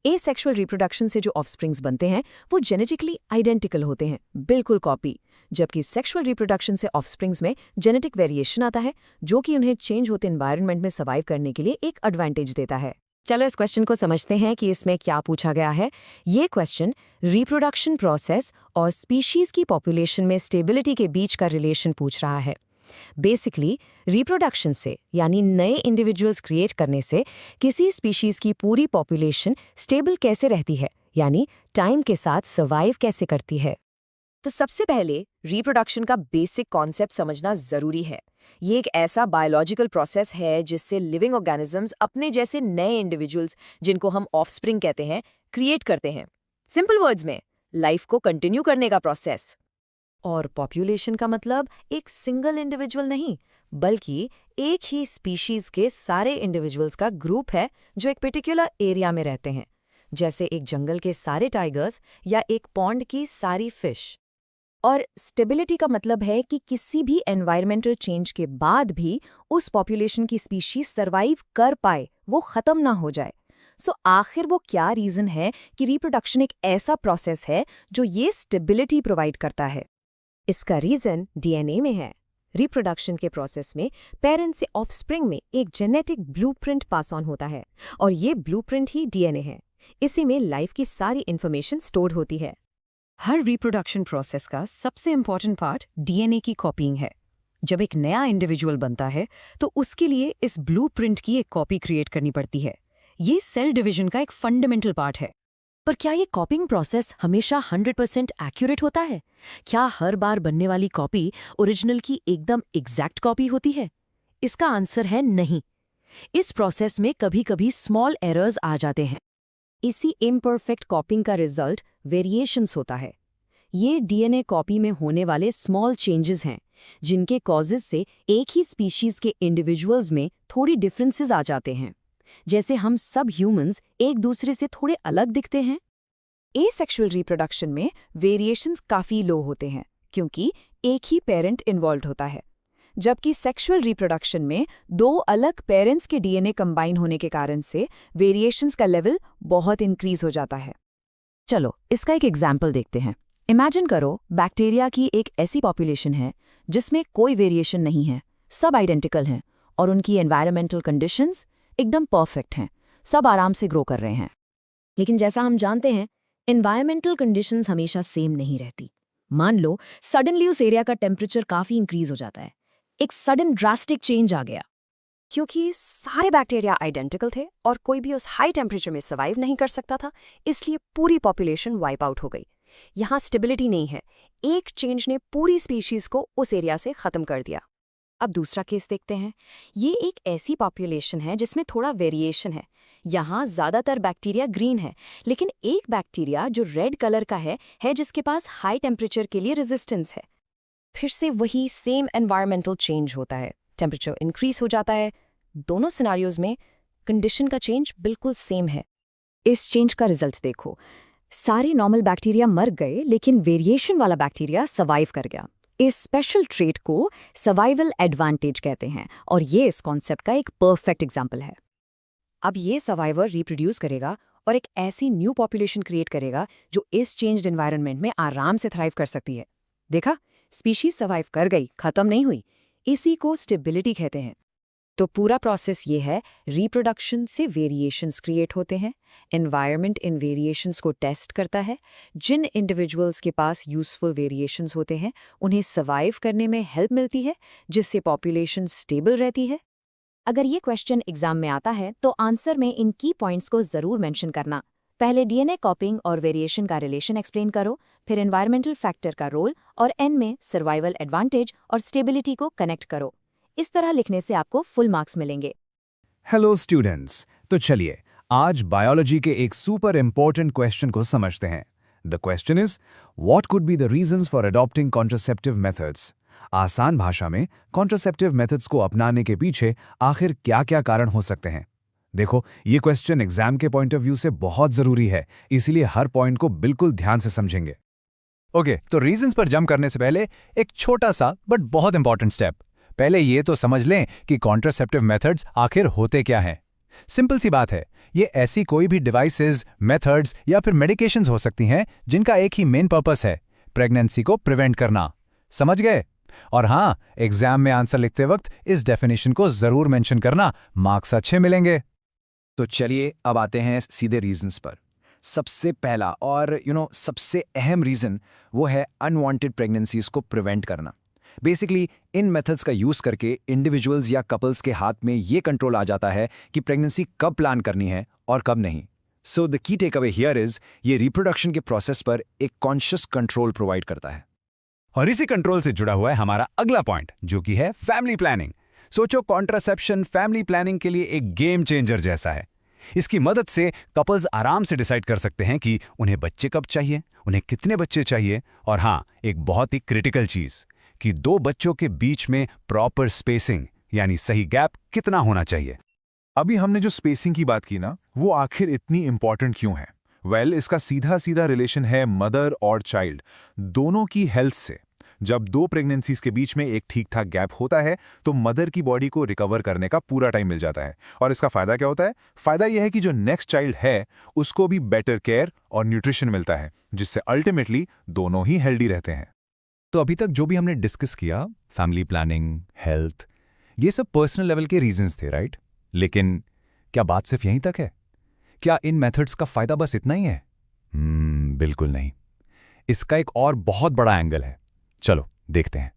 Asexual reproduction से जो ऑफस्प्रिंग्स बनते हैं वो जेनेटिकली आइडेंटिकल होते हैं, बिल्कुल कॉपी, जबकि सेक्सुअल रिप्रोडक्शन से ऑफस्प्रिंग्स में जेनेटिक वेरिएशन आता है जो कि उन्हें चेंज होते एनवायरनमेंट में सर्वाइव करने के लिए एक एडवांटेज देता है। चलो इस क्वेश्चन को समझते हैं कि इसमें क्या पूछा गया है। ये क्वेश्चन रिप्रोडक्शन प्रोसेस और स्पीशीज की पॉपुलेशन में स्टेबिलिटी के बीच का रिलेशन पूछ रहा है। बेसिकली रिप्रोडक्शन से यानी नए इंडिविजुअल्स क्रिएट करने से किसी स्पीशीज की पूरी पॉपुलेशन स्टेबल कैसे रहती है, यानी टाइम के साथ सर्वाइव कैसे करती है। तो सबसे पहले रिप्रोडक्शन का बेसिक कॉन्सेप्ट समझना जरूरी है। ये एक ऐसा बायोलॉजिकल प्रोसेस है जिससे लिविंग ऑर्गेनिजम्स अपने जैसे नए इंडिविजुअल्स, जिनको हम ऑफस्प्रिंग कहते हैं, क्रिएट करते हैं। सिंपल वर्ड्स में, लाइफ को कंटिन्यू करने का प्रोसेस। और पॉपुलेशन का मतलब एक सिंगल इंडिविजुअल नहीं, बल्कि एक ही स्पीशीज के सारे इंडिविजुअल्स का ग्रुप है जो एक पर्टिकुलर एरिया में रहते हैं, जैसे एक जंगल के सारे टाइगर्स या एक पॉन्ड की सारी फिश। और स्टेबिलिटी का मतलब है कि किसी भी एनवायरमेंटल चेंज के बाद भी उस पॉपुलेशन की स्पीशीज सर्वाइव कर पाए, वो खत्म ना हो जाए। सो आखिर वो क्या रीजन है कि रिप्रोडक्शन एक ऐसा प्रोसेस है जो ये स्टेबिलिटी प्रोवाइड करता है? इसका रीजन डीएनए में है। रिप्रोडक्शन के प्रोसेस में पेरेंट से ऑफस्प्रिंग में एक जेनेटिक ब्लूप्रिंट पास ऑन होता है, और ये ब्लूप्रिंट ही डीएनए है। इसी में लाइफ की सारी इन्फॉर्मेशन स्टोर होती है। हर रिप्रोडक्शन प्रोसेस का सबसे इंपॉर्टेंट पार्ट डीएनए की कॉपीइंग है। जब एक नया इंडिविजुअल बनता है तो उसके लिए इस ब्लूप्रिंट की एक कॉपी क्रिएट करनी पड़ती है। ये सेल डिवीजन का एक फंडामेंटल पार्ट है। पर क्या ये कॉपिंग प्रोसेस हमेशा 100% एक्यूरेट होता है? क्या हर बार बनने वाली कॉपी ओरिजिनल की एकदम एग्जैक्ट कॉपी होती है? इसका आंसर है नहीं। इस प्रोसेस में कभी-कभी स्मॉल एरर्स आ जाते हैं। इसी इम्परफेक्ट कॉपिंग का रिजल्ट वेरिएशंस होता है। ये डीएनए कॉपी में होने वाले स्मॉल चेंजेस हैं, जिनके कॉजेज से एक ही स्पीशीज के इंडिविजुअल्स में थोड़ी डिफरेंसेस आ जाते हैं। जैसे हम सब ह्यूमंस एक दूसरे से थोड़े अलग दिखते हैं। एसेक्सुअल रिप्रोडक्शन में वेरिएशंस काफ़ी लो होते हैं क्योंकि एक ही पेरेंट इन्वॉल्व होता है, जबकि सेक्सुअल रिप्रोडक्शन में 2 अलग पेरेंट्स के डीएनए कंबाइन होने के कारण से वेरिएशंस का लेवल बहुत इंक्रीज हो जाता है। चलो इसका एक एग्जाम्पल देखते हैं। इमेजिन करो बैक्टीरिया की एक ऐसी पॉपुलेशन है जिसमें कोई वेरिएशन नहीं है, सब आइडेंटिकल हैं और उनकी एनवायरमेंटल कंडीशंस एकदम परफेक्ट हैं, सब आराम से ग्रो कर रहे हैं। लेकिन जैसा हम जानते हैं, एनवायरमेंटल कंडीशंस हमेशा सेम नहीं रहती। मान लो सडनली उस एरिया का टेम्परेचर काफ़ी इंक्रीज हो जाता है, एक सडन ड्रास्टिक चेंज आ गया। क्योंकि सारे बैक्टीरिया आइडेंटिकल थे और कोई भी उस हाई टेम्परेचर में सर्वाइव नहीं कर सकता था, इसलिए पूरी पॉपुलेशन वाइप आउट हो गई। यहाँ स्टेबिलिटी नहीं है, एक चेंज ने पूरी स्पीशीज को उस एरिया से खत्म कर दिया। अब दूसरा केस देखते हैं। ये एक ऐसी पॉपुलेशन है जिसमें थोड़ा वेरिएशन है। यहाँ ज़्यादातर बैक्टीरिया ग्रीन है, लेकिन एक बैक्टीरिया जो रेड कलर का है जिसके पास हाई टेम्परेचर के लिए रेजिस्टेंस है। फिर से वही सेम एनवायरमेंटल चेंज होता है, टेम्परेचर इंक्रीज हो जाता है। दोनों सिनारियोज में कंडीशन का चेंज बिल्कुल सेम है। इस चेंज का रिजल्ट देखो, सारे नॉर्मल बैक्टीरिया मर गए लेकिन वेरिएशन वाला बैक्टीरिया सर्वाइव कर गया। इस स्पेशल ट्रेट को सर्वाइवल एडवांटेज कहते हैं और ये इस कॉन्सेप्ट का एक परफेक्ट एग्जाम्पल है। अब ये सर्वाइवर रिप्रोड्यूस करेगा और एक ऐसी न्यू पॉपुलेशन क्रिएट करेगा जो इस चेंज्ड एनवायरनमेंट में आराम से थ्राइव कर सकती है। देखा, स्पीशीज सर्वाइव कर गई, खत्म नहीं हुई। इसी को स्टेबिलिटी कहते हैं। तो पूरा प्रोसेस ये है, रिप्रोडक्शन से वेरिएशंस क्रिएट होते हैं, एनवायरनमेंट इन वेरिएशंस को टेस्ट करता है, जिन इंडिविजुअल्स के पास यूजफुल वेरिएशंस होते हैं उन्हें सर्वाइव करने में हेल्प मिलती है, जिससे पॉपुलेशन स्टेबल रहती है। अगर ये क्वेश्चन एग्जाम में आता है तो आंसर में इन की पॉइंट्स को जरूर मेंशन करना। पहले डीएनए कॉपिंग और वेरिएशन का रिलेशन एक्सप्लेन करो, फिर एनवायरमेंटल फैक्टर का रोल और एंड में सर्वाइवल एडवांटेज और स्टेबिलिटी को कनेक्ट करो। इस तरह लिखने से आपको फुल मार्क्स मिलेंगे। हेलो स्टूडेंट्स, तो चलिए आज बायोलॉजी के एक सुपर इंपॉर्टेंट क्वेश्चन को समझते हैं। The question is, what could be the reasons for adopting contraceptive methods? आसान भाषा में कॉन्ट्रासेप्टिव मेथड्स को अपनाने के पीछे आखिर क्या-क्या कारण हो सकते हैं? देखो, ये क्वेश्चन एग्जाम के पॉइंट ऑफ व्यू से बहुत जरूरी है, इसीलिए हर पॉइंट को बिल्कुल ध्यान से समझेंगे। ओके, तो रीजंस पर जंप करने से पहले एक छोटा सा बट बहुत इंपॉर्टेंट स्टेप। पहले ये तो समझ लें कि कॉन्ट्रासेप्टिव मेथड्स आखिर होते क्या हैं। सिंपल सी बात है, ये ऐसी कोई भी डिवाइसेस, मेथड्स या फिर मेडिकेशंस हो सकती हैं जिनका एक ही मेन पर्पस है, प्रेगनेंसी को प्रिवेंट करना। समझ गए? और हाँ, एग्जाम में आंसर लिखते वक्त इस डेफिनेशन को जरूर मेंशन करना, मार्क्स अच्छे मिलेंगे। तो चलिए अब आते हैं सीधे रीजंस पर। सबसे पहला और सबसे अहम रीजन वो है अनवांटेड प्रेगनेंसीज को प्रिवेंट करना। बेसिकली इन मेथड्स का यूज करके इंडिविजुअल्स या कपल्स के हाथ में ये कंट्रोल आ जाता है कि प्रेगनेंसी कब प्लान करनी है और कब नहीं। So the key takeaway here is, ये रिप्रोडक्शन के प्रोसेस पर एक कॉन्शियस कंट्रोल प्रोवाइड करता है। और इसी कंट्रोल से जुड़ा हुआ है हमारा अगला पॉइंट, जो कि है फैमिली प्लानिंग। सोचो, कॉन्ट्रासेप्शन फैमिली प्लानिंग के लिए एक गेम चेंजर जैसा है। इसकी मदद से कपल्स आराम से डिसाइड कर सकते हैं कि उन्हें बच्चे कब चाहिए, उन्हें कितने बच्चे चाहिए, और हाँ, एक बहुत ही क्रिटिकल चीज कि 2 बच्चों के बीच में प्रॉपर स्पेसिंग यानी सही गैप कितना होना चाहिए। अभी हमने जो स्पेसिंग की बात की ना, वो आखिर इतनी इंपॉर्टेंट क्यों है? इसका सीधा सीधा रिलेशन है मदर और चाइल्ड दोनों की हेल्थ से। जब 2 प्रेगनेंसीज के बीच में एक ठीक ठाक गैप होता है तो मदर की बॉडी को रिकवर करने का पूरा टाइम मिल जाता है। और इसका फायदा क्या होता है? फायदा यह है कि जो नेक्स्ट चाइल्ड है उसको भी बेटर केयर और न्यूट्रिशन मिलता है, जिससे अल्टीमेटली दोनों ही हेल्दी रहते हैं। तो अभी तक जो भी हमने डिस्कस किया, फैमिली प्लानिंग, हेल्थ, ये सब पर्सनल लेवल के रीजंस थे, राइट? लेकिन क्या बात सिर्फ यहीं तक है? क्या इन मेथड्स का फायदा बस इतना ही है? बिल्कुल नहीं। इसका एक और बहुत बड़ा एंगल है। चलो देखते हैं।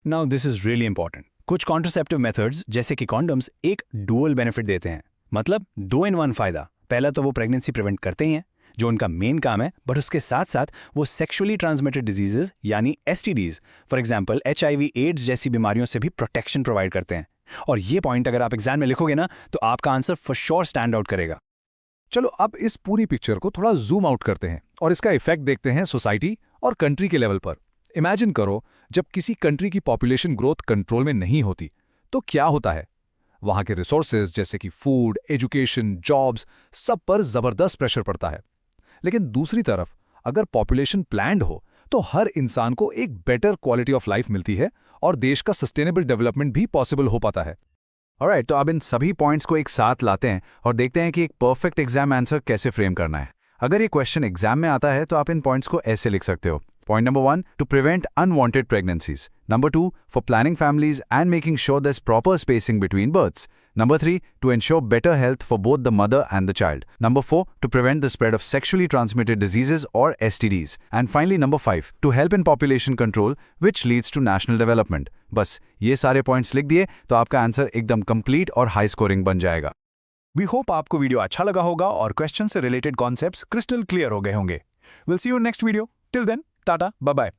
Now this is really important. कुछ कॉन्ट्रासेप्टिव मेथड्स जैसे कि कॉन्डम्स एक डुअल बेनिफिट देते हैं, मतलब 2 in 1 फायदा। पहला तो वो प्रेगनेंसी प्रिवेंट करते ही हैं, जो उनका मेन काम है, बट उसके साथ साथ वो सेक्सुअली ट्रांसमिटेड डिजीजेस यानी STDs, for example HIV, AIDS जैसी बीमारियों से भी प्रोटेक्शन प्रोवाइड करते हैं। और ये पॉइंट अगर आप एग्जाम में लिखोगे ना, तो आपका answer for sure stand out करेगा। चलो अब इस पूरी पिक्चर को थोड़ा जूम आउट करते हैं और इसका इफेक्ट देखते हैं सोसाइटी और कंट्री के लेवल पर। इमेजिन करो, जब किसी कंट्री की पॉपुलेशन ग्रोथ कंट्रोल में नहीं होती तो क्या होता है? वहां के रिसोर्सेज जैसे कि फूड, एजुकेशन, जॉब्स, सब पर जबरदस्त प्रेशर पड़ता है। लेकिन दूसरी तरफ अगर पॉपुलेशन प्लान्ड हो तो हर इंसान को एक बेटर क्वालिटी ऑफ लाइफ मिलती है और देश का सस्टेनेबल डेवलपमेंट भी पॉसिबल हो पाता है। ऑलराइट, तो अब इन सभी पॉइंट्स को एक साथ लाते हैं और देखते हैं कि एक परफेक्ट एग्जाम आंसर कैसे फ्रेम करना है। अगर ये क्वेश्चन एग्जाम में आता है तो आप इन पॉइंट्स को ऐसे लिख सकते हो। Point number 1, to prevent unwanted pregnancies. Number 2, for planning families and making sure there's proper spacing between births. Number 3, to ensure better health for both the mother and the child. Number 4, to prevent the spread of sexually transmitted diseases or STDs. And finally, number 5, to help in population control, which leads to national development. बस ये सारे पॉइंट्स लिख दिए तो आपका आंसर एकदम कंप्लीट और हाई स्कोरिंग बन जाएगा। वी होप आपको वीडियो अच्छा लगा होगा और क्वेश्चन से रिलेटेड कॉन्सेप्ट्स क्रिस्टल क्लियर हो गए होंगे। Will see you next video. Till then, tata, bye bye.